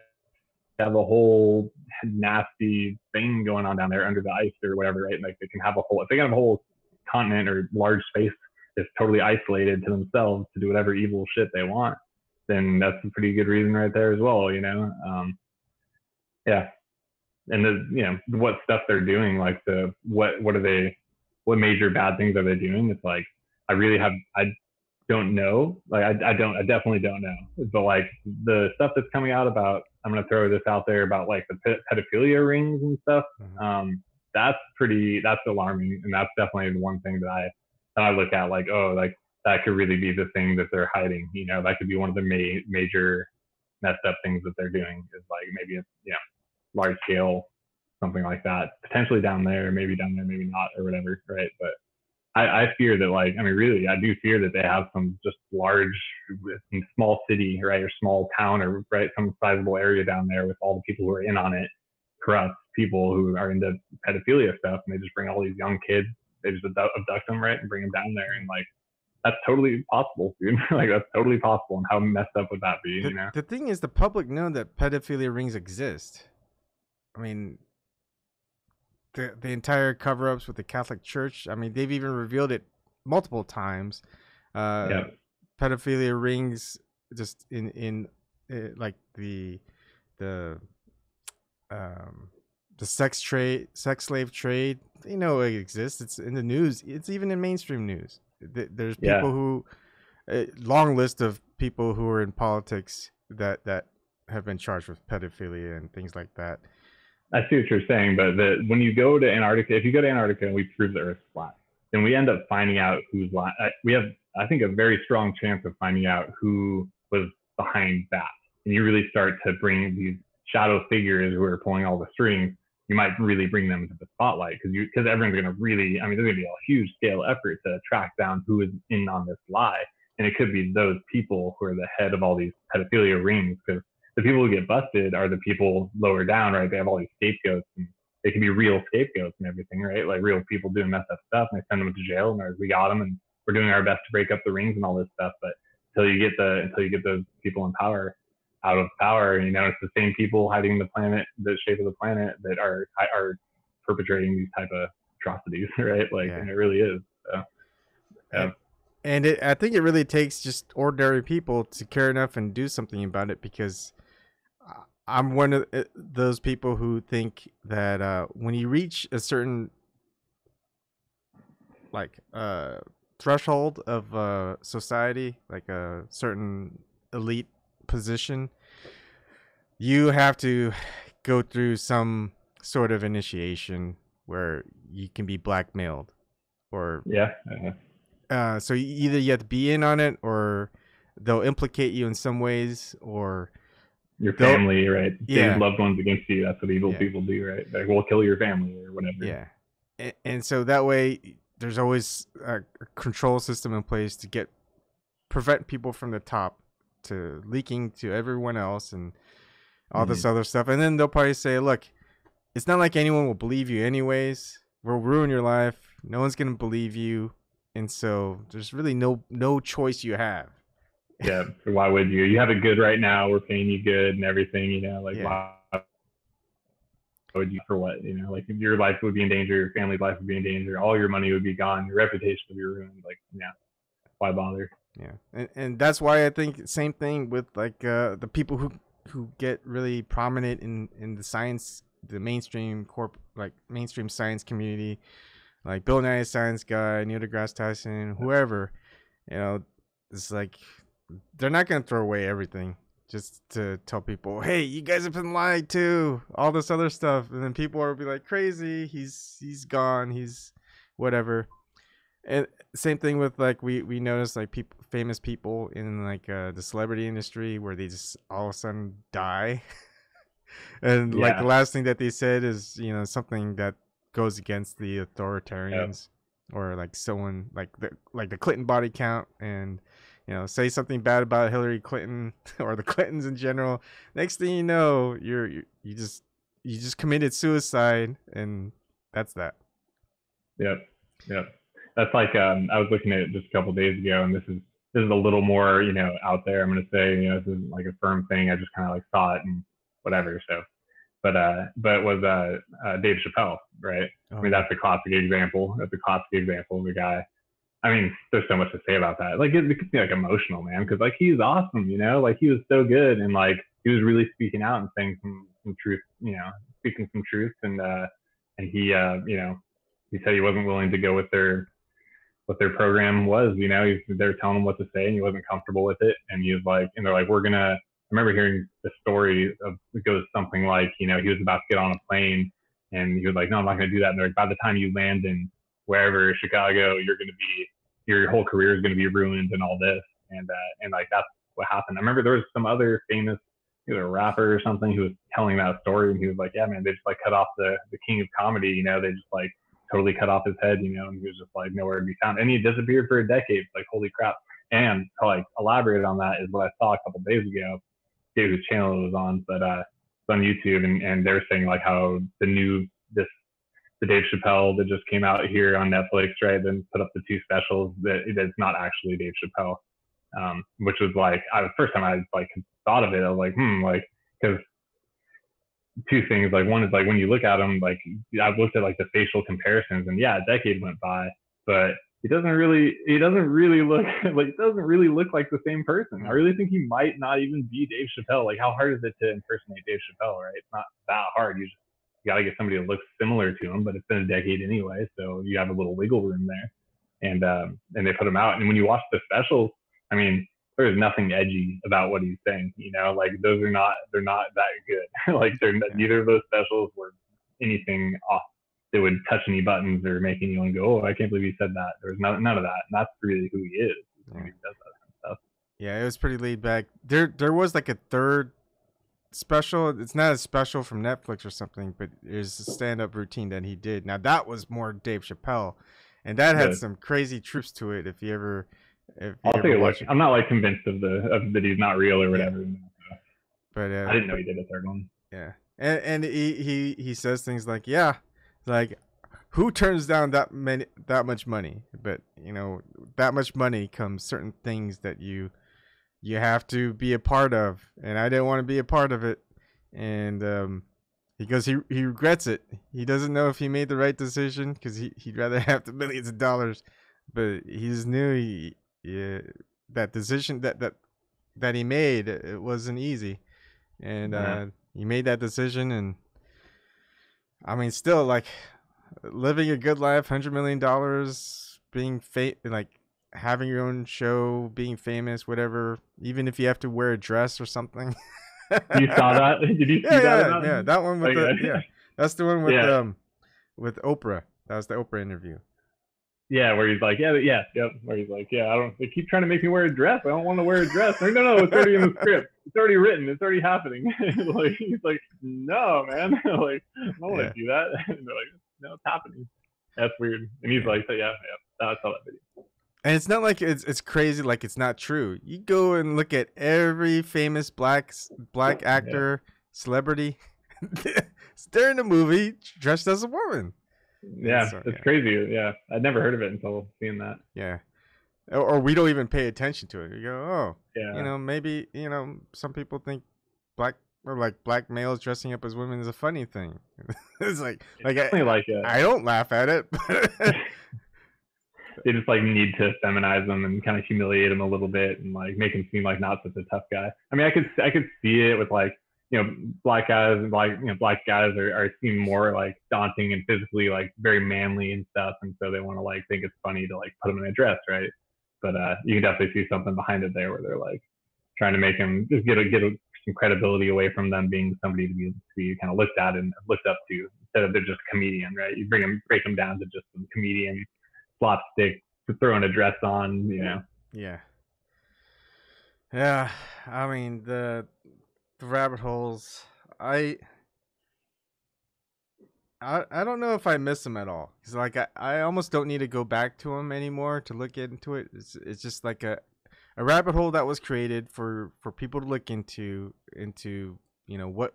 Have a whole nasty thing going on down there under the ice or whatever, right? Like they can have if they can have a whole continent or large space that's totally isolated to themselves to do whatever evil shit they want, then that's a pretty good reason right there as well, yeah. And what stuff they're doing, like what major bad things are they doing? It's like I don't know. Like I definitely don't know. But like the stuff that's coming out about, I'm gonna throw this out there about like the pedophilia rings and stuff. Mm-hmm. That's alarming, and that's definitely the one thing that I look at like, oh, like that could really be the thing that they're hiding. That could be one of the major messed up things that they're doing, is like maybe it's large scale, something like that, potentially down there, maybe not, or whatever, right? But I fear that, like, I mean, really, I do fear that they have some just large, small city, right, or small town, or right, some sizable area down there with all the people who are in on it, corrupt people who are into pedophilia stuff, and they just bring all these young kids, they just abduct them, right, and bring them down there, and like, that's totally possible, dude. Like, that's totally possible, and how messed up would that be, The thing is, the public know that pedophilia rings exist. I mean, the entire cover-ups with the Catholic Church, I mean, they've even revealed it multiple times. Yeah. Pedophilia rings just in like the um the sex slave trade. They know it exists. It's in the news. It's even in mainstream news. There's Yeah. people who a long list of people who are in politics that have been charged with pedophilia and things like that. I see what you're saying, but when you go to Antarctica, if you go to Antarctica and we prove the Earth's flat, then we end up finding out who's lying. We have, I think, a very strong chance of finding out who was behind that. And you really start to bring these shadow figures who are pulling all the strings. You might really bring them into the spotlight because everyone's going to really, I mean, there's going to be a huge scale effort to track down who is in on this lie. And it could be those people who are the head of all these pedophilia rings, because the people who get busted are the people lower down, right? They have all these scapegoats, and they can be real scapegoats and everything, right? Like real people doing messed up stuff, and they send them to jail, and we got them, and we're doing our best to break up the rings and all this stuff. But until you get those people in power out of power, you know, it's the same people hiding the planet, the shape of the planet, that are perpetrating these type of atrocities, right? Like, Yeah. and it really is. So, yeah. And I think it really takes just ordinary people to care enough and do something about it, because I'm one of those people who think that when you reach a certain like threshold of society, like a certain elite position, you have to go through some sort of initiation where you can be blackmailed, or Yeah. so either you have to be in on it, or they'll implicate you in some ways, or Your family, right? Say yeah, loved ones against you. That's what evil yeah, people do, right? Like, we'll kill your family or whatever. yeah. And so that way there's always a control system in place to prevent people from the top to leaking to everyone else and all this other stuff. And then they'll probably say, look, it's not like anyone will believe you anyways. We'll ruin your life. No one's gonna believe you. And so there's really no choice you have. Yeah. So why would you? You have it good right now. We're paying you good and everything. You know, like, Yeah. why would you, for what? You know, like, your life would be in danger, your family's life would be in danger, all your money would be gone, your reputation would be ruined. Like, yeah, why bother? Yeah. And that's why I think same thing with like the people who get really prominent in the science, the mainstream science community, like Bill Nye, science guy, Neil deGrasse Tyson, whoever. You know, it's like they're not gonna throw away everything just to tell people, hey, you guys have been lied to, all this other stuff, and then people will be like, crazy, he's gone, he's whatever. And same thing with like we notice like famous people in like the celebrity industry where they just all of a sudden die. And like the Yeah. last thing that they said is, you know, something that goes against the Yeah. authoritarians, or like someone like the Clinton body count, and you know, say something bad about Hillary Clinton or the Clintons in general. Next thing you know, you just committed suicide, and that's that. Yep. Yep. That's like, I was looking at it just a couple of days ago, and this is a little more, you know, out there. I'm going to say, you know, this isn't like a firm thing. I just kind of like saw it and whatever. So, but it was Dave Chappelle, right? I Oh mean, yeah. that's a classic example. That's a classic example of a guy. I mean, there's so much to say about that. Like, it could be like emotional, man, because like he's awesome, you know, like he was so good, and like he was really speaking out and saying some truth, you know, speaking some truth, and he you know, he said he wasn't willing to go with their program was, you know, they're telling him what to say, and he wasn't comfortable with it, and he was like, and they're like, we're gonna. I remember hearing the story of, it goes something like, you know, he was about to get on a plane, and he was like, no, I'm not gonna do that. And they're like, by the time you land in wherever, Chicago, you're gonna be, your whole career is gonna be ruined and all this, and like that's what happened. I remember there was some other famous, either a rapper or something, who was telling that story, and he was like, yeah, man, they just like cut off the king of comedy, you know, they just like totally cut off his head, you know, and he was just like nowhere to be found. And he disappeared for a decade. Like, holy crap. And to like elaborate on that is what I saw a couple days ago, whose channel it was on, but it's on YouTube, and they're saying like how the Dave Chappelle that just came out here on Netflix, right? Then put up the two specials, that it's not actually Dave Chappelle. Which was like, the first time I like thought of it, I was like, like, because two things. Like, one is like when you look at him, like I've looked at like the facial comparisons, and yeah, a decade went by, but he doesn't really look like the same person. I No. really think he might not even be Dave Chappelle. Like, how hard is it to impersonate Dave Chappelle, right? It's not that hard. You got to get somebody that looks similar to him, but it's been a decade anyway, so you have a little wiggle room there. And they put him out. And when you watch the specials, I mean, there's nothing edgy about what he's saying. You know, like they're not that good. Like neither of those specials were anything off that would touch any buttons or make anyone go, oh, I can't believe he said that. There was none of that. And that's really who he is. Yeah. He does that kind of stuff. Yeah, it was pretty laid back. There was like a third special. It's not a special from Netflix or something, but there's a stand-up routine that he did. Now that was more Dave Chappelle, and that had some crazy troops to it. If you ever watch it. I'm not like convinced of that he's not real or whatever. Yeah. But I didn't know he did a third one. Yeah, and he says things like, yeah, like who turns down that much money? But you know, that much money comes certain things that you have to be a part of, and I didn't want to be a part of it. And he goes, he regrets it. He doesn't know if he made the right decision because he'd rather have the millions of dollars, but he just knew that decision that he made, it wasn't easy, and he made that decision. And I mean, still, like, living a good life, $100 million, being like having your own show, being famous, whatever, even if you have to wear a dress or something. You saw that? Did you see that? Yeah, that one with that's the one with Oprah. That was the Oprah interview. Yeah, where he's like, where he's like, they keep trying to make me wear a dress. I don't want to wear a dress. Like, no, it's already in the script. It's already written. It's already happening. Like, he's like, no, man. Like, I don't want to do that. And they're like, no, it's happening. That's weird. And he's like, I saw that video. And it's not like it's crazy, like it's not true. You go and look at every famous black actor, celebrity. They're in a movie dressed as a woman. Yeah, it's crazy. Yeah, I'd never heard of it until seeing that. Yeah, or we don't even pay attention to it. You go, oh, yeah, you know, maybe, you know, some people think black males dressing up as women is a funny thing. It's like I don't laugh at it. They just like need to feminize them and kind of humiliate him a little bit and like make him seem like not such a tough guy. I mean, I could see it with like, you know, black guys are seem more like daunting and physically like very manly and stuff, and so they want to like think it's funny to like put them in a dress, right? But you can definitely see something behind it there where they're like trying to make him just get some credibility away from them being somebody to be kind of looked at and looked up to, instead of they're just a comedian, right? You break them down to just some comedian slapstick throwing a dress on, you know. Yeah, I mean, the rabbit holes, I don't know if I miss them at all, because like I almost don't need to go back to them anymore to look into it. It's just like a rabbit hole that was created for people to look into, you know, what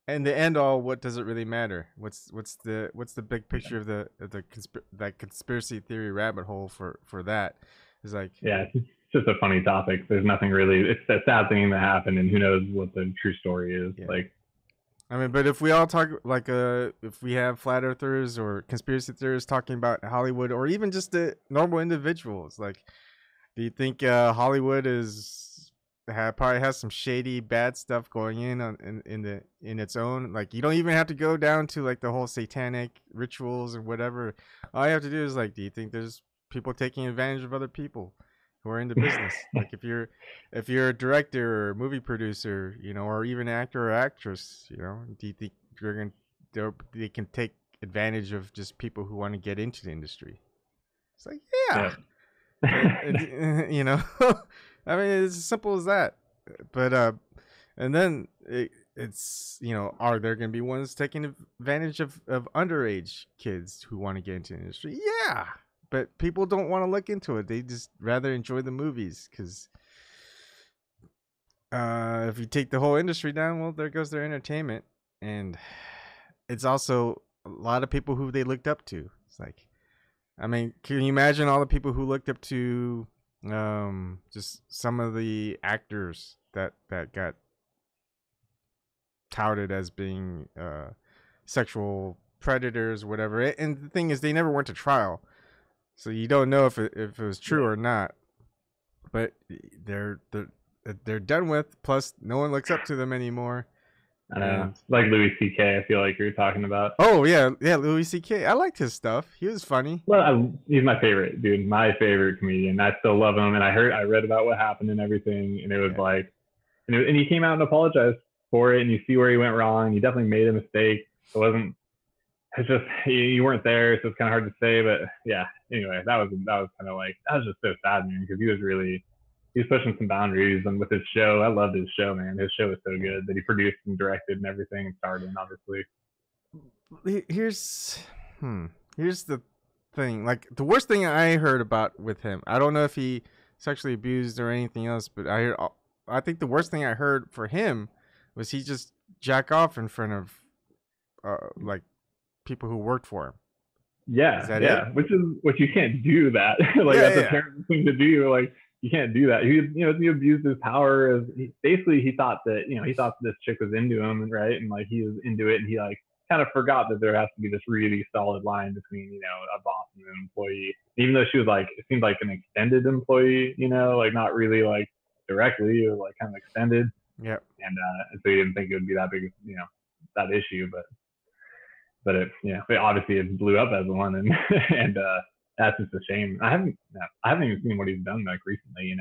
and the end all, what does it really matter? What's the big picture of that conspiracy theory rabbit hole for that? It's like, it's just a funny topic. There's nothing really. It's a sad thing that happened, and who knows what the true story is. Yeah. Like, I mean, but if we all talk like if we have flat earthers or conspiracy theorists talking about Hollywood, or even just the normal individuals, like, do you think Hollywood probably has some shady bad stuff going in its own? Like, you don't even have to go down to like the whole satanic rituals or whatever. All you have to do is like, do you think there's people taking advantage of other people who are in the business? Like, if you're a director or movie producer, you know, or even actor or actress, you know, do you think they can take advantage of just people who want to get into the industry? It's like, you know. I mean, it's as simple as that. But and then it's, you know, are there going to be ones taking advantage of underage kids who want to get into the industry? Yeah, but people don't want to look into it. They just rather enjoy the movies, because if you take the whole industry down, well, there goes their entertainment. And it's also a lot of people who they looked up to. It's like, I mean, can you imagine all the people who looked up to just some of the actors that got touted as being sexual predators or whatever? And the thing is, they never went to trial. So you don't know if it was true or not. But they're done with. Plus, no one looks up to them anymore. I know. And Like Louis C.K. I feel like you're talking about. oh yeah, Louis C.K. I liked his stuff. He was funny. Well, he's my favorite dude. My favorite comedian. I still love him, and I read about what happened and everything, and it was like, and he came out and apologized for it, and you see where he went wrong. He definitely made a mistake. It wasn't. It's just you weren't there, so it's kind of hard to say. But yeah. Anyway, that was kind of like, that was just so sad, man, because he was pushing some boundaries, and with his show, I loved his show, man. His show was so good that he produced and directed and everything, and starred in, obviously. Here's the thing. Like the worst thing I heard about with him, I don't know if he sexually abused or anything else, but I think the worst thing I heard for him was he just jack off in front of like people who worked for him. Yeah, yeah. It? Which you can't do that. Like that's a terrible thing to do. Like you can't do that. He abused his power. Basically, he thought that this chick was into him, right? And like he was into it, and he like kind of forgot that there has to be this really solid line between a boss and an employee. Even though she was like, it seemed like an extended employee, like not really like directly, or like kind of extended. Yeah. And so he didn't think it would be that big, that issue, but it obviously it blew up as one, and and that's just a shame. I haven't even seen what he's done like recently. It's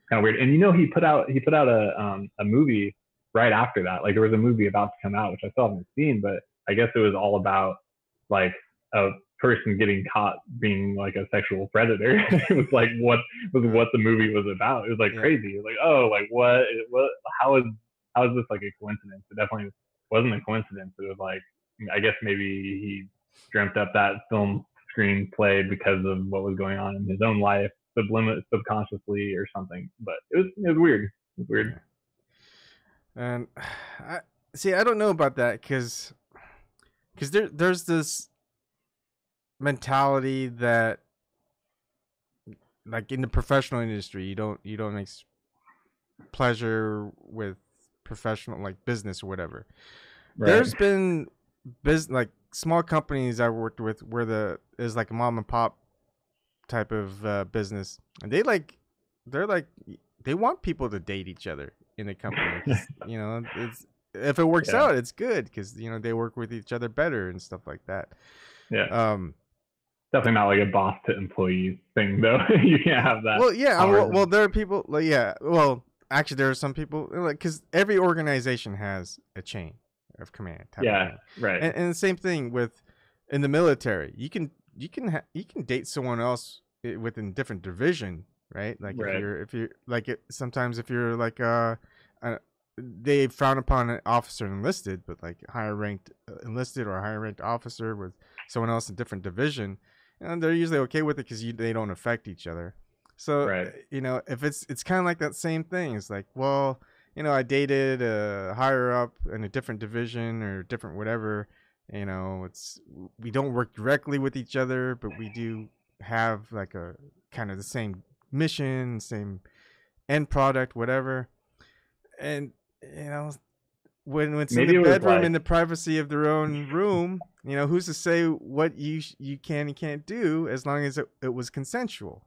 kind of weird. And he put out a movie right after that. Like there was a movie about to come out, which I still haven't seen, but I guess it was all about like a person getting caught being like a sexual predator. It was like what the movie was about. It was like crazy. Like, oh, like what how is this like a coincidence? It definitely wasn't a coincidence. It was like, I guess maybe he dreamt up that film screenplay because of what was going on in his own life, subconsciously or something. But it was weird. It was weird. And I don't know about that because there's this mentality that like in the professional industry, you don't mix pleasure with professional, like business or whatever. Right. There's been like small companies I worked with where is like a mom and pop type of business, and they want people to date each other in the company. It's if it works out, it's good because they work with each other better and stuff like that. Yeah. Definitely not like a boss to employee thing, though. You can't have that. Well, yeah. Well, there are people like, yeah. Well, actually, there are some people like, because every organization has a chain of command. Yeah, right. And the same thing in the military. You can date someone else within different division, right? Like if you're like sometimes if you're like they frown upon an officer enlisted, but like higher ranked enlisted or a higher ranked officer with someone else in different division, and they're usually okay with it because they don't affect each other. So if it's kind of like that same thing. It's like, well, I dated a higher up in a different division or different whatever. We don't work directly with each other, but we do have like a kind of the same mission, same end product, whatever. And when it's maybe in the bedroom in the privacy of their own room, who's to say what you can and can't do as long as it was consensual.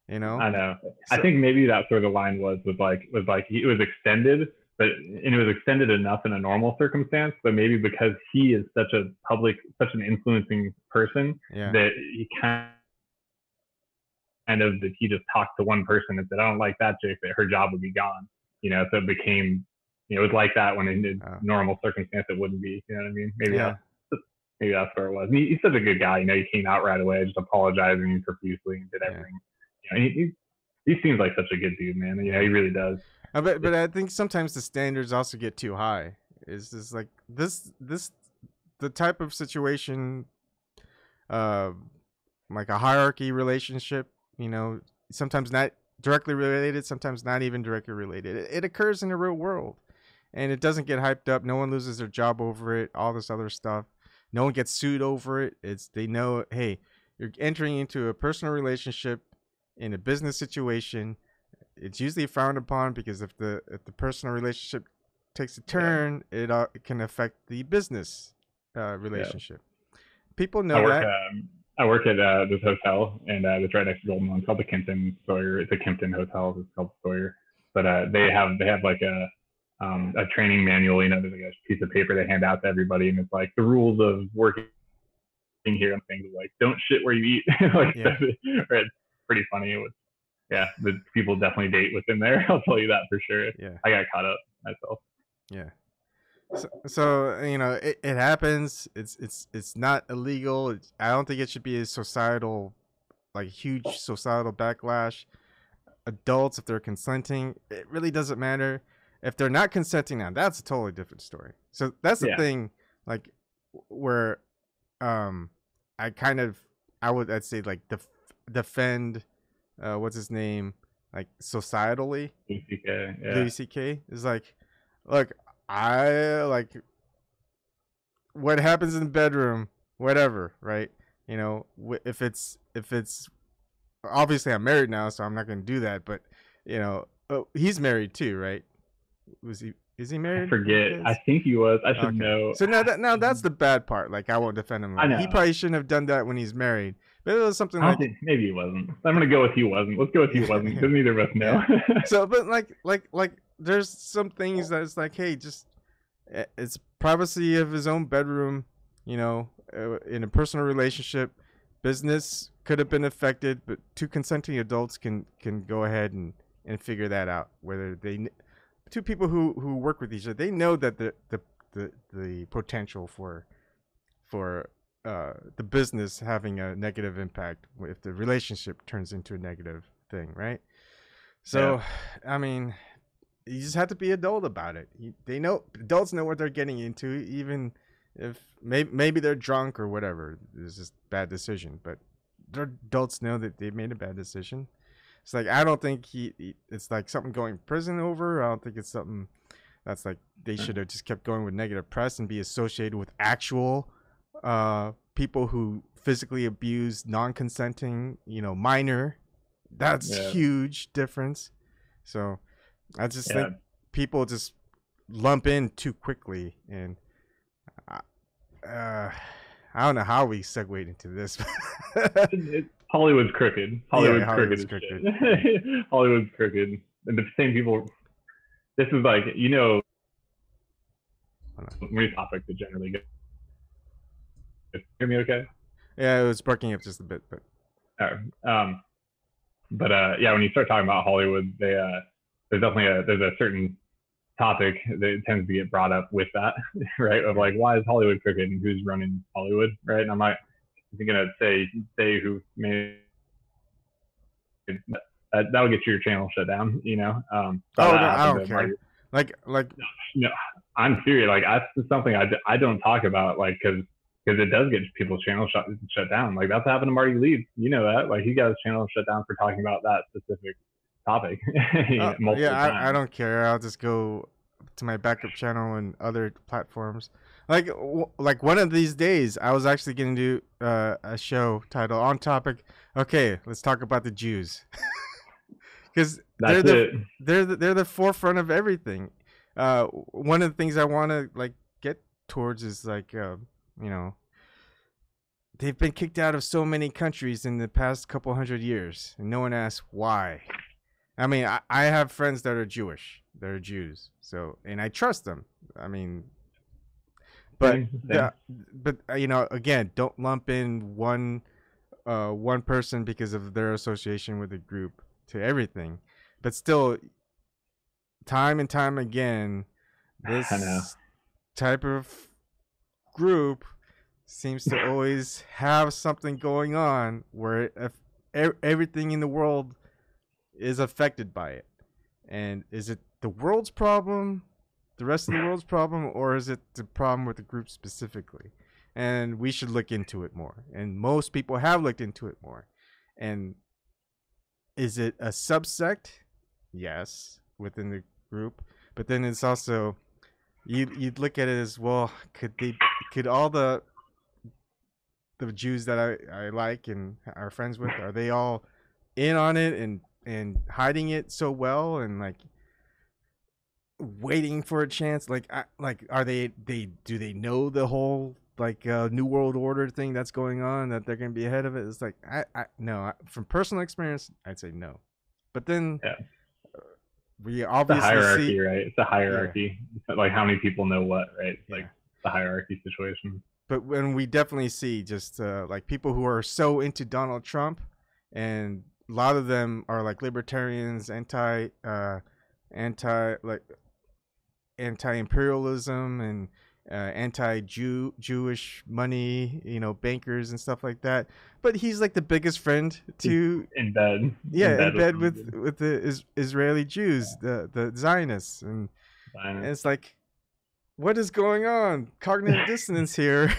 I know. So, I think maybe that's where the line was like it was extended, and it was extended enough in a normal circumstance, but maybe because he is such an influencing person that he kind of that he just talked to one person and said, I don't like that chick, that her job would be gone. So it became, it was like that when in a normal circumstance it wouldn't be. You know what I mean? Maybe that's where it was. And he's such a good guy. He came out right away, just apologizing profusely and did everything. He seems like such a good dude, man. He really does. But I think sometimes the standards also get too high. It's just like the type of situation, like a hierarchy relationship. Sometimes not directly related, sometimes not even directly related. It occurs in the real world, and it doesn't get hyped up. No one loses their job over it. All this other stuff. No one gets sued over it. They know, hey, you're entering into a personal relationship in a business situation. It's usually frowned upon because if the personal relationship takes a turn, it can affect the business relationship. People know that. I work at this hotel, and it's right next to Golden One. It's called the Kimpton Sawyer. It's a Kimpton hotel. It's called Sawyer. But they have like a training manual. You know, there's like a piece of paper they hand out to everybody, and it's like the rules of working here and things like don't shit where you eat. Like Yeah. it's pretty funny. It was, yeah, the people definitely date within there. I'll tell you that for sure. Yeah. I got caught up myself. Yeah. So you know, it happens. It's not illegal. I don't think it should be a societal, like huge societal backlash. Adults, if they're consenting, it really doesn't matter. If they're not consenting, now that's a totally different story. So that's the Yeah. thing, like where, I kind of, I'd say like defend, what's his name, like societally, Louis C.K. is like, look, I like what happens in the bedroom, whatever, right? You know, if it's obviously I'm married now, so I'm not going to do that. But you know, he's married too, right? Was he? Is he married? I forget. I think he was. I should know. So now that's the bad part. Like I won't defend him. I know. He probably shouldn't have done that when he's married. But it was something I like think maybe he wasn't. I'm gonna go with he wasn't. Let's go with he wasn't because neither of us know. Yeah. So, but like, there's some things that it's like, hey, just it's privacy of his own bedroom. You know, in a personal relationship, business could have been affected, but two consenting adults can go ahead and figure that out. Whether two people who work with each other, they know that the potential for the business having a negative impact if the relationship turns into a negative thing, right? So, yeah. I mean, you just have to be adult about it. Adults know what they're getting into, even if maybe they're drunk or whatever. It's just a bad decision, but their adults know that they made a bad decision. It's like, I don't think it's like something going to prison over. I don't think it's something that's like they should have just kept going with negative press and be associated with actual people who physically abuse non-consenting, minor. That's huge difference. So I just think people just lump in too quickly, and I don't know how we segued into this. Hollywood's crooked. Hollywood's crooked. Hollywood's crooked. And the same people. This is like, many topics that generally get. Hear me okay? Yeah, it was breaking up just a bit, but. When you start talking about Hollywood, there's definitely there's a certain topic that tends to get brought up with that, right? Of like, why is Hollywood crooked and who's running Hollywood, right? And I'm like, you're gonna say who made that would get your channel shut down, no, I don't care. Like no, I'm serious. Like that's something I don't talk about, like because it does get people's channel shut down. Like that's happened to Marty Lee. You know that. Like he got his channel shut down for talking about that specific topic. I don't care. I'll just go to my backup channel and other platforms. Like one of these days, I was actually going to do a show titled On Topic. Okay, let's talk about the Jews, because they're the forefront of everything. One of the things I want to like get towards is like they've been kicked out of so many countries in the past couple hundred years, and no one asks why. I mean, I have friends that are Jewish, that are Jews, so, and I trust them. I mean, but again, don't lump in one person because of their association with a group to everything. But still, time and time again, this type of group seems to always have something going on where everything in the world is affected by it. And is it the world's problem, the rest of the world's problem, or is it the problem with the group specifically? And we should look into it more. And most people have looked into it more. And is it a subsect? Yes, within the group. But then it's also, you'd look at it as, well, could all the Jews that I like and are friends with, are they all in on it and hiding it so well and like waiting for a chance? Like are do they know the whole like New World Order thing that's going on, that they're gonna be ahead of it. It's like from personal experience, I'd say no. But then Yeah. we It's a obviously hierarchy, see, right? It's a hierarchy. It's like how many people know what, right? It's like yeah. the hierarchy situation. But when we definitely see just like people who are so into Donald Trump, and a lot of them are like libertarians, anti like anti-imperialism, and anti-Jewish money, bankers and stuff like that. But he's like the biggest friend to, in bed, in bed with with the Israeli Jews, the Zionists, and it's like, what is going on? Cognitive dissonance here.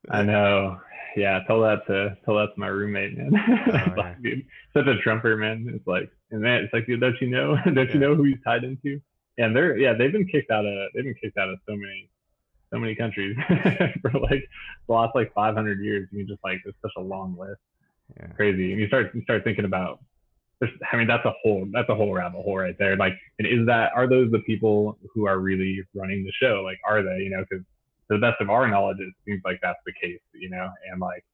I know. Yeah, tell that to my roommate, man. Like, dude, such a Trumper, man. It's like, and man, it's like, dude, don't you know who he's tied into? And they've been kicked out of so many countries for like the last like 500 years. You just like, it's such a long list. Yeah. Crazy. And you start thinking about, I mean, that's a whole rabbit hole right there. Like, and are those the people who are really running the show? Like, are they? Because to the best of our knowledge, it seems like that's the case. And like,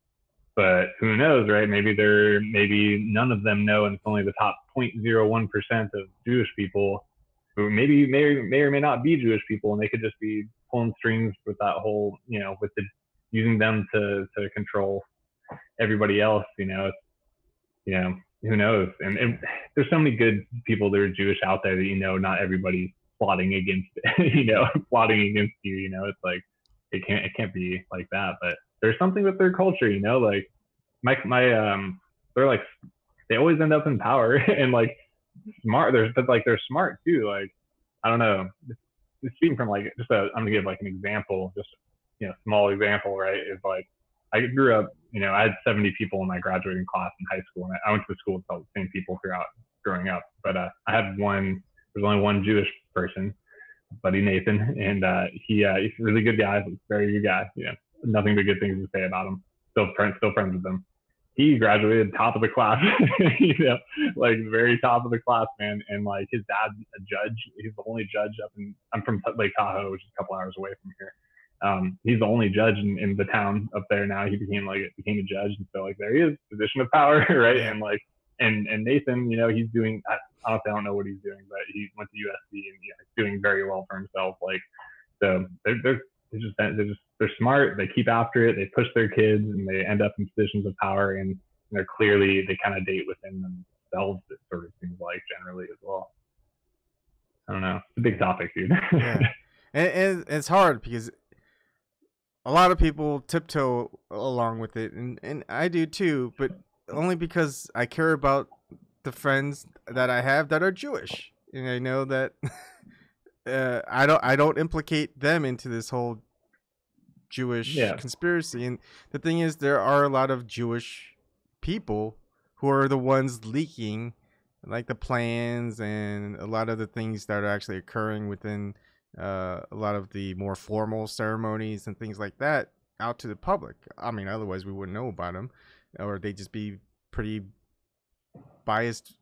but who knows, right? Maybe none of them know, and it's only the top 0.01% of Jewish people who maybe may or may not be Jewish people, and they could just be pulling strings with that whole, with using them to control everybody else. Who knows? And there's so many good people that are Jewish out there that not everybody's plotting against plotting against you. It's like it can't be like that. But there's something with their culture, like they're like, they always end up in power and like smart. They're smart too. Like, I don't know. Speaking from like I'm gonna give like an example, just small example, right? Is like, I grew up, I had 70 people in my graduating class in high school, and I went to school with all the same people throughout growing up. But I had there's only one Jewish person, buddy Nathan, and he's a really good guy, very good guy. Nothing but good things to say about him. Still friends with him. He graduated top of the class, like very top of the class, man. And like, his dad's a judge. He's the only judge I'm from Lake Tahoe, which is a couple hours away from here. He's the only judge in the town up there now. He became a judge, and so like, there he is, position of power, right? Yeah. And like, and Nathan, he's doing, honestly, I don't know what he's doing, but he went to USC, and he's doing very well for himself. Like, so they're smart. They keep after it. They push their kids, and they end up in positions of power, and they kind of date within themselves. It sort of seems like, generally, as well. I don't know. It's a big topic, dude. Yeah, and it's hard because a lot of people tiptoe along with it, and I do too, but only because I care about the friends that I have that are Jewish, and I know that I don't implicate them into this whole Jewish conspiracy. And the thing is, there are a lot of Jewish people who are the ones leaking like the plans and a lot of the things that are actually occurring within a lot of the more formal ceremonies and things like that out to the public. I mean, otherwise we wouldn't know about them, or they'd just be pretty biased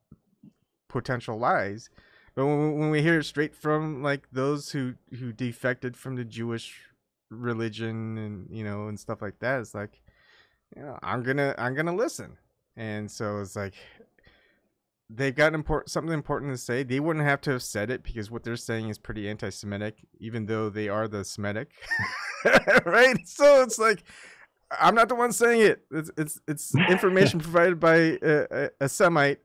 potential lies. But when we hear it straight from like those who defected from the Jewish religion and and stuff like that, it's like, I'm gonna listen. And so it's like, they've got something important to say. They wouldn't have to have said it, because what they're saying is pretty anti-Semitic, even though they are the Semitic, right? So it's like, I'm not the one saying it. It's information provided by a Semite,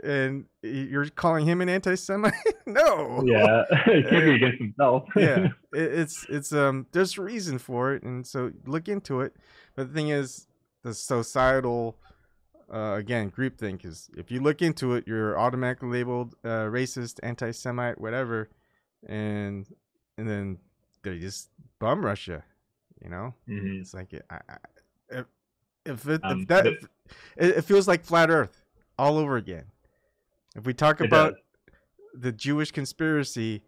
and you're calling him an anti-Semite? No. Yeah, he can't be against himself. Yeah, it's there's a reason for it, and so look into it. But the thing is, the societal again, groupthink is, if you look into it, you're automatically labeled racist, anti-Semite, whatever, and then they just bum rush you. Mm-hmm. It's like it feels like Flat Earth all over again. If we talk about the Jewish conspiracy,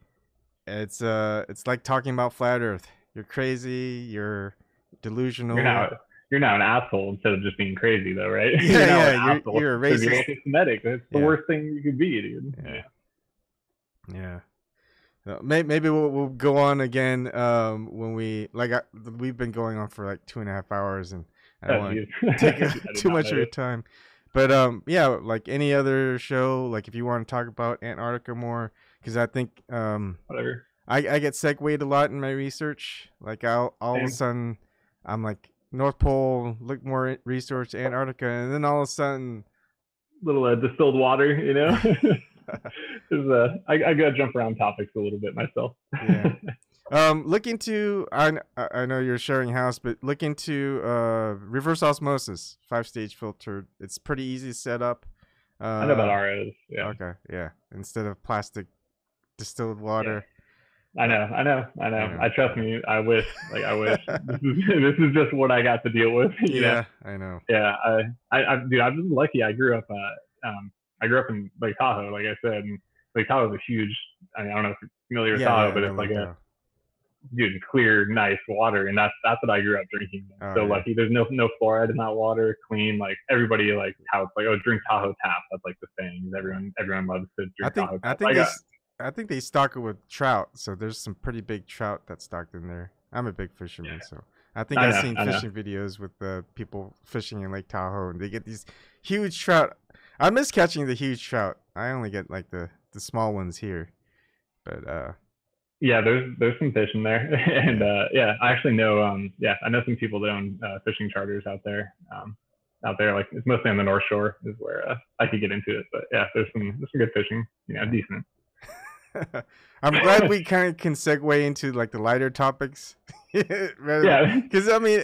it's like talking about Flat Earth. You're crazy. You're delusional. You're now an asshole instead of just being crazy, though, right? You're a racist. You're anti-Semitic. That's the worst thing you could be, dude. Yeah. Maybe we'll go on again when we've been going on for like 2.5 hours, and I don't want to take I did too not much of your notice. time. But yeah, like any other show, like if you want to talk about Antarctica more, because I think Whatever. I get segued a lot in my research. Like I'll all of a Same. sudden I'm like North Pole, look more research Antarctica, and then all of a sudden Little distilled water, you know. I gotta jump around topics a little bit myself. yeah. Look into I know you're sharing house, but look into reverse osmosis, 5-stage filter. It's pretty easy to set up. I know about Uh, ROs. Yeah. okay, yeah. Instead of plastic distilled Yeah. water. I Uh, know. I know. I trust me. I wish. This is just what I got to deal with. You know. Yeah, I know. Yeah. Dude, I've been lucky. I grew up in Lake Tahoe, like I said, and Lake Tahoe is a huge. I mean, I don't know if you're familiar with Tahoe, Yeah. but No, it's like like a dude, clear, nice water, and that's what I grew up drinking. oh So yeah. lucky. There's no fluoride in that water. Clean. Like everybody like how it's like, oh, drink Tahoe tap. That's like the thing. Yeah. Everyone loves to I drink think Tahoe I tap. think they I think they stock it with trout, so there's some pretty big trout that's stocked in there. I'm a big fisherman, so I think I've seen I know. fishing videos with the people fishing in Lake Tahoe, and they get these huge trout. I miss catching the huge trout. I only get like the small ones here, but Yeah, there's some fish in there, and yeah. yeah, I actually know I know some people that own fishing charters out there. Like it's mostly on the North Shore is where I could get into it, but yeah, there's some good fishing, you know, Yeah. decent. I'm glad we kind of can segue into like the lighter topics, Yeah, because I mean,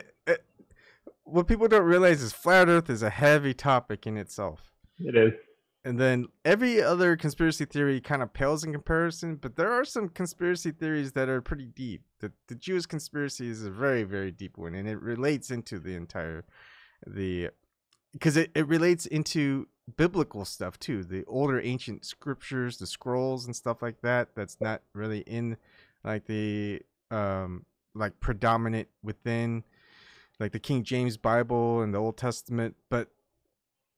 what people don't realize is flat Earth is a heavy topic in itself. it is. And then every other conspiracy theory kind of pales in comparison, but there are some conspiracy theories that are pretty deep. The Jewish conspiracy is a very, very deep one, and it relates into because it relates into biblical stuff too, the older ancient scriptures, the scrolls and stuff like that. That's not really in like the like predominant within like the King James Bible and the Old Testament, but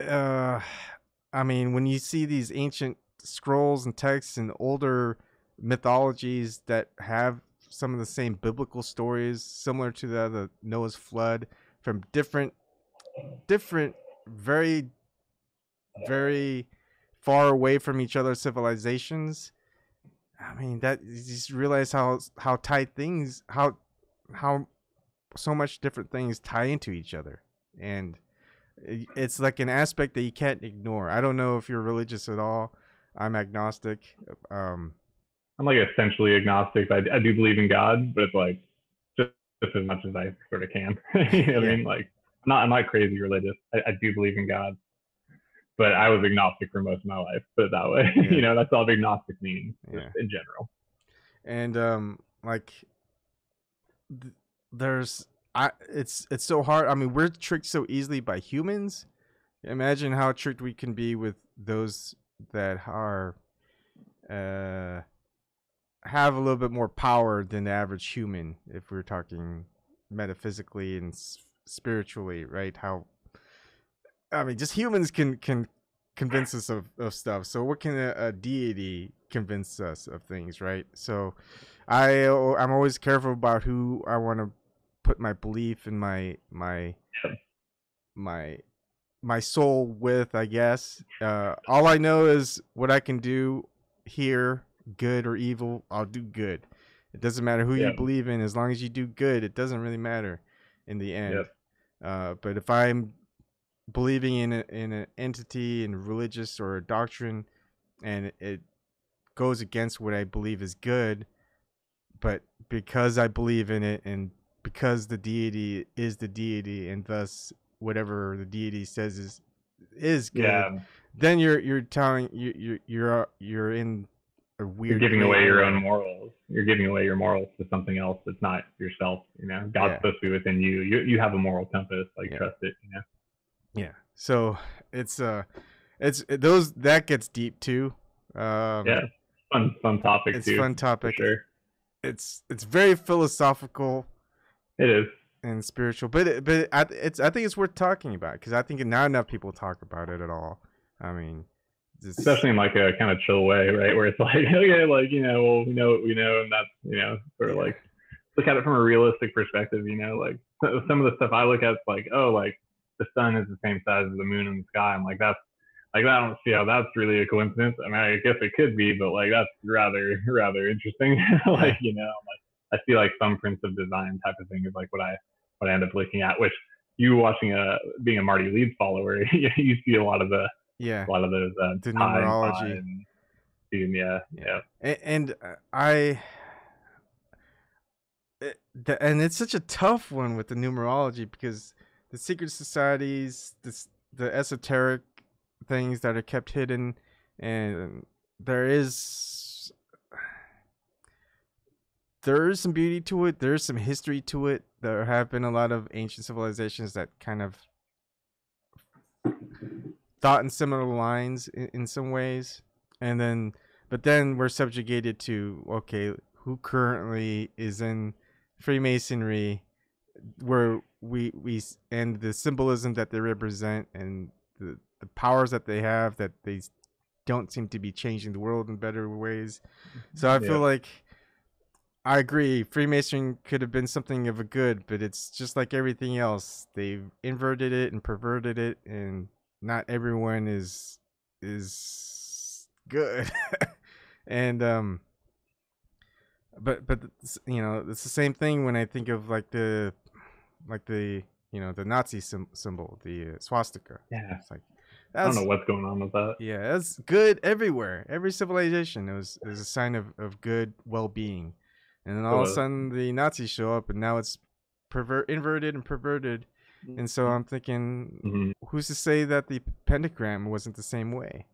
uh I mean, when you see these ancient scrolls and texts and older mythologies that have some of the same biblical stories, similar to the Noah's flood, from different, very, very far away from each other civilizations. I mean, that you just realize how tight things, how so much different things tie into each other, and it's like an aspect that you can't ignore. I don't know if you're religious at all. I'm agnostic. Um, I'm like essentially agnostic. I do believe in God, but it's like just as much as I sort of can. You know what I yeah, mean? Like I'm not crazy religious. I do believe in God, but I was agnostic for most of my life. Put it that way. You yeah, know, that's all agnostic means, just yeah. in general. And like there's it's so hard. I mean, we're tricked so easily by humans. Imagine how tricked we can be with those that are uh have a little bit more power than the average human, if we're talking metaphysically and spiritually, right? How I mean, just humans can convince us of stuff. So what can a deity convince us of things, right? So I'm always careful about who I want to put my belief and my my soul with, I guess. All I know is what I can do here, good or evil, I'll do good. It doesn't matter who you Yeah, believe in, as long as you do good, it doesn't really matter in the yeah, end. But if I'm believing in an entity and religious or a doctrine, and it goes against what I believe is good, but because I believe in it and because the deity is the deity and thus whatever the deity says is good, yeah. then you're telling you're in a You're weird giving gray away your own area. morals. You're giving away your morals to something else that's not yourself. You know, God's Yeah, supposed to be within you. You have a moral compass. Like yeah, trust it. You know. yeah. So it's those that gets deep too. Yeah, fun topic It's too, fun for topic. sure. It's very philosophical It is. and spiritual, but I think it's worth talking about because I think not enough people talk about it at all. I mean, Just especially in like a kind of chill way, right? Where it's like, okay, like, well, we know what we know, and that's, sort of yeah, like look at it from a realistic perspective, like some of the stuff I look at is like, oh, like the sun is the same size as the moon in the sky. I'm like, that's like, I don't see how that's really a coincidence. I mean, I guess it could be, but like that's rather interesting. yeah, Like, like I see like thumbprints of design type of thing is like what I end up looking at, which you watching being a Marty Leeds follower, you see yeah. a lot of those The pi and pi numerology. and yeah, Yeah, yeah, and I and it's such a tough one with the numerology because the secret societies, the esoteric things that are kept hidden, and there is there is some beauty to it. There's some history to it. There have been a lot of ancient civilizations that kind of thought in similar lines in some ways, and then but then we're subjugated to okay, who currently is in Freemasonry, where we and the symbolism that they represent and the powers that they have that they don't seem to be changing the world in better ways. So I feel yeah. like I agree. Freemason could have been something of a good, but it's just like everything else. They've inverted it and perverted it, and not everyone is good. And but it's the same thing when I think of like the the Nazi symbol, the swastika. Yeah. It's like I don't know that's what's going on with that. yeah, that's good everywhere. Every civilization it was a sign of good well being, and then It all of a was. sudden the Nazis show up, and now it's inverted and perverted, and so I'm thinking, Mm-hmm. who's to say that the pentagram wasn't the same way,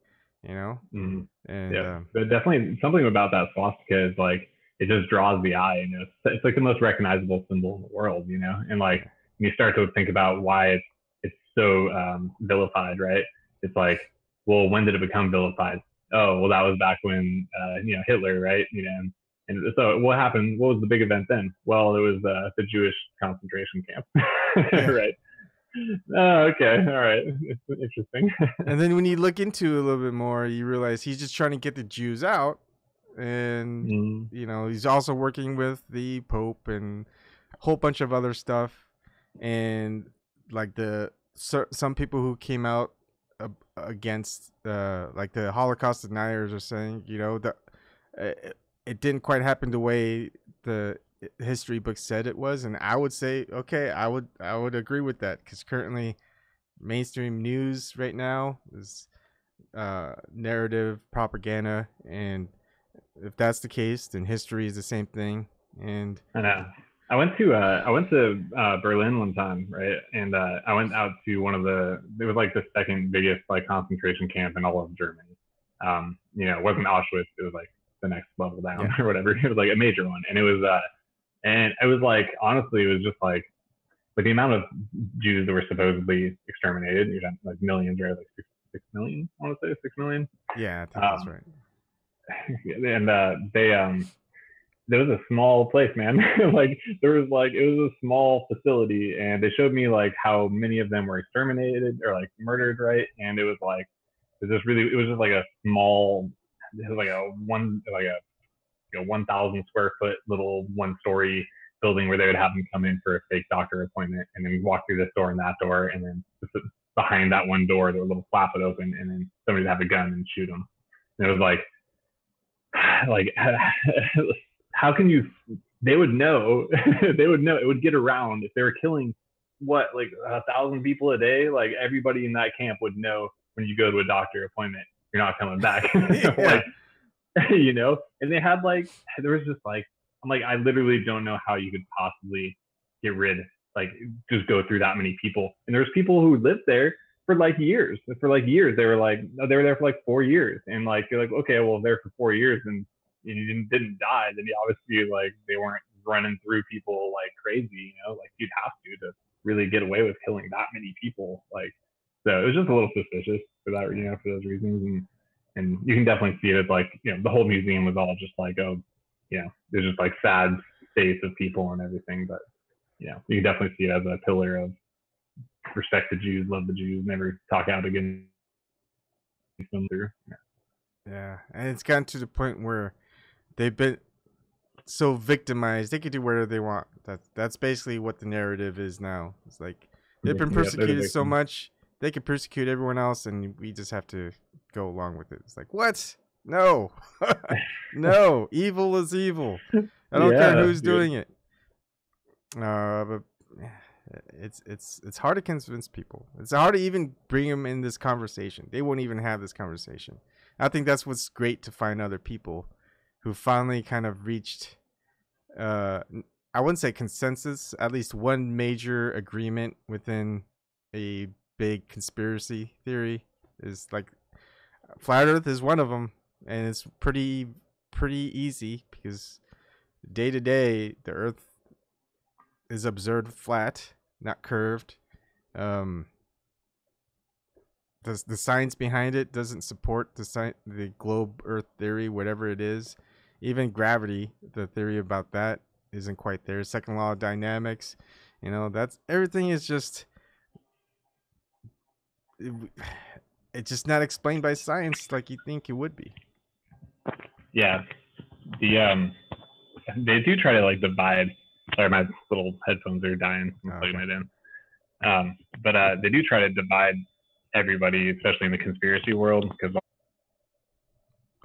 Mm-hmm. And Yeah, but definitely something about that swastika is like it just draws the eye. It's like the most recognizable symbol in the world. And like yeah, when you start to think about why it's so vilified, right? It's like, well, when did it become vilified? Oh, well, that was back when Hitler, right? And so what happened? What was the big event then? Well, it was the Jewish concentration camp, yeah. right? Oh, okay, all right, it's interesting. And then when you look into it a little bit more, you realize he's just trying to get the Jews out, and Mm, he's also working with the Pope and a whole bunch of other stuff, and like some people who came out against like the Holocaust deniers are saying, that it didn't quite happen the way the history book said it was, and I would say, okay, I would agree with that because currently mainstream news right now is narrative propaganda, and if that's the case, then history is the same thing. And I know. I went to Berlin one time, right? And I went out to one of it was like the second biggest like concentration camp in all of Germany. It wasn't Auschwitz, it was like the next level down yeah, or whatever. It was like a major one. And it was like honestly, it was just like the amount of Jews that were supposedly exterminated, like millions, right? Like 6 million, I want to say 6 million. yeah, I think that's Um, right. and there was a small place, man. Like it was a small facility, and they showed me like how many of them were exterminated or like murdered, right? And it was like it was just like a small, it was like a 1,000 square foot little 1 story building where they would have them come in for a fake doctor appointment, and then walk through this door and that door, and then behind that one door there was a little flap would open, and then somebody would have a gun and shoot them. And it was like how can you, they would know they would know it would get around if they were killing what, like 1,000 people a day. Like everybody in that camp would know when you go to a doctor appointment you're not coming back. Yeah, Like and they had like, there was just like, I'm like, I literally don't know how you could possibly get rid, like just go through that many people. And there's people who lived there for like years. They were like, they were there for like 4 years, and like you're like, okay, well, they're for 4 years and you didn't die, then you obviously, like, they weren't running through people like crazy. Like you'd have to really get away with killing that many people. Like, so it was just a little suspicious for that, yeah, for those reasons. And you can definitely see it as like, the whole museum was all just like, oh, there's just like sad states of people and everything. But you can definitely see it as a pillar of respect the Jews, love the Jews, never talk out again. Yeah, and it's gotten to the point where they've been so victimized they could do whatever they want. That's basically what the narrative is now. It's like they've been Yeah, they're the persecuted so victims. much they could persecute everyone else, and we just have to go along with it. It's like, what? No, no, evil is evil. I don't care Yeah, who's dude. doing it. But it's hard to convince people. It's hard to even bring them in this conversation. They won't even have this conversation. I think that's what's great to find other people who finally kind of reached uh I wouldn't say consensus, at least one major agreement within a big conspiracy theory is like flat earth is one of them, and it's pretty easy because day to day the earth is observed flat, not curved. Um the science behind it doesn't support the globe earth theory, whatever it is. Even gravity, the theory about that isn't quite there. Second law of dynamics, that's everything is just it, it's just not explained by science like you think it would be. Yeah, the they do try to like divide. Sorry, my little headphones are dying. I'm plugging Okay. it in. But they do try to divide everybody, especially in the conspiracy world, because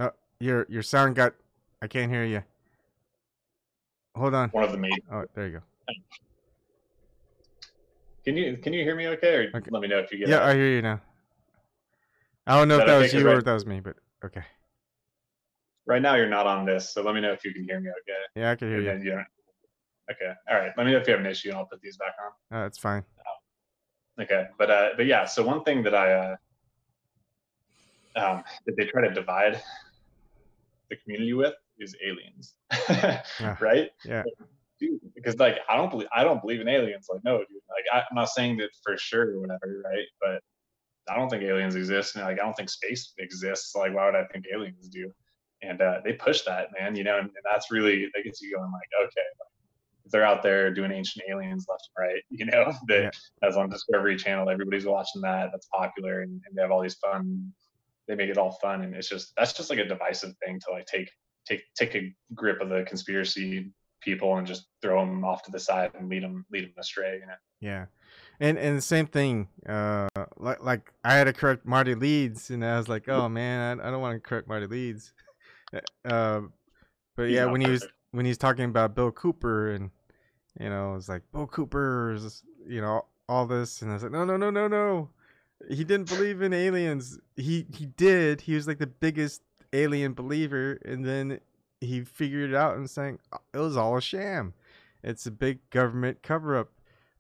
Oh, your sound got. I can't hear you. Hold on. one of the major. Oh, there you go. Can you hear me okay, or Okay. let me know if you get Yeah, I hear you now. I don't know if that okay? was you or if that was me, but okay. Right now you're not on this, so let me know if you can hear me okay. Yeah, I can hear And you. then you don't. Okay, all right. Let me know if you have an issue, and I'll put these back on. That's fine. Okay, but yeah. So one thing that that they try to divide the community with is aliens, right? Yeah. Dude, because like I don't believe in aliens. Like no, dude. Like I'm not saying that for sure or whatever, right? But I don't think aliens exist, and like I don't think space exists. Like why would I think aliens do? And they push that, man. And that's really that gets you going. Like okay, if they're out there doing ancient aliens left and right, that Yeah. that's on Discovery Channel. Everybody's watching that. That's popular, and they have all these fun. They make it all fun, and that's just like a divisive thing to like take a grip of the conspiracy people and just throw them off to the side and lead them astray. Yeah. And the same thing, like I had to correct Marty Leeds, and I was like, oh man, I don't want to correct Marty Leeds. uh, but He's yeah, not perfect. when he's talking about Bill Cooper, and it's like Bill Cooper's, all this, and I was like, no, he didn't believe in aliens. He did. He was like the biggest alien believer, and then he figured it out and saying it was all a sham. It's a big government cover up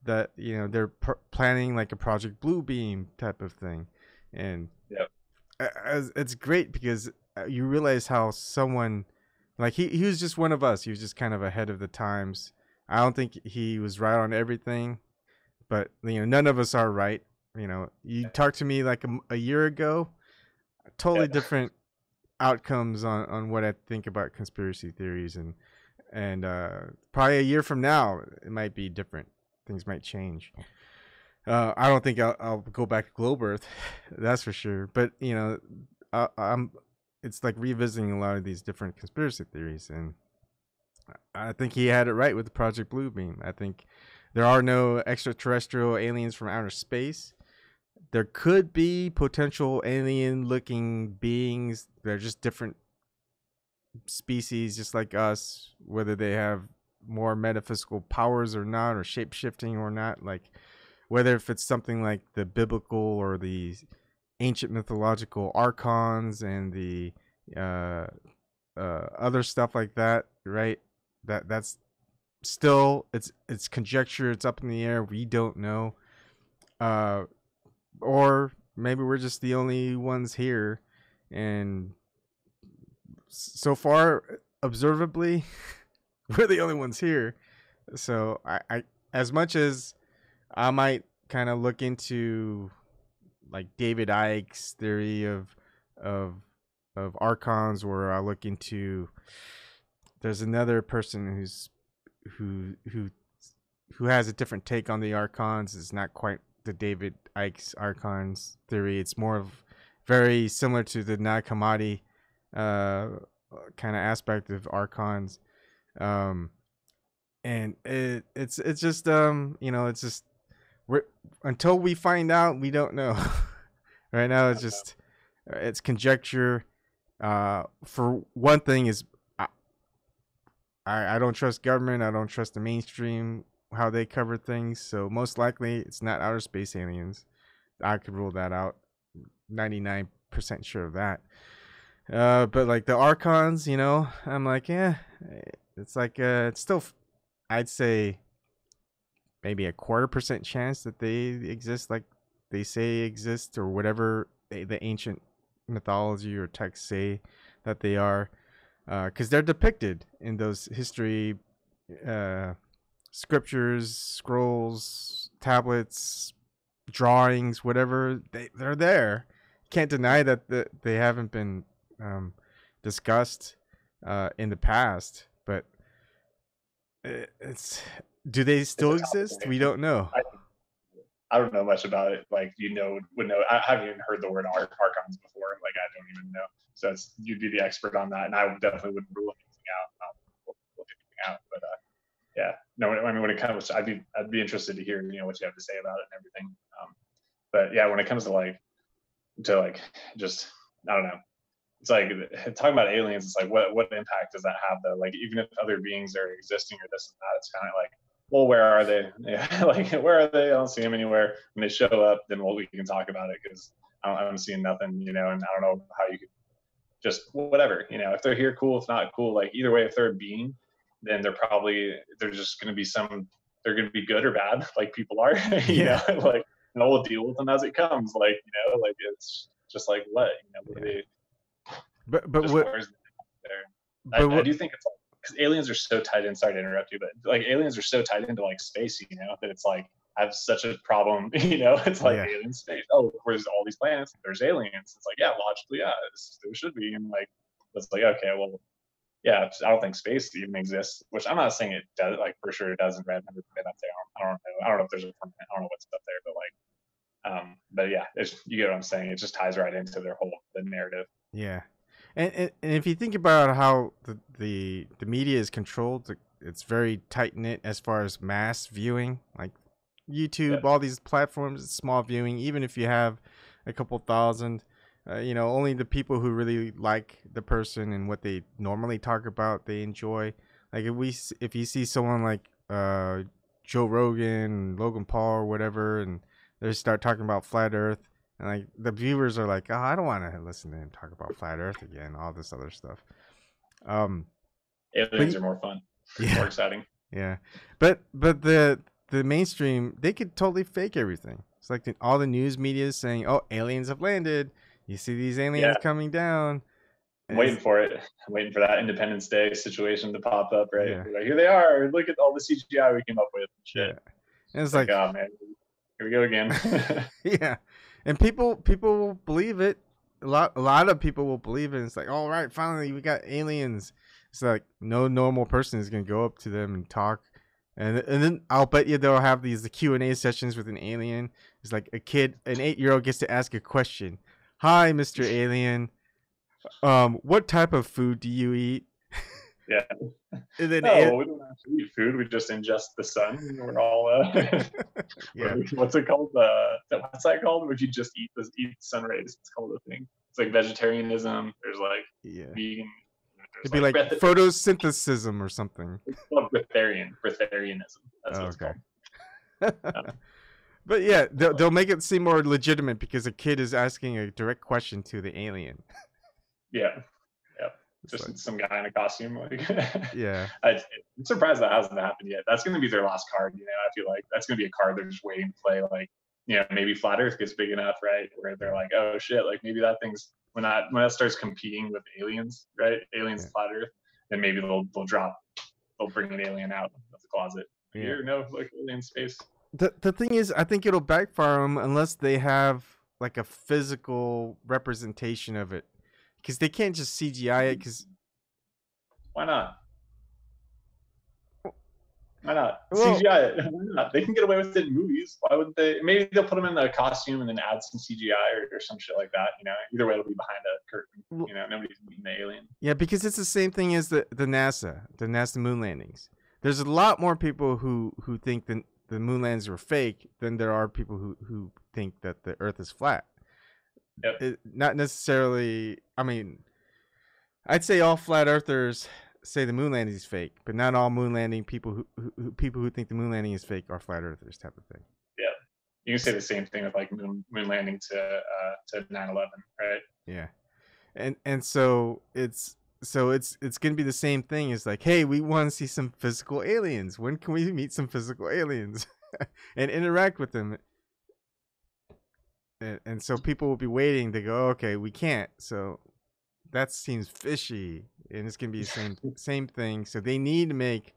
that they're planning like a Project Bluebeam type of thing, and Yep. it's great because you realize how someone like he was just one of us. He was just kind of ahead of the times. I don't think he was right on everything, but none of us are right. You talked to me like a year ago, totally Yeah. different outcomes on what I think about conspiracy theories, and probably a year from now it might be different. Things might change. I don't think I'll go back to Globe Earth, that's for sure. But I'm it's like revisiting a lot of these different conspiracy theories, and I think he had it right with the Project Bluebeam. I think there are no extraterrestrial aliens from outer space. There could be potential alien-looking beings. They're just different species, just like us. Whether they have more metaphysical powers or not, or shape-shifting or not, like whether if it's something like the biblical or the ancient mythological archons and the other stuff like that, right? That's still it's conjecture. It's up in the air. We don't know. Or maybe we're just the only ones here, and so far, observably, we're the only ones here. So I as much as I might kind of look into like David Icke's theory of of archons, where I look into there's another person who who who has a different take on the archons. It's not quite the David Icke's archons theory. It's more of very similar to the Hammadi kind of aspect of archons. And it's just it's just we're until we find out, we don't know. Right now it's just it's conjecture. For one thing is I don't trust government, I don't trust the mainstream, how they cover things, so most likely it's not outer space aliens. I could rule that out, 99% sure of that. But like the archons, I'm like, yeah, it's like it's still, I'd say maybe a 1/4% chance that they exist, like they say exist, or whatever the ancient mythology or texts say that they are, because they're depicted in those history scriptures, scrolls, tablets, drawings, whatever. They're there. Can't deny that they haven't been discussed in the past, but it's do they still exist? We don't know. I don't know much about it. Like, would know. I haven't even heard the word archons before. Like, I don't even know. So you'd be the expert on that, and I definitely wouldn't rule anything out. Look anything out. But yeah, no. I mean, when it comes, I'd be interested to hear what you have to say about it and everything. But yeah, when it comes to just I don't know. It's like talking about aliens. It's like what impact does that have though? Like even if other beings are existing or this and that, it's kind of like, well, where are they? Yeah, like where are they? I don't see them anywhere. When they show up, then we can talk about it because I'm seeing nothing, and I don't know how you could just whatever, if they're here, cool. If not, cool. Like either way, if they're a being, then they're just going to be they're going to be good or bad, like people are, like we'll deal with them as it comes. Like like it's just like what are they? But what? There. I do think it's because aliens are so tied in. Sorry to interrupt you, but like aliens are so tied into like space, that it's like I have such a problem. It's like alien space. Oh, where's all these planets? There's aliens. It's like logically, there should be, and like it's like okay, well, yeah, I don't think space even exists. Which I'm not saying it does. Like for sure it doesn't. I've never been up there. I don't know. I don't know if there's I don't know what's up there, but yeah, you get what I'm saying. It just ties right into the narrative. Yeah. And if you think about how the media is controlled, it's very tight knit as far as mass viewing, like YouTube, all these platforms, it's small viewing. Even if you have a couple thousand, only the people who really like the person and what they normally talk about, they enjoy. Like if you see someone like Joe Rogan, Logan Paul, or whatever, and they start talking about flat Earth. And like the viewers are like, oh, I don't want to listen to him talk about flat Earth again, all this other stuff. Aliens are more fun, more exciting. Yeah, but the mainstream, they could totally fake everything. It's like all the news media is saying, oh, aliens have landed. You see these aliens coming down. I'm waiting for it. I'm waiting for that Independence Day situation to pop up, right? Yeah. Like, here they are. Look at all the CGI we came up with. Shit. Yeah. And it's like, oh man, here we go again. Yeah. And people will believe it. A lot of people will believe it. It's like, all right, finally we got aliens. It's like no normal person is gonna go up to them and talk, and then I'll bet you they'll have the Q&A sessions with an alien. It's like an 8-year-old gets to ask a question. Hi, Mr. Alien. What type of food do you eat? Yeah. And then we don't actually eat food. We just ingest the sun. We're all what's it called? What's that called? Would you just eat sun rays? It's called a thing. It's like vegetarianism. There's like vegan. It'd be like photosynthesis or something. It's called breatharianism. That's what it's called. But yeah, they'll make it seem more legitimate because a kid is asking a direct question to the alien. Yeah. Just some guy in a costume. Like, yeah. I'm surprised that hasn't happened yet. That's going to be their last card. I feel like that's going to be a card they're just waiting to play. Like, maybe Flat Earth gets big enough, right? Where they're like, oh shit, like maybe that thing's when that starts competing with aliens, right? Aliens, Flat Earth, then maybe they'll bring an alien out of the closet. Yeah. Here, no, like alien space. The thing is, I think it'll backfire them unless they have like a physical representation of it. Because they can't just CGI it. Because why not? Why not? Well, CGI it. Why not? They can get away with it in movies. Why wouldn't they? Maybe they'll put them in a costume and then add some CGI or some shit like that. Either way, it'll be behind a curtain. Nobody's meeting the alien. yeah, because it's the same thing as the NASA moon landings. There's a lot more people who think the moon landings were fake than there are people who think that the Earth is flat. Yep. Not necessarily. I mean, I'd say all flat earthers say the moon landing is fake, but not all moon landing people who think the moon landing is fake are flat earthers, type of thing. Yeah, you can say the same thing with like moon landing to 9/11, right? Yeah, and so it's gonna be the same thing. It's like, hey, we want to see some physical aliens. When can we meet some physical aliens and interact with them? And so people will be waiting to go, okay, we can't. So that seems fishy, and it's gonna be the same thing. So they need to make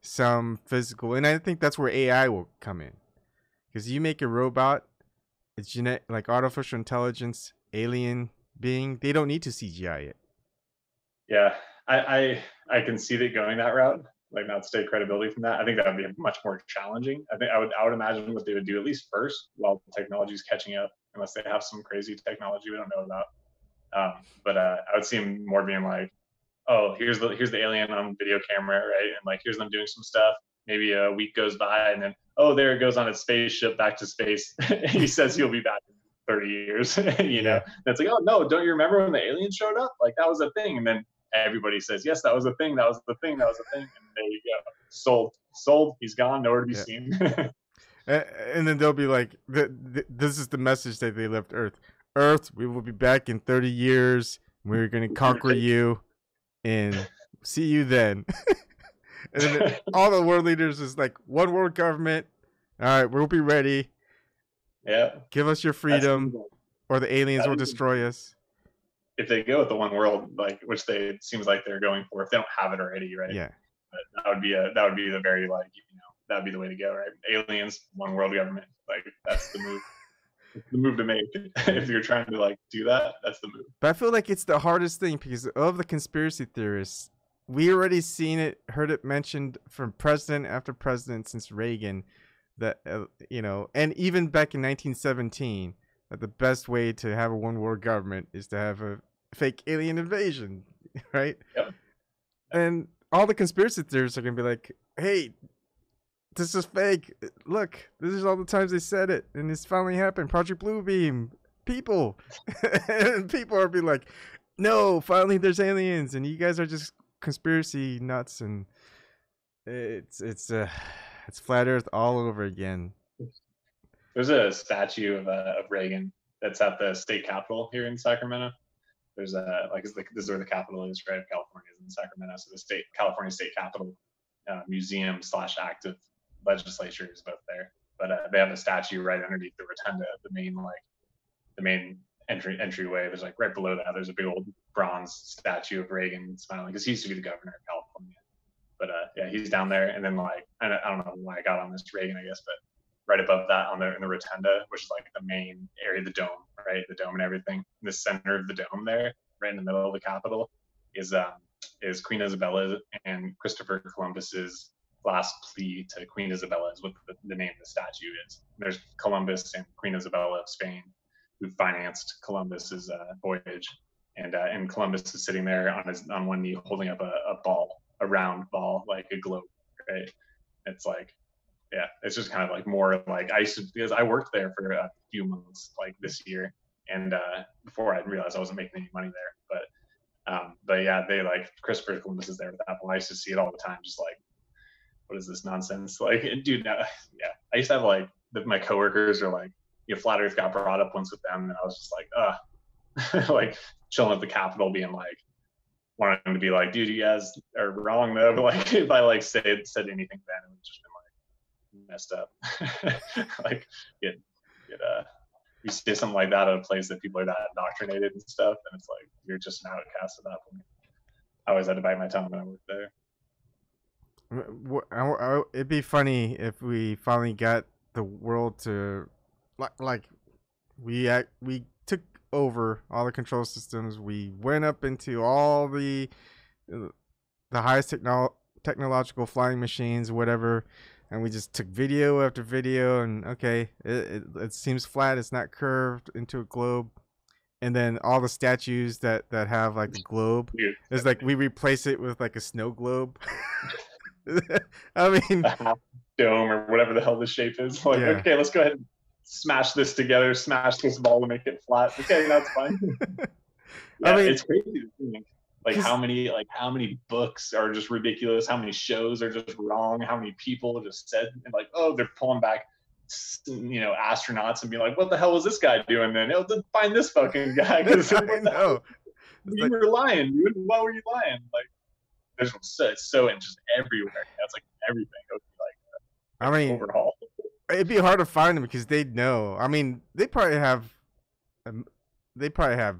some physical, and I think that's where AI will come in, because you make a robot, it's like artificial intelligence, alien being. They don't need to CGI it. Yeah, I can see that going that route, like not to take credibility from that. I think that would be much more challenging. I think I would imagine what they would do at least first while the technology is catching up, unless they have some crazy technology we don't know about. But I would see him more being like, oh, here's the alien on video camera, right? And like, here's them doing some stuff. Maybe a week goes by, and then, oh, there it goes on its spaceship back to space. He says he'll be back in 30 years. And it's like, oh no, don't you remember when the aliens showed up? Like that was a thing. And then everybody says, yes, that was a thing. That was the thing. That was a thing. And there you go. Sold. He's gone. Nowhere to be seen. And then they'll be like, this is the message that they left Earth. Earth, we will be back in 30 years. We're going to conquer you and see you then. And then all the world leaders is like, one world government. All right, we'll be ready. Yeah. Give us your freedom or the aliens will destroy us. If they go with the one world, like, which seems like they're going for, if they don't have it already, right? Yeah. But that would be the very, like, that would be the way to go, right? Aliens, one world government. Like, that's the move. The move to make. If you're trying to like do that, that's the move. But I feel like it's the hardest thing because of the conspiracy theorists. We already seen it, heard it mentioned from president after president since Reagan, that and even back in 1917, that the best way to have a one world government is to have a fake alien invasion, right? Yep. And all the conspiracy theorists are gonna be like, hey, this is fake. Look, this is all the times they said it, and it's finally happened. Project Bluebeam, people, and people are be like, no, finally there's aliens, and you guys are just conspiracy nuts, and it's flat Earth all over again. There's a statue of Reagan that's at the state capitol here in Sacramento. There's this is where the capital is, right? California is in Sacramento, so the California State Capitol museum / active legislature is both there, but they have a statue right underneath the rotunda, the main entryway. There's like right below that, there's a big old bronze statue of Reagan smiling, because he used to be the governor of California. But yeah, he's down there, and then like I don't know why I got on this Reagan, I guess, but right above that in the rotunda, which is like the main area, the dome, right, the dome and everything. In the center of the dome there, right in the middle of the Capitol, is Queen Isabella and Christopher Columbus's last plea to Queen Isabella is what the name of the statue is. There's Columbus and Queen Isabella of Spain, who financed Columbus's voyage, and Columbus is sitting there on one knee holding up a round ball, like a globe, right? It's like, yeah, it's just kind of like more like because I worked there for a few months like this year, and before I realized I wasn't making any money there, but yeah, they like Christopher Columbus is there with Apple. I used to see it all the time, just like, what is this nonsense? Like, dude, yeah, I used to have like my coworkers are like, Flat Earth got brought up once with them, and I was just like, like chilling at the Capitol, being like, wanting to be like, dude, you guys are wrong though. But like, if I like said anything then, it would just been like messed up. Like, you say something like that at a place that people are that indoctrinated and stuff, and it's like you're just an outcast at that point. I always had to bite my tongue when I worked there. It'd be funny if we finally got the world to like we took over all the control systems. We went up into all the highest technological flying machines, whatever, and we just took video after video, and okay, it seems flat. It's not curved into a globe. And then all the statues that have like the globe, it's like we replace it with like a snow globe. I mean, dome or whatever the hell the shape is. Like, okay, let's go ahead and smash this together, smash this ball to make it flat. Okay, that's fine. I mean, it's crazy to think like how many books are just ridiculous, how many shows are just wrong, how many people just said like, oh, they're pulling back, you know, astronauts and be like, what the hell was this guy doing then? Oh, find this fucking guy. I know. You were lying, dude. Why were you lying? Like, it's so just everywhere. That's like everything. It would be like, I mean, overhaul. It'd be hard to find them because they'd know. I mean, they probably have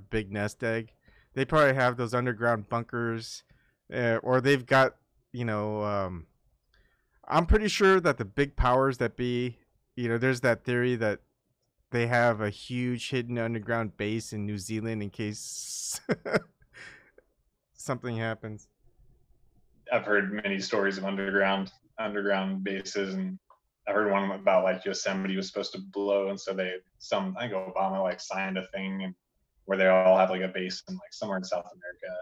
big nest egg. They probably have those underground bunkers, or they've got, you know. I'm pretty sure that the big powers that be, you know, there's that theory that they have a huge hidden underground base in New Zealand in case something happens. I've heard many stories of underground bases, and I heard one about like Yosemite was supposed to blow, and so I think Obama like signed a thing and where they all have like a base in like somewhere in South America.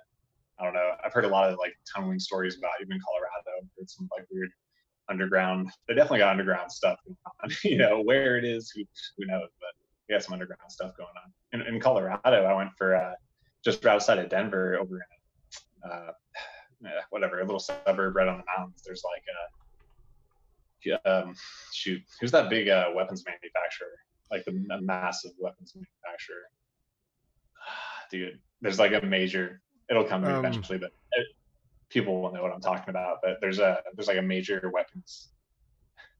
I don't know. I've heard a lot of like tunneling stories about even Colorado. Heard some like weird underground. They definitely got underground stuff going on. You know, where it is, who knows? But we got some underground stuff going on. In Colorado, I went for just outside of Denver, over in whatever, a little suburb right on the mountains. There's like who's that big weapons manufacturer? Like a massive weapons manufacturer. Dude, there's like a major. It'll come to me eventually, but people will know what I'm talking about. But there's like a major weapons.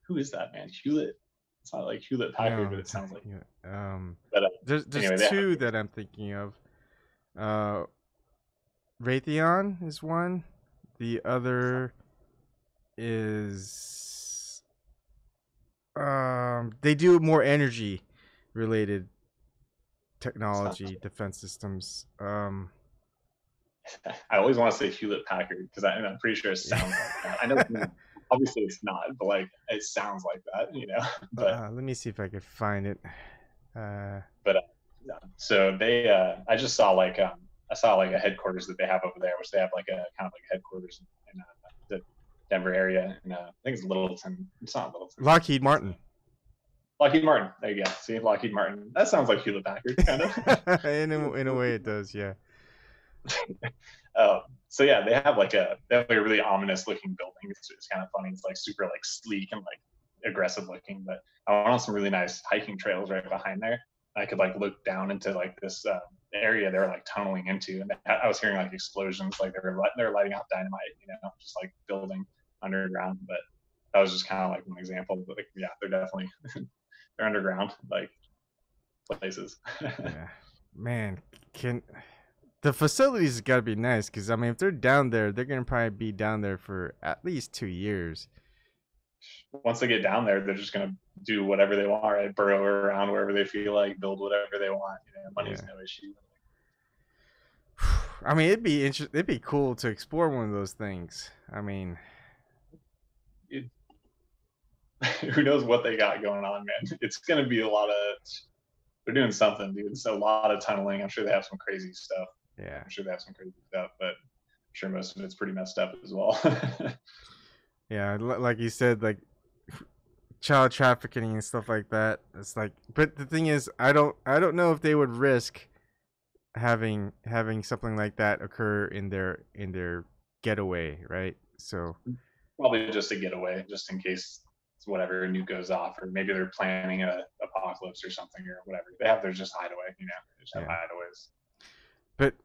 Who is that, man? Hewlett. It's not like Hewlett Packard, but it sounds like. But there's anyway, two that I'm thinking of. Raytheon is one. The other is they do more energy related technology, defense systems. I always want to say Hewlett Packard because I'm pretty sure it sounds like that. I know obviously it's not, but like it sounds like that, you know. But let me see if I could find it. So they I just saw like a headquarters that they have over there, which they have like a kind of like headquarters in the Denver area, and I think it's Littleton. It's not Littleton. Lockheed Martin. Lockheed Martin. There you go. See, Lockheed Martin. That sounds like Hewlett Packard, kind of. in a way, it does. Yeah. So yeah, they have like a really ominous looking building. It's kind of funny. It's like super like sleek and like aggressive looking. But I went on some really nice hiking trails right behind there. I could like look down into like this area they were like tunneling into, and I was hearing like explosions, like they were lighting off dynamite, you know, just like building underground. But that was just kind of like one example. But like, yeah, they're definitely they're underground like places. Yeah, man, the facilities got to be nice because I mean, if they're down there, they're gonna probably be down there for at least 2 years. Once they get down there, they're just gonna do whatever they want, right? Burrow around wherever they feel like, build whatever they want. You know, money's no issue. I mean, it'd be interesting. It'd be cool to explore one of those things. I mean, who knows what they got going on, man? It's gonna be a lot of. They're doing something, dude. It's a lot of tunneling. I'm sure they have some crazy stuff. Yeah, I'm sure they have some crazy stuff, but I'm sure most of it's pretty messed up as well. Yeah, like you said, like child trafficking and stuff like that. It's like, but the thing is, I don't know if they would risk having something like that occur in their getaway, right? So probably just a getaway, just in case whatever nuke goes off, or maybe they're planning a apocalypse or something or whatever. They have their just hideaway, you know. They just have hideaways. But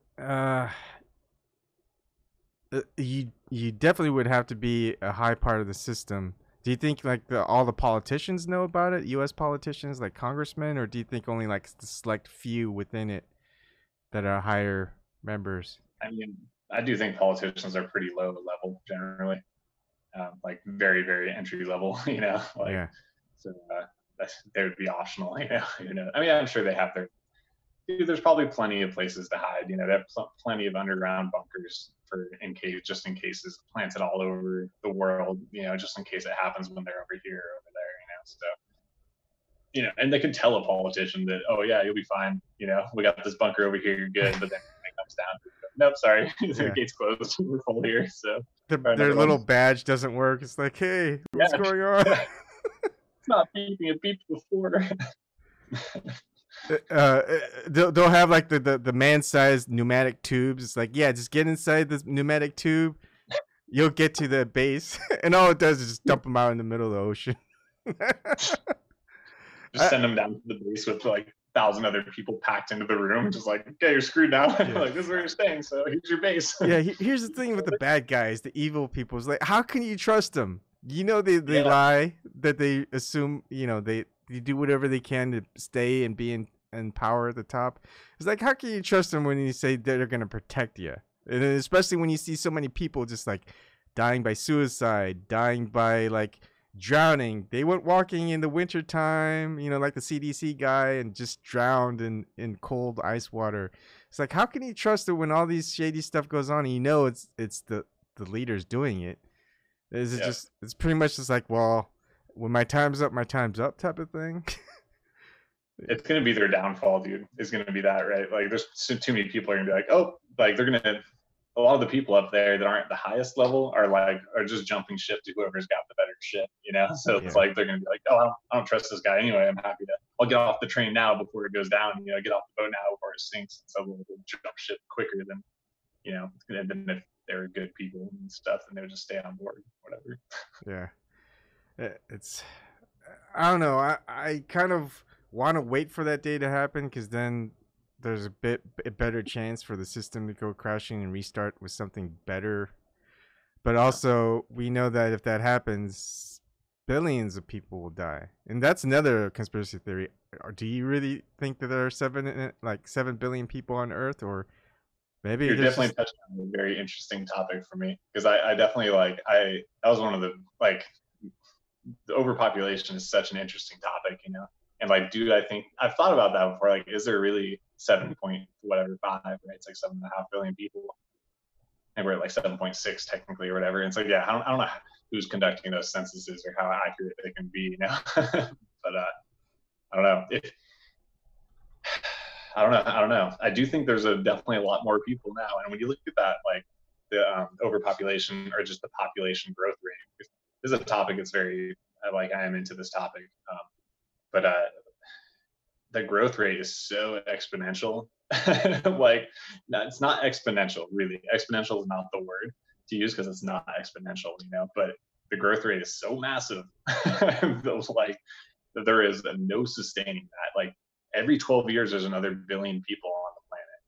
you definitely would have to be a high part of the system. Do you think like all the politicians know about it, U.S. politicians, like congressmen, or do you think only like the select few within it that are higher members? I mean, I do think politicians are pretty low level generally, like very, very entry level, you know. Like, yeah. So they would be optional, you know. I mean, I'm sure they have their. There's probably plenty of places to hide. You know, they have plenty of underground bunkers for just in case it's planted all over the world, just in case it happens when they're over here or over there, so. And they could tell a politician that, oh yeah, you'll be fine. We got this bunker over here, you're good. But then when it comes down to it, nope, sorry, the gate's closed. We're full here. So their little badge doesn't work. It's like, hey, what's going on? It's not beeping. It beeped before. They'll have like the man-sized pneumatic tubes. It's like, yeah, just get inside this pneumatic tube. You'll get to the base, and all it does is just dump them out in the middle of the ocean. Just send them down to the base with like 1,000 other people packed into the room, just like, okay, you're screwed now. Yeah. Like, this is where you're staying, so here's your base. Yeah, here's the thing with the bad guys, the evil people. It's like, how can you trust them? They lie, that they assume, they do whatever they can to stay and be in power at the top. It's like, how can you trust them when you say they're going to protect you? And especially when you see so many people just like dying by suicide, dying by like drowning. They went walking in the wintertime, like the CDC guy, and just drowned in cold ice water. It's like, how can you trust it when all these shady stuff goes on and it's the leaders doing it? Is it just, it's pretty much just like, well, when my time's up type of thing? It's going to be their downfall, dude. It's going to be that, right? Like, there's too many people are going to be like, oh, like they're going to, a lot of the people up there that aren't the highest level are just jumping ship to whoever's got the better ship, So it's like, they're going to be like, oh, I don't trust this guy anyway. I'll get off the train now before it goes down, get off the boat now before it sinks. So we'll jump ship quicker than, than if they're good people and stuff, and they would just stay on board, whatever. Yeah. I don't know. I kind of want to wait for that day to happen, because then there's a better chance for the system to go crashing and restart with something better. But also, we know that if that happens, billions of people will die. And that's another conspiracy theory. Do you really think that there are 7 billion people on Earth? Or maybe you're definitely touching on a very interesting topic for me, because I definitely that was one of the the overpopulation is such an interesting topic, and I think I've thought about that before. Like, is there really 7.5, right? It's like 7.5 billion people, and we're at like 7.6 technically or whatever. And so I don't know who's conducting those censuses or how accurate they can be, but I don't know. I don't know. I do think there's definitely a lot more people now, and when you look at that, like the overpopulation or just the population growth rate, this is a topic that's very I am into this topic, but the growth rate is so exponential. It's not exponential, really. Exponential is not the word to use, because it's not exponential, but the growth rate is so massive that there is no sustaining that. Like, every 12 years there's another billion people on the planet,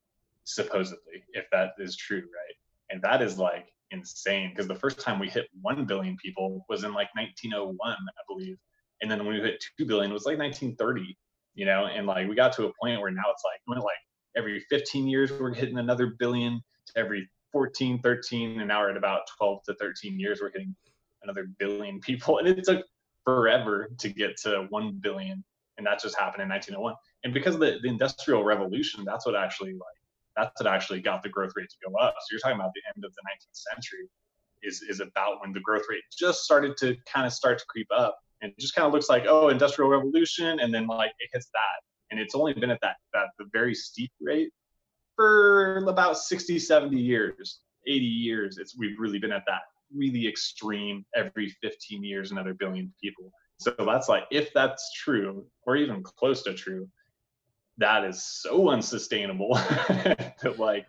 supposedly, if that is true, right? And that is insane, because the first time we hit 1 billion people was in 1901, I believe, and then when we hit 2 billion it was 1930, and we got to a point where now it's every 15 years we're hitting another billion, to every 14, 13, and now we're at about 12 to 13 years we're hitting another billion people, and it took forever to get to 1 billion, and that just happened in 1901. And because of the Industrial Revolution, that's what actually got the growth rate to go up. So you're talking about the end of the 19th century is about when the growth rate just started to creep up, and it just kind of looks like, oh, Industrial Revolution, and then it hits that, and it's only been at the very steep rate for about 60, 70 years, 80 years. We've really been at that really extreme, every 15 years another billion people. So that's if that's true, or even close to true, that is so unsustainable that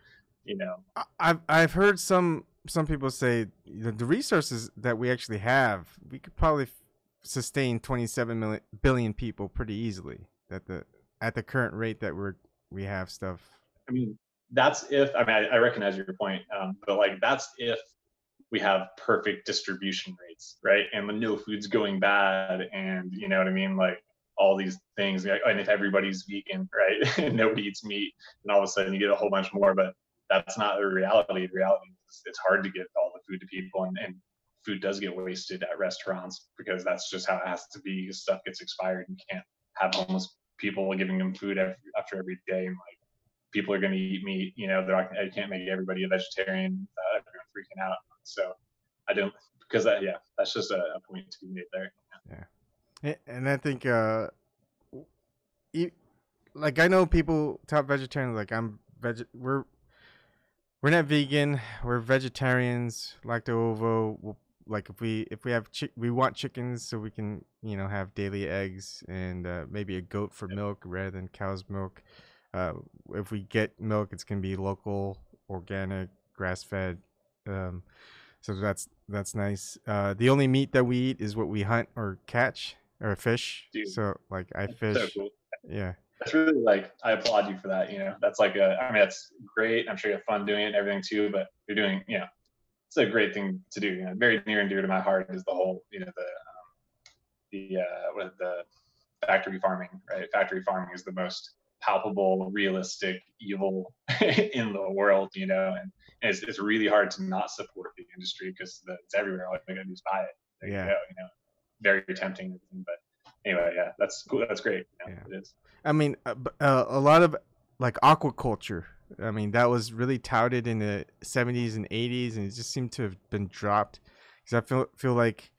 I've heard some people say the resources that we actually have, we could probably sustain 27 billion people pretty easily at the current rate that we have stuff. I mean, that's if I recognize your point, but that's if we have perfect distribution rates, right? And when no food's going bad, and you know what I mean, all these things, and if everybody's vegan, right, and nobody eats meat, and all of a sudden you get a whole bunch more. But that's not the reality. The reality is it's hard to get all the food to people, and food does get wasted at restaurants, because that's just how it has to be. Stuff gets expired, and you can't have homeless people giving them food after every day, and people are going to eat meat. You can't make everybody a vegetarian. freaking out. So I don't, because that's just a point to be made there. Yeah, and I think like I know people top vegetarians like we're not vegan, we're vegetarians, lacto-ovo. Like if we have we want chickens so we can have daily eggs, and maybe a goat for milk rather than cow's milk. If we get milk, it's gonna be local, organic, grass fed. So that's nice. The only meat that we eat is what we hunt or catch or fish. Dude, so like I fish. So cool. Yeah. That's really like, I applaud you for that. That's like I mean, that's great. I'm sure you have fun doing it and everything too, but you're doing, it's a great thing to do. Very near and dear to my heart is the whole, the factory farming, right? Factory farming is the most palpable, realistic evil in the world, and it's really hard to not support the industry because it's everywhere. All you gotta do is buy it. There you go, very tempting. But anyway, yeah, that's cool. That's great. Yeah. It is. I mean, a lot of like aquaculture. I mean, that was really touted in the 70s and 80s, and it just seemed to have been dropped. Because I feel like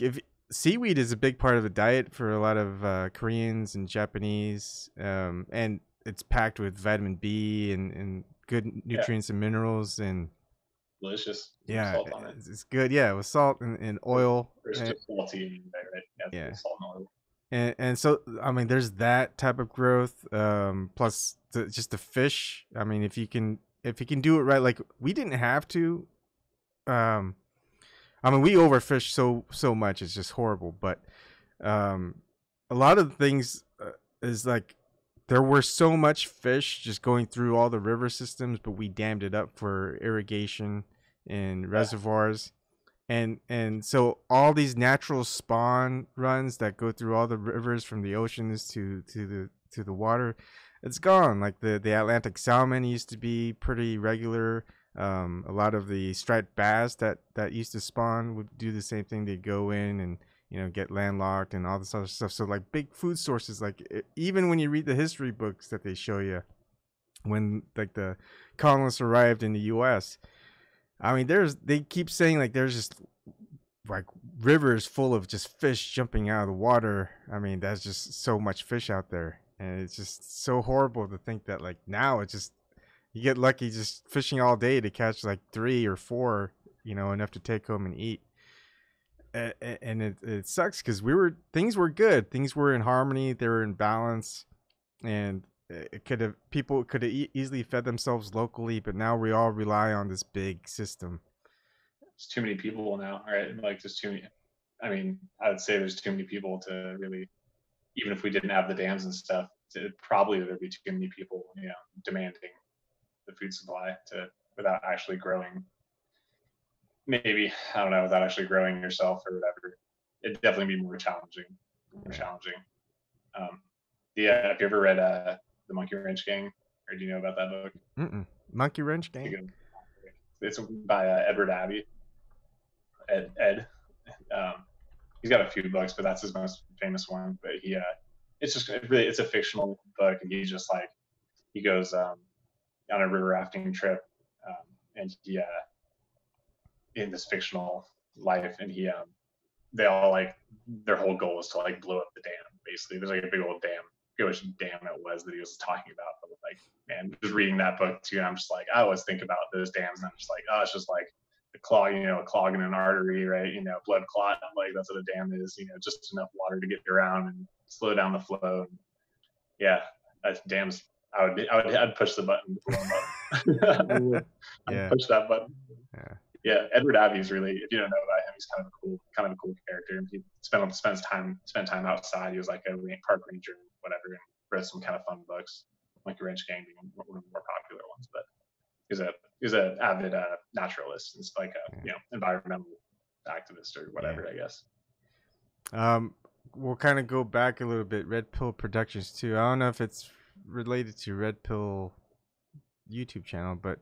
if seaweed is a big part of the diet for a lot of Koreans and Japanese, and it's packed with vitamin B and good nutrients and minerals, and delicious. Yeah, salt on it. It's good. Yeah, with salt and oil. It's just salty, right? Yeah. Salt and oil. And so I mean, there's that type of growth. Plus just the fish. I mean, if you can do it right, like we didn't have to. I mean, we overfish so much, it's just horrible. But a lot of the things is like there were so much fish just going through all the river systems, but we dammed it up for irrigation and reservoirs. And so all these natural spawn runs that go through all the rivers from the oceans to the water, it's gone. Like the Atlantic salmon used to be pretty regular. A lot of the striped bass that used to spawn would do the same thing. They'd go in and get landlocked and all this other stuff. So like big food sources, like even when you read the history books that they show you when like the colonists arrived in the U.S., I mean, they keep saying like there's just like rivers full of just fish jumping out of the water. I mean, that's just so much fish out there, and it's just so horrible to think that like now it's just you get lucky just fishing all day to catch like 3 or 4, enough to take home and eat. And it sucks because things were good, things were in harmony, they were in balance, and people could have easily fed themselves locally, but now we all rely on this big system. There's too many people now, right? Like there's too many. I mean, I would say there's too many people to really, even if we didn't have the dams and stuff, probably there'd be too many people, demanding the food supply without actually growing. Maybe, I don't know, without actually growing yourself or whatever. It'd definitely be more challenging. Have you ever read The Monkey Wrench Gang, or do you know about that book? Monkey Wrench Gang. It's by Edward Abbey. Ed. He's got a few books, but that's his most famous one. But it's a fictional book, and he goes on a river rafting trip, and he in this fictional life, and they all their whole goal is to blow up the dam. Basically, there's a big old dam. I forget which dam it was that he was talking about, but man, just reading that book too, I'm just I always think about those dams, and I'm just it's just the clog, clogging an artery, right? Blood clot, that's what a dam is. Just enough water to get around and slow down the flow. And yeah, that's dams. I'd push the button to blow them up. Yeah. Push that button. Yeah. Edward Abbey is really, if you don't know about him, he's kind of a cool character. And he spent time outside. He was like a park ranger and whatever, and read some kind of fun books. Monkey Wrench Gang being one of the more popular ones, but he's an avid naturalist and environmental activist or whatever, I guess. We'll kind of go back a little bit. Red Pill Productions too. I don't know if it's related to Red Pill YouTube channel, but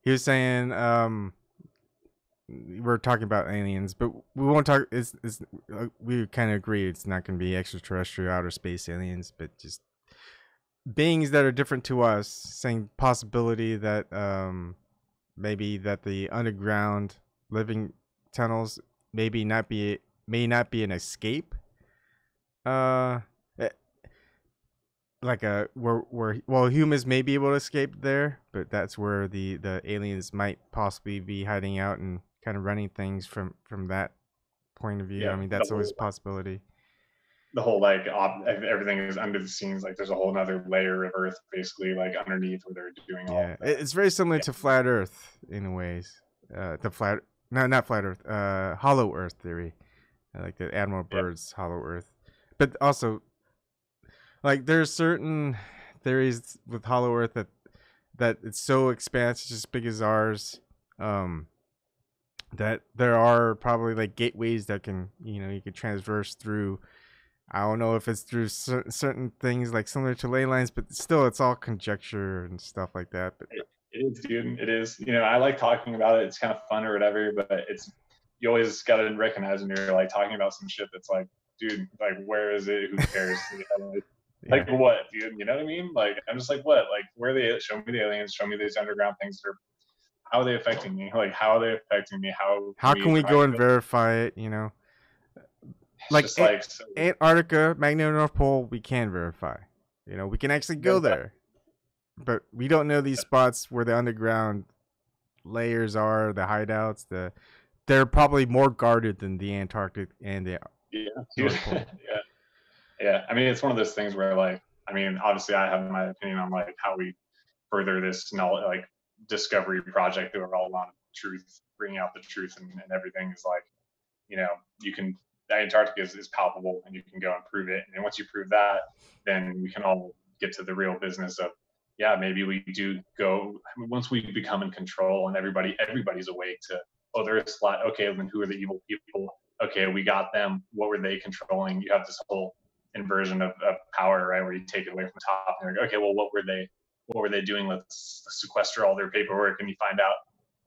he was saying we're talking about aliens, but we won't talk. We kind of agree it's not going to be extraterrestrial, outer space aliens, but just beings that are different to us. Saying possibility that maybe that the underground living tunnels may not be an escape. Uh, eh, like a where humans may be able to escape there, but that's where the aliens might possibly be hiding out and kind of running things from that point of view. Yeah, I mean, that's always a possibility. the whole like everything is under the scenes. Like there's a whole other layer of Earth, basically, like underneath where they're doing all. Yeah, Of that. it's very similar to flat Earth in ways. The flat, no, not flat Earth. Hollow Earth theory, like the Admiral Byrd's Hollow Earth. But also, like there's certain theories with Hollow Earth that it's so expansive, just as big as ours. That there are probably like gateways that can you can transverse through. I don't know if it's through certain things like similar to ley lines, but still, it's all conjecture and stuff like that. But it is, dude. It is. I like talking about it. It's kind of fun or whatever, but you always got to recognize when you're like talking about some shit that's like, dude, like where is it? Who cares? Like what, dude? You know what I mean? Like I'm just like, what? Like where are they? Show me the aliens. Show me these underground things. How are they affecting me? Like how are they affecting me? How can we go and verify it? Like Antarctica, magnetic North Pole, we can verify. We can actually go there, but we don't know these spots where the underground layers are, the hideouts. They're probably more guarded than the Antarctic and the North Pole. Yeah. I mean, it's one of those things where, like, I mean, obviously, I have my opinion on like how we further this knowledge, like discovery project that we're all on truth, bringing out the truth and everything is like, you can. The Antarctic is palpable, and you can go and prove it. And once you prove that, then we can all get to the real business of, yeah, maybe we do go. Once we become in control, and everybody's awake to, oh, they're flat. Okay, then who are the evil people? Okay, we got them. What were they controlling? You have this whole inversion of power, right, where you take it away from the top, and you're like, okay, well, what were they doing? Let's sequester all their paperwork, and you find out,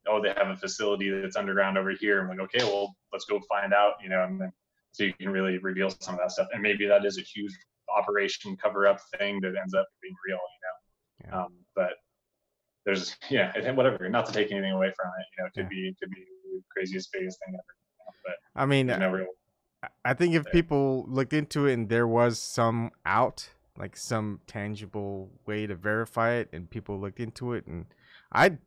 oh, they have a facility that's underground over here. I'm like, okay, well, let's go find out, and then so you can really reveal some of that stuff. And maybe that is a huge operation cover-up thing that ends up being real, but there's, whatever, not to take anything away from it, it could be the craziest, biggest thing ever. But I mean, there's no real. I think if people looked into it and there was some like some tangible way to verify it, and people looked into it, and I'd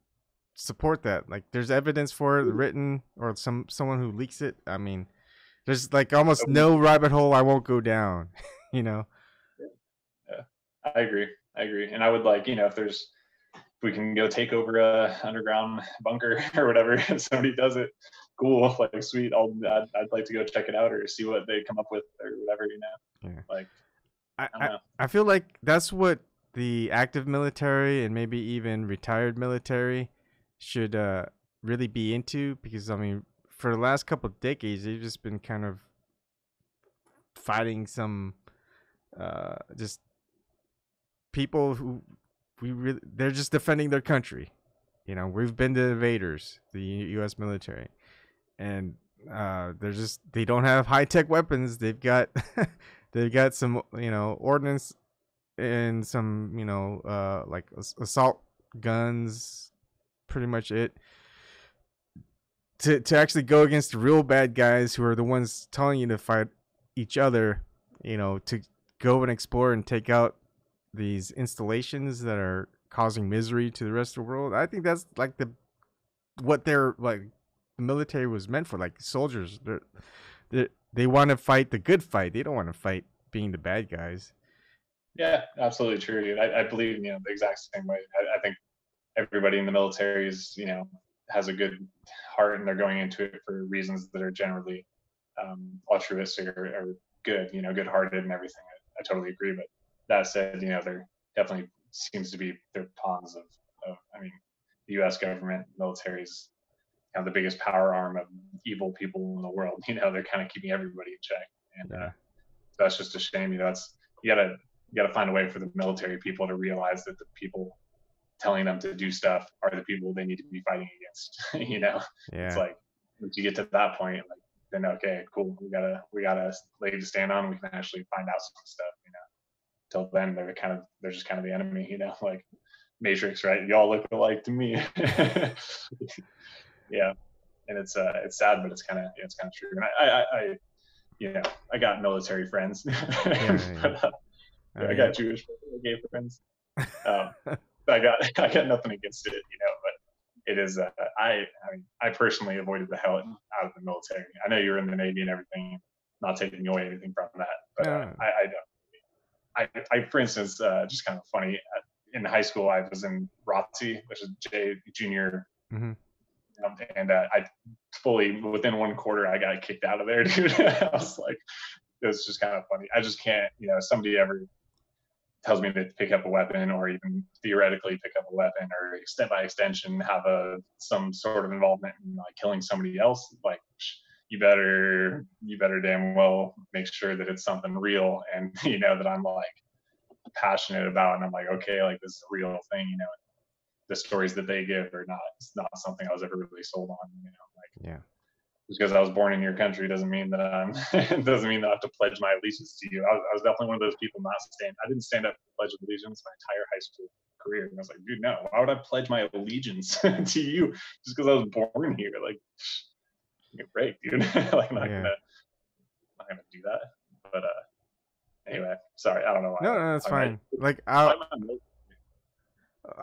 support that. Like, there's evidence for it written, or someone who leaks it. I mean, there's like almost no rabbit hole I won't go down. Yeah, I agree. And I would like, if we can go take over a underground bunker or whatever, if somebody does it, cool, like sweet. I'd like to go check it out or see what they come up with or whatever, Yeah. Like, I feel like that's what the active military and maybe even retired military should really be into, because I mean, for the last couple of decades, they've just been kind of fighting some just people who they're just defending their country. We've been the invaders, the U.S. military, and they don't have high tech weapons. They've got they've got some ordnance and some like assault guns, pretty much it. To actually go against the real bad guys who are the ones telling you to fight each other, to go and explore and take out these installations that are causing misery to the rest of the world. I think that's like what they're like. The military was meant for, like soldiers. They want to fight the good fight. They don't want to fight being the bad guys. Yeah, absolutely true, dude. I believe the exact same way. I think everybody in the military is has a good heart, and they're going into it for reasons that are generally altruistic or good, good-hearted and everything. I totally agree. But that said, there definitely seems to be their pawns of I mean, the U.S. government, military is kind of the biggest power arm of evil people in the world. They're kind of keeping everybody in check, and that's just a shame. It's you gotta find a way for the military people to realize that the people telling them to do stuff are the people they need to be fighting against. It's like once you get to that point, like, then okay, cool, we got a leg to stand on. We can actually find out some stuff. Till then, they're just kind of the enemy. Like, Matrix, right? Y'all look alike to me. Yeah, and it's sad, but it's kind of true. And I you know, I got military friends, but, I got Jewish friends, gay friends. I got nothing against it, you know, but it is. I mean, I personally avoided the hell out of the military. I know you're in the Navy and everything, not taking away anything from that, but I don't. I, for instance, just kind of funny. In high school, I was in ROTC, which is junior, and I fully within 1 quarter I got kicked out of there, dude. I was like, it was just kind of funny. I just can't, you know, somebody ever tells me to pick up a weapon or even theoretically pick up a weapon or by extension have some sort of involvement in like killing somebody else, like you better damn well make sure that it's something real and you know that I'm like passionate about and I'm like, okay, like this is a real thing, you know. The stories that they give are not something I was ever really sold on, you know, like yeah. Just because I was born in your country doesn't mean that doesn't mean that I have to pledge my allegiance to you. I was definitely one of those people I didn't stand up for the Pledge of Allegiance my entire high school career. And I was like, dude, no, why would I pledge my allegiance to you just because I was born here? Like, give me a break, dude. Like, I'm not gonna do that. But anyway, sorry, I don't know why. No, that's fine. Like,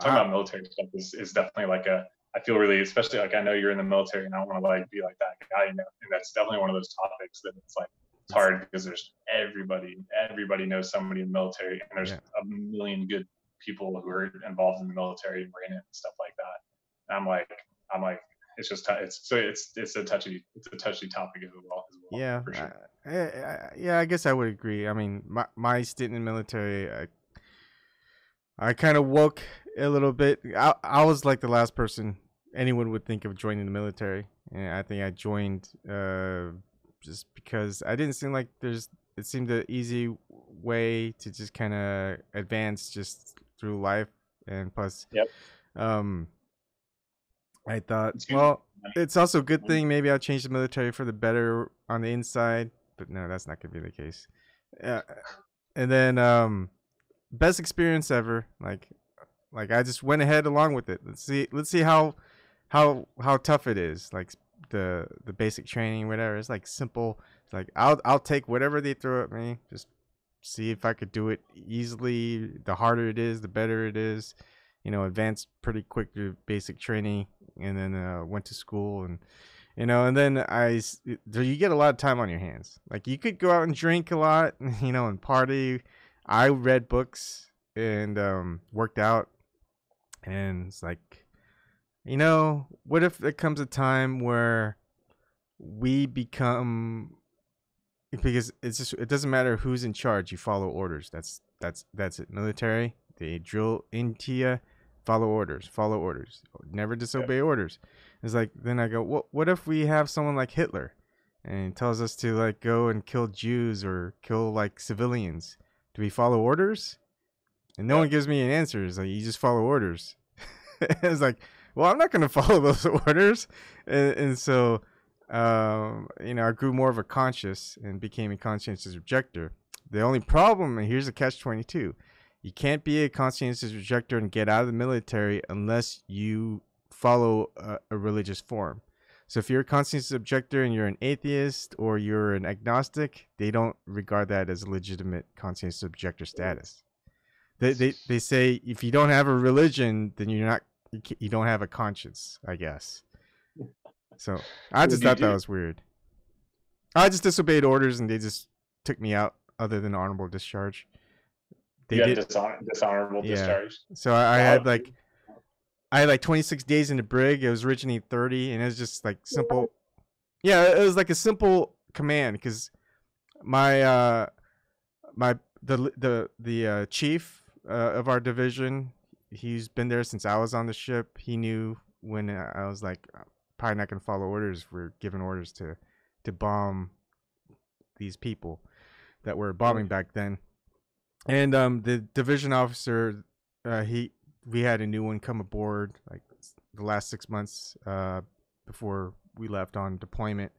talking about military stuff is definitely like I feel really, especially like I know you're in the military and I want to like be like that guy, you know, and that's definitely one of those topics that it's like it's hard because there's everybody knows somebody in the military and there's a million good people who are involved in the military and were in it and stuff like that. And I'm like it's just it's a touchy topic as well. Yeah, for sure. Yeah, I guess I would agree. I mean, my stint in the military, I kind of woke a little bit. I was like the last person anyone would think of joining the military, and I think I joined just because I didn't seem like it seemed an easy way to just kind of advance just through life, and plus, I thought, well, it's also a good thing. Maybe I'll change the military for the better on the inside, but no, that's not gonna be the case. And then best experience ever. Like I just went ahead along with it. Let's see how tough it is. Like the basic training, whatever. It's like simple. It's like I'll take whatever they throw at me. Just see if I could do it easily. The harder it is, the better it is. You know, advanced pretty quick through basic training, and then went to school, and you know, and then you get a lot of time on your hands. Like you could go out and drink a lot, you know, and party. I read books and worked out, and it's like, you know, what if there comes a time where we become, because it doesn't matter who's in charge, you follow orders. That's it. Military, they drill into you, follow orders, never disobey orders. It's like, then I go, what if we have someone like Hitler and he tells us to like go and kill Jews or kill like civilians? Do we follow orders? And no one gives me an answer. It's like, you just follow orders. It's like, well, I'm not going to follow those orders. And so, you know, I grew more of a conscious and became a conscientious rejecter. The only problem, and here's the catch-22, you can't be a conscientious rejecter and get out of the military unless you follow a religious form. So if you're a conscientious objector and you're an atheist or you're an agnostic, they don't regard that as a legitimate conscientious objector status. They say if you don't have a religion, then you don't have a conscience, I guess. So I just thought that was weird. I just disobeyed orders and they just took me out, other than honorable discharge. They did dishonorable discharge. So I had like 26 days in the brig. It was originally 30, and it was just like simple. Yeah, it was like a simple command because the chief of our division, he's been there since I was on the ship. He knew when I was like, probably not gonna follow orders. We're given orders to bomb these people that were bombing back then, and the division officer, we had a new one come aboard like the last 6 months before we left on deployment.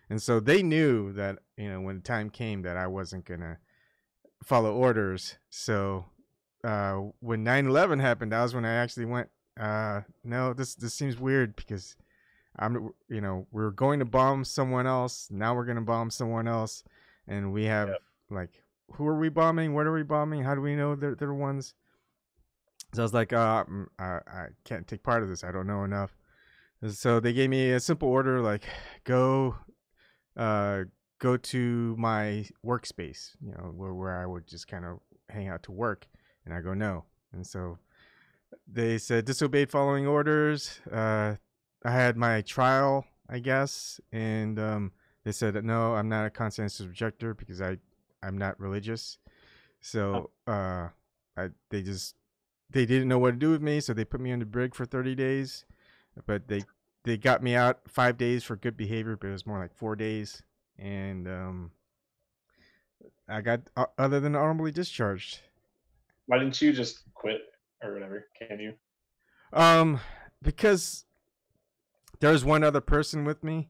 And so they knew that, you know, when the time came that I wasn't going to follow orders. So when 9/11 happened, that was when I actually went, no, this seems weird because we're going to bomb someone else. Now we're going to bomb someone else. And we have like, who are we bombing? What are we bombing? How do we know they're the ones? So I was like, I can't take part of this. I don't know enough. So they gave me a simple order, like go to my workspace, where I would just kind of hang out to work. And I go, no. And so they said disobeyed following orders. I had my trial, I guess, and they said that no, I'm not a conscientious objector because I'm not religious. So they didn't know what to do with me, so they put me on the brig for 30 days. But they got me out 5 days for good behavior, but it was more like 4 days, and I got other than honorably discharged. Why didn't you just quit or whatever? Can you? Because there's one other person with me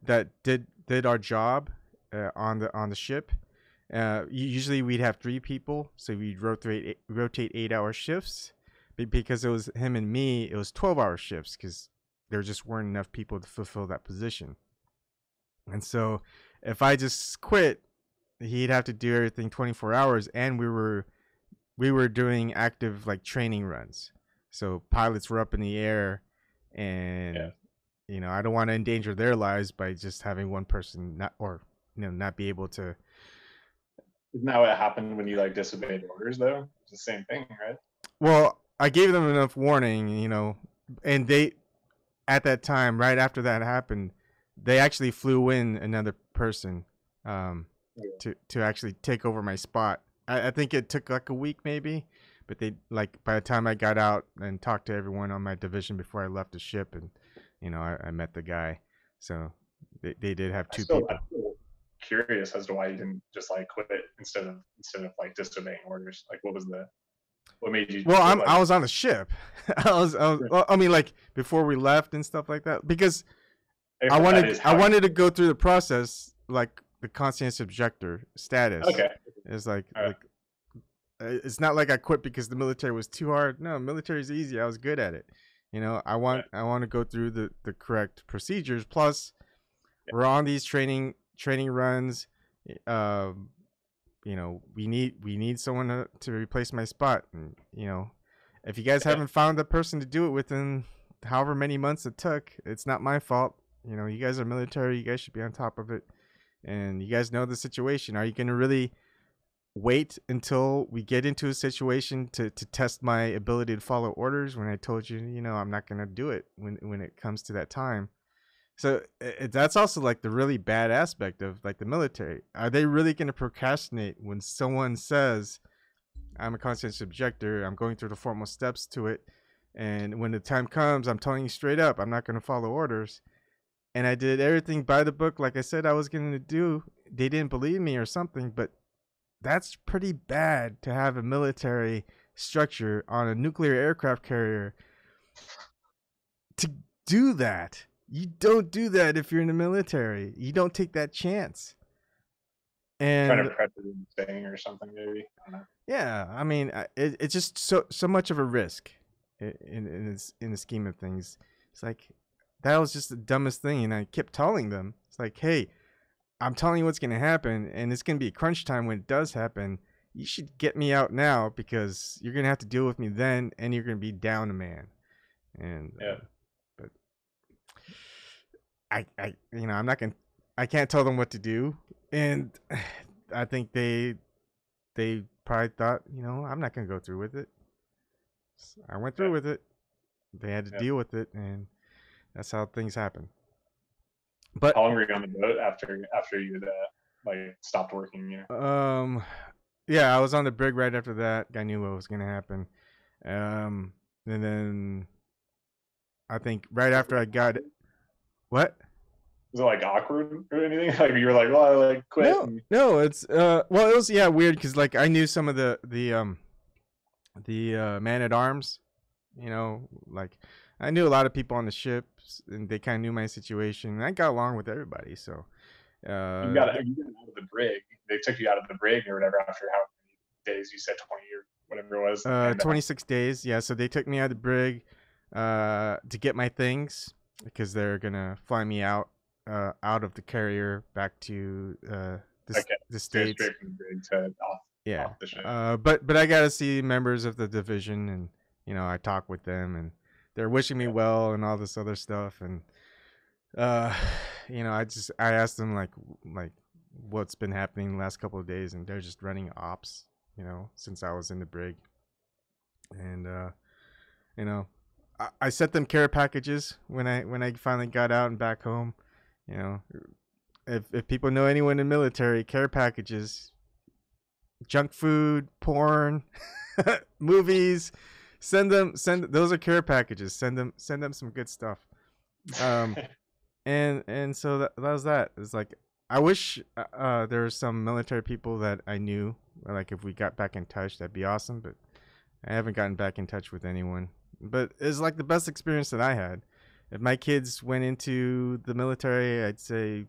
that did our job on the ship. Usually we'd have 3 people, so we'd rotate 8-hour shifts. But because it was him and me, it was 12-hour shifts because there just weren't enough people to fulfill that position. And so if I just quit, he'd have to do everything 24 hours, and we were doing active like training runs. So pilots were up in the air, and I don't want to endanger their lives by just having one person not be able to. Isn't that what happened when you like disobeyed orders though? It's the same thing, right? Well, I gave them enough warning, and they, at that time, right after that happened, they actually flew in another person to actually take over my spot. I think it took like a week maybe, but they by the time I got out and talked to everyone on my division before I left the ship, and I met the guy, so they did have 2 people. I'm still curious as to why you didn't just like quit instead of like disobeying orders. Like what made you? Well, I was on the ship. Well, I mean, like before we left and stuff like that, because I wanted to go through the process like the conscientious objector status. Okay. It's like it's not like I quit because the military was too hard. No, military is easy. I was good at it. I want to go through the correct procedures. Plus, we're on these training runs. We need someone to replace my spot. And if you guys haven't found the person to do it within however many months it took, it's not my fault. You guys are military. You guys should be on top of it, and you guys know the situation. Are you going to really wait until we get into a situation to test my ability to follow orders when I told you, I'm not going to do it when it comes to that time? So that's also like the really bad aspect of like the military. Are they really going to procrastinate when someone says, I'm a conscientious objector, I'm going through the formal steps to it, and when the time comes, I'm telling you straight up, I'm not going to follow orders, and I did everything by the book like I said I was going to do. They didn't believe me or something, but that's pretty bad to have a military structure on a nuclear aircraft carrier to do that. You don't do that if you're in the military. You don't take that chance. And trying to prep thing or something, maybe. I don't know. Yeah, I mean, it's just so much of a risk in the scheme of things. It's like that was just the dumbest thing, and I kept telling them, it's like, hey, I'm telling you what's going to happen, and it's going to be crunch time when it does happen. You should get me out now because you're going to have to deal with me then, and you're going to be down a man. And but I'm not going. I can't tell them what to do, and I think they probably thought, I'm not going to go through with it. So I went through with it. They had to deal with it, and that's how things happen. But how long were you on the boat after you like stopped working? Yeah, I was on the brig right after that. I knew what was gonna happen. And then I think right after I got it, what? Was it like awkward or anything? Like you were like, well, I like quit. No, it's well, it was weird because like I knew some of the man at arms, like I knew a lot of people on the ship, and they kind of knew my situation, and I got along with everybody. So you got out of the brig. They took you out of the brig or whatever after how many days? You said 20 or whatever it was. And, 26 days. Yeah, so they took me out of the brig to get my things because they're gonna fly me out of the carrier back to the States. Straight from the brig to Yeah. off the ship. But I gotta see members of the division, and I talk with them, and they're wishing me well and all this other stuff, and I asked them like what's been happening the last couple of days, and they're just running ops, since I was in the brig, and I sent them care packages when I finally got out and back home, if people know anyone in the military, care packages. Junk food, porn, movies, send those are care packages. Send them some good stuff. And so that was that. It's like I wish there were some military people that I knew, like if we got back in touch, that'd be awesome, but I haven't gotten back in touch with anyone. But it's like the best experience that I had. If my kids went into the military, I'd say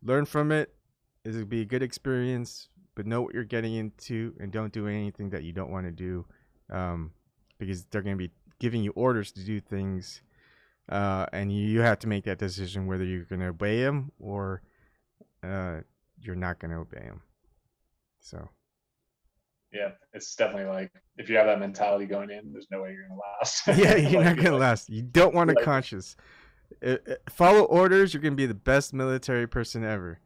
learn from it. It would be a good experience. But know what you're getting into and don't do anything that you don't want to do, because they're going to be giving you orders to do things, and you have to make that decision whether you're going to obey them or you're not going to obey them. So yeah, it's definitely like if you have that mentality going in, there's no way you're going to last. Yeah, you're not going to last. You don't want a conscience. Follow orders. You're going to be the best military person ever.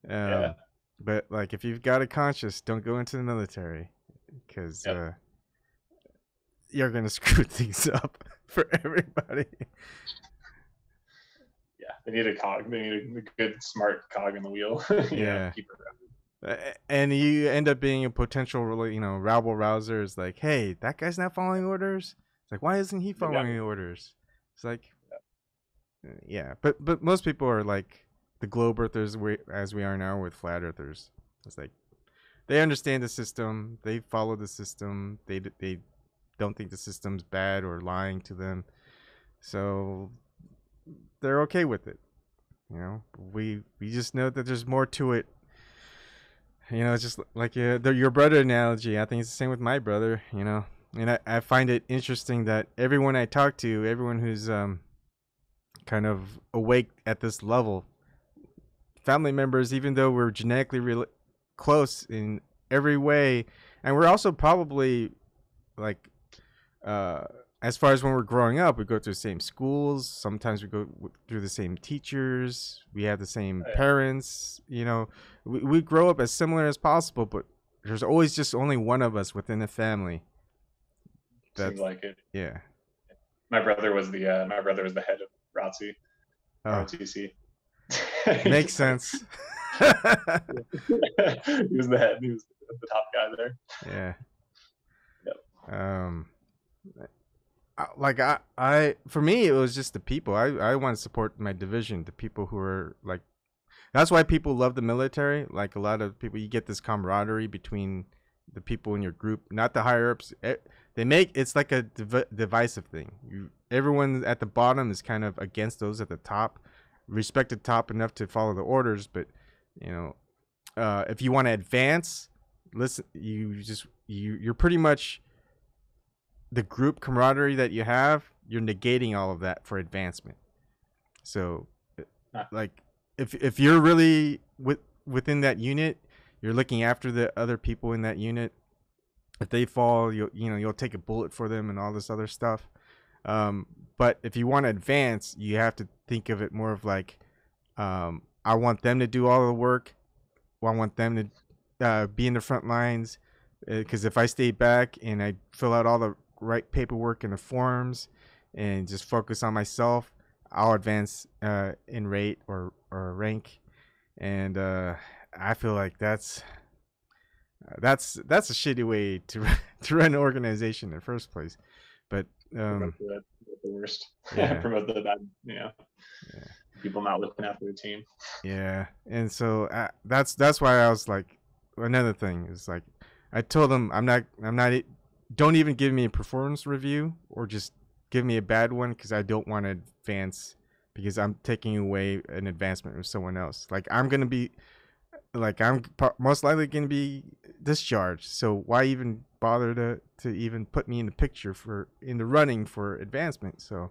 Yeah. But like, if you've got a conscience, don't go into the military, because you're gonna screw things up for everybody. Yeah, they need a cog. They need a good, smart cog in the wheel. Yeah. Keep it around. And you end up being a potential, rabble rouser. Is like, hey, that guy's not following orders. It's like, why isn't he following orders? It's like, yeah. But most people are like the globe earthers, as we are now with flat earthers. It's like they understand the system, they follow the system, they don't think the system's bad or lying to them, so they're okay with it. We just know that there's more to it. It's just like your brother analogy. I think it's the same with my brother. And I find it interesting that everyone I talk to, everyone who's kind of awake at this level, family members, even though we're genetically close in every way, and we're also probably like as far as when we're growing up, we go through the same schools, sometimes we go through the same teachers, we have the same parents, we grow up as similar as possible, but there's always just only one of us within the family. Seems like it. Yeah. My brother was the head of ROTC. Makes sense. He was the head. He was the top guy there. Yeah. Yep. For me, it was just the people. I want to support my division, the people who are like. That's why people love the military. Like a lot of people, you get this camaraderie between the people in your group, not the higher ups. It's like a divisive thing. Everyone at the bottom is kind of against those at the top. Respect the top enough to follow the orders, but if you want to advance, listen, you're pretty much the group camaraderie that you have, you're negating all of that for advancement. So like if you're really within that unit, you're looking after the other people in that unit. If they fall, you'll take a bullet for them and all this other stuff. But if you want to advance, you have to think of it more of like, I want them to do all the work. I want them to be in the front lines. Because if I stay back and I fill out all the right paperwork and the forms and just focus on myself, I'll advance in rate or rank. And I feel like that's a shitty way to run an organization in the first place. But the worst. Yeah. Promote the bad. People not looking after the team. Yeah, and so that's why I was like, another thing is like, I told them I'm not. Don't even give me a performance review or just give me a bad one, because I don't want to advance, because I'm taking away an advancement of someone else. Like I'm gonna be, like I'm most likely gonna be discharged. So why even bother to even put me in the picture in the running for advancement? So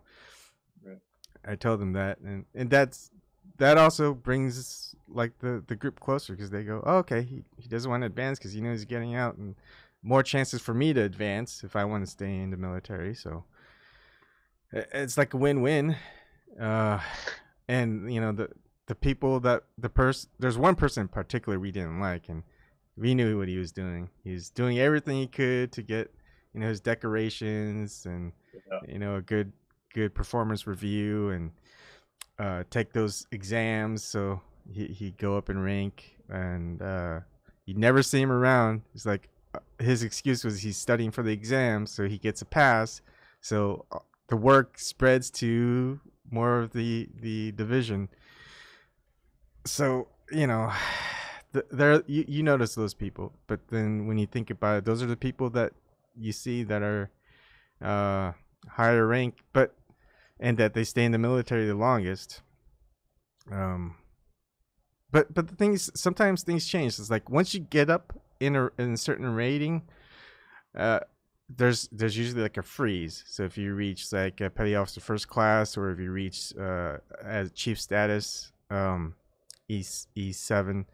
Right. I told them that, and that also brings like the group closer, because they go, oh, okay, he doesn't want to advance because he knows he's getting out, and more chances for me to advance if I want to stay in the military. So it's like a win-win. And the people that there's one person in particular we didn't like, and we knew what he was doing. He's doing everything he could to get his decorations and a good performance review, and take those exams so he'd go up in rank, and you'd never see him around. It's like his excuse was he's studying for the exam so he gets a pass, so the work spreads to more of the division. So there you notice those people, but then when you think about it, those are the people that you see that are higher rank, and that they stay in the military the longest. But the things, sometimes things change. It's like once you get up in a certain rating, there's usually like a freeze. So if you reach like a petty officer first class, or if you reach as chief status, E7,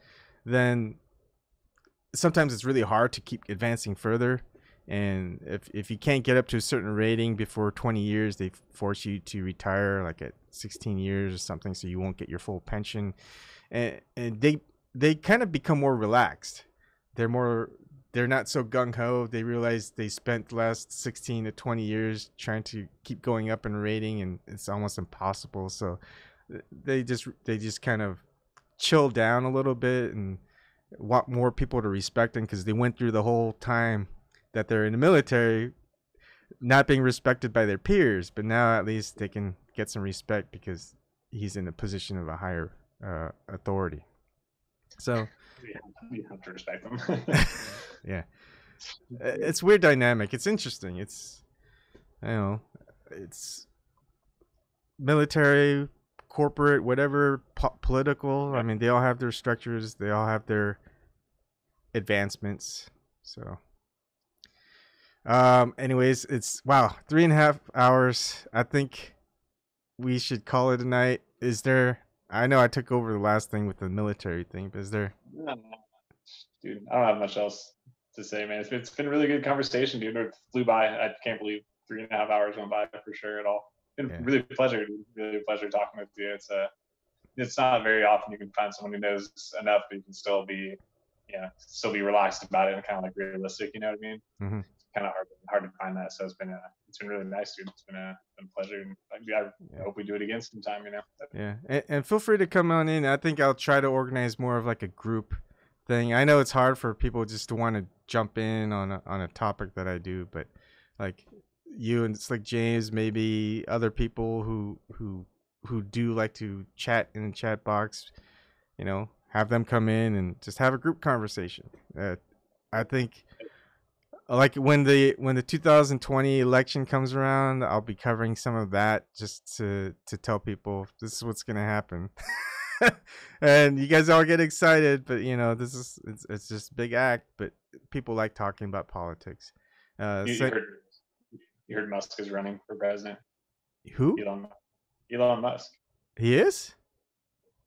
then sometimes it's really hard to keep advancing further. And if you can't get up to a certain rating before 20 years, they force you to retire like at 16 years or something, so you won't get your full pension. And they kind of become more relaxed. They're not so gung-ho. They realize they spent the last 16 to 20 years trying to keep going up in rating, and it's almost impossible. So they just kind of chill down a little bit and want more people to respect them, because they went through the whole time that they're in the military not being respected by their peers, but now at least they can get some respect because he's in a position of a higher authority. So you have to respect them. yeah, it's weird dynamic. It's interesting. It's it's military, corporate, whatever, political. I mean, they all have their structures. They all have their advancements. So anyways, it's 3.5 hours. I think we should call it a night. Is there, I know I took over the last thing with the military thing, but is there? Dude, I don't have much else to say, man. It's been a really good conversation, dude. It flew by. I can't believe 3.5 hours went by for sure at all. It's been really a pleasure, dude. Really a pleasure talking with you. It's not very often you can find someone who knows enough, but you can still be relaxed about it and kind of like realistic. You know what I mean? Mm-hmm. It's kind of hard to find that. So it's been really nice, dude. It's been a pleasure. And I hope we do it again sometime. Yeah, and feel free to come on in. I think I'll try to organize more of like a group thing. I know it's hard for people just to want to jump in on a topic that I do, but like you and Slick James, maybe other people who do like to chat in the chat box, have them come in and just have a group conversation. I think like when the 2020 election comes around, I'll be covering some of that just to tell people this is what's gonna happen. And you guys all get excited, but it's just a big act, but people like talking about politics. You heard Musk is running for president. Who? Elon Musk. He is?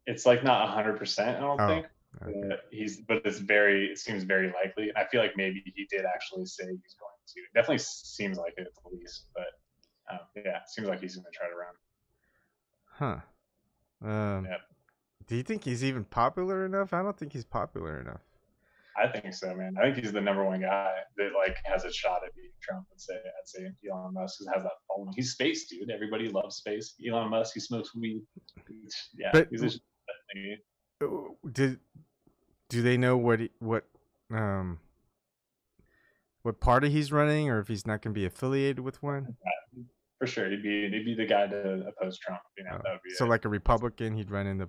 It's like not 100%, I don't think. Okay. But it seems very likely. I feel like maybe he did actually say he's going to. It definitely seems like it at the least, but it seems like he's going to try to run. Huh. Yeah. Do you think he's even popular enough? I don't think he's popular enough. I think so, man. I think he's the number one guy that like has a shot at beating Trump. I'd say Elon Musk has that following. He's space, dude. Everybody loves space. Elon Musk, he smokes weed. Yeah, but he's do they know what party he's running, or if he's not going to be affiliated with one? For sure, he'd be the guy to oppose Trump. That would be so like a Republican, he'd run in the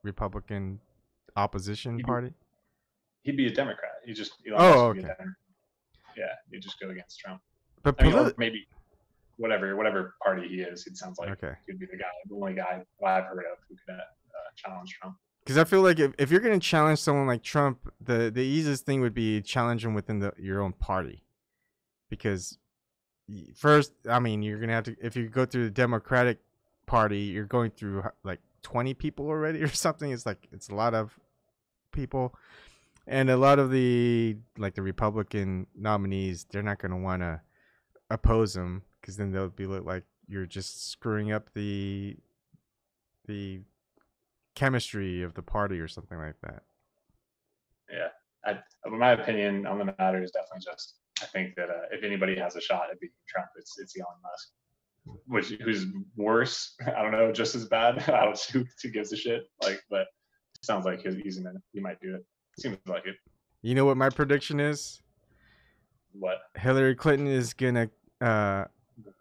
Republican opposition party. He'd be a Democrat. He just be a Democrat. Yeah, he'd just go against Trump. But or maybe whatever party he is, it sounds like he'd be the only guy I've heard of who could challenge Trump. Because I feel like if you're going to challenge someone like Trump, the easiest thing would be challenge him within your own party. Because first, I mean, you're going to have to, if you go through the Democratic Party, you're going through like 20 people already or something. It's like, it's a lot of people. And a lot of the Republican nominees, they're not going to want to oppose him because then they'll be like you're just screwing up the chemistry of the party or something like that. Yeah, my opinion on the matter is definitely just I think that if anybody has a shot at beating Trump, it's Elon Musk. Who's worse? I don't know, just as bad. I don't know who gives a shit. Like, but it sounds like he might do it. Seems like it. You know what my prediction is? What? Hillary Clinton is gonna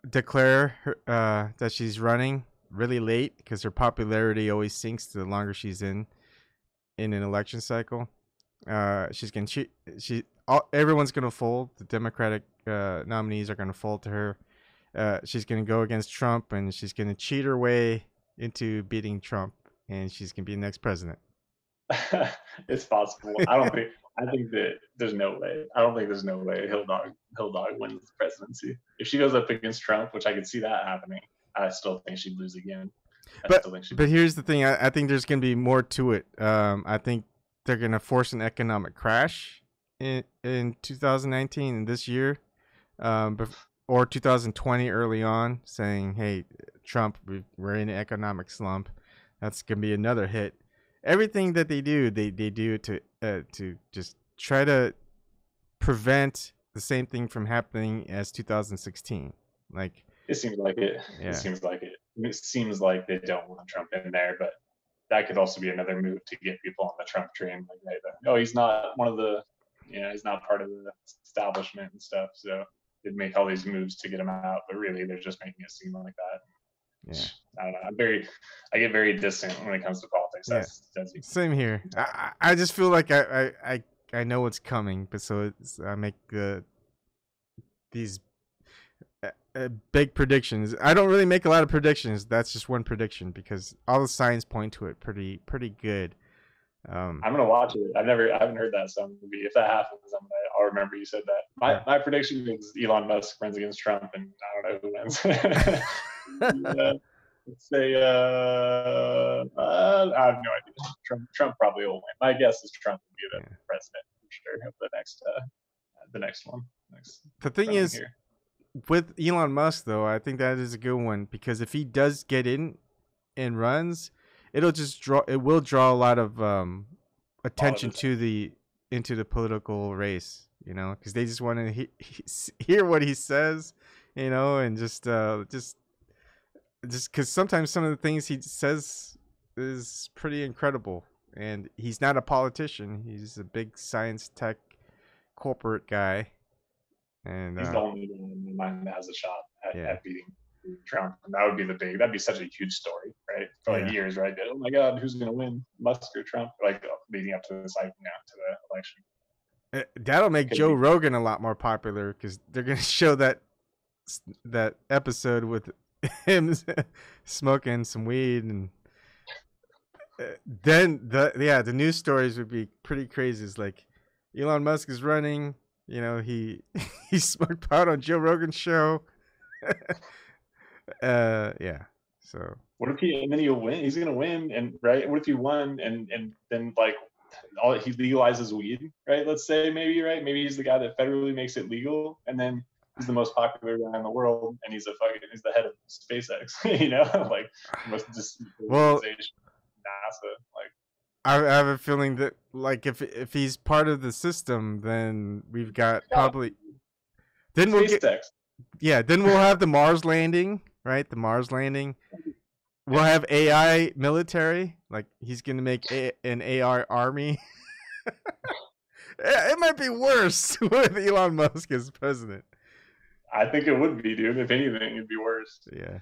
declare that she's running really late because her popularity always sinks the longer she's in an election cycle. She's gonna everyone's gonna fold. The Democratic nominees are gonna fold to her. She's gonna go against Trump, and she's gonna cheat her way into beating Trump, and she's gonna be the next president. It's possible. I think that there's no way. I don't think there's no way Hill Dog wins the presidency. If she goes up against Trump, which I could see that happening, I still think she'd lose again. But here's the thing. I think there's going to be more to it. I think they're going to force an economic crash in 2019 and this year, or 2020 early on, saying, "Hey, Trump, we're in an economic slump." That's going to be another hit. Everything that they do to just try to prevent the same thing from happening as 2016. Like, it seems like it. Yeah. It seems like it. It seems like they don't want Trump in there, but that could also be another move to get people on the Trump train. Like, right, oh, he's not one of the, he's not part of the establishment and stuff. So they'd make all these moves to get him out, but really they're just making it seem like that. Yeah, I don't know. I get very distant when it comes to politics. Yeah. Same here. I just feel like I know what's coming, but so I make these big predictions. I don't really make a lot of predictions. That's just one prediction because all the signs point to it pretty good. I'm gonna watch it. I haven't heard that song movie. If that happens, I'll remember you said that. My prediction is Elon Musk runs against Trump, and I don't know who wins. Let's say I have no idea. Trump probably will win. My guess is Trump will be the president for sure of the next one. The thing is, with Elon Musk though, I think that is a good one because if he does get in and runs, it will draw a lot of attention into the political race, because they just want to hear what he says, and just because sometimes some of the things he says is pretty incredible, and he's not a politician; he's a big science tech corporate guy, and he's the only one in my mind that has a shot at beating Trump, and that'd be such a huge story, right? For years, right? Oh my God, who's gonna win, Musk or Trump? Like leading up to this, to the election. That'll make Joe Rogan a lot more popular because they're gonna show that episode with him smoking some weed, and then the news stories would be pretty crazy. It's like Elon Musk is running, he smoked pot on Joe Rogan's show. So what if he'll win? He's gonna win, and right? What if he won and then he legalizes weed, right? Let's say maybe he's the guy that federally makes it legal, and then he's the most popular guy in the world, and he's the head of SpaceX. Most NASA. I have a feeling that if he's part of the system, then we've got probably. Then SpaceX. Then we'll have the Mars landing, right? The Mars landing. We'll have AI military. Like he's gonna make an AI army. It might be worse with Elon Musk as president. I think it would be, dude. If anything, it'd be worse. Yeah.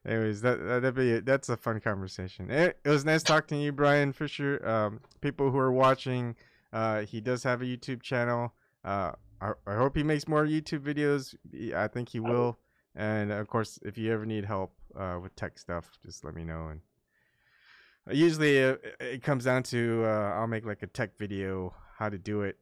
Anyways, that's a fun conversation. It was nice talking to you, Brian Fisher. People who are watching, he does have a YouTube channel. I hope he makes more YouTube videos. I think he will. And of course, if you ever need help with tech stuff, just let me know. And Usually it comes down to I'll make like a tech video how to do it,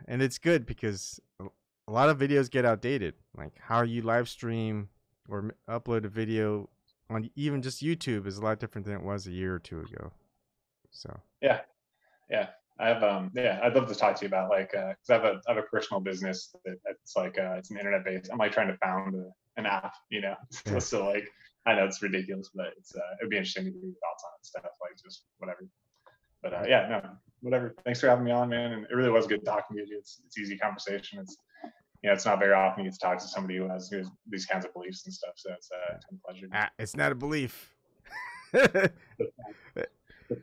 and it's good because a lot of videos get outdated. Like how you live stream or upload a video on even just YouTube is a lot different than it was a year or two ago. So yeah, I have I'd love to talk to you about like because I have a personal business that's like it's an internet based. I'm like trying to found an app, you know. Yeah. So like I know it's ridiculous, but it's it'd be interesting to hear your thoughts on it, stuff like just whatever. But yeah, no, whatever. Thanks for having me on, man. And it really was good talking to you. It's easy conversation. It's it's not very often you get to talk to somebody who has these kinds of beliefs and stuff. So it's a pleasure. It's not a belief.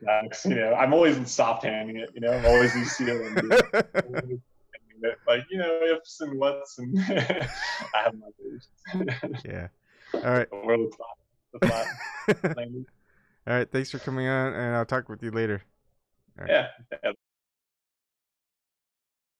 Facts, I'm always in soft handing it. I'm always these like ifs and whats, and I have my beliefs. Yeah. All right. The world is flat. All right. Thanks for coming on, and I'll talk with you later. Right. Yeah.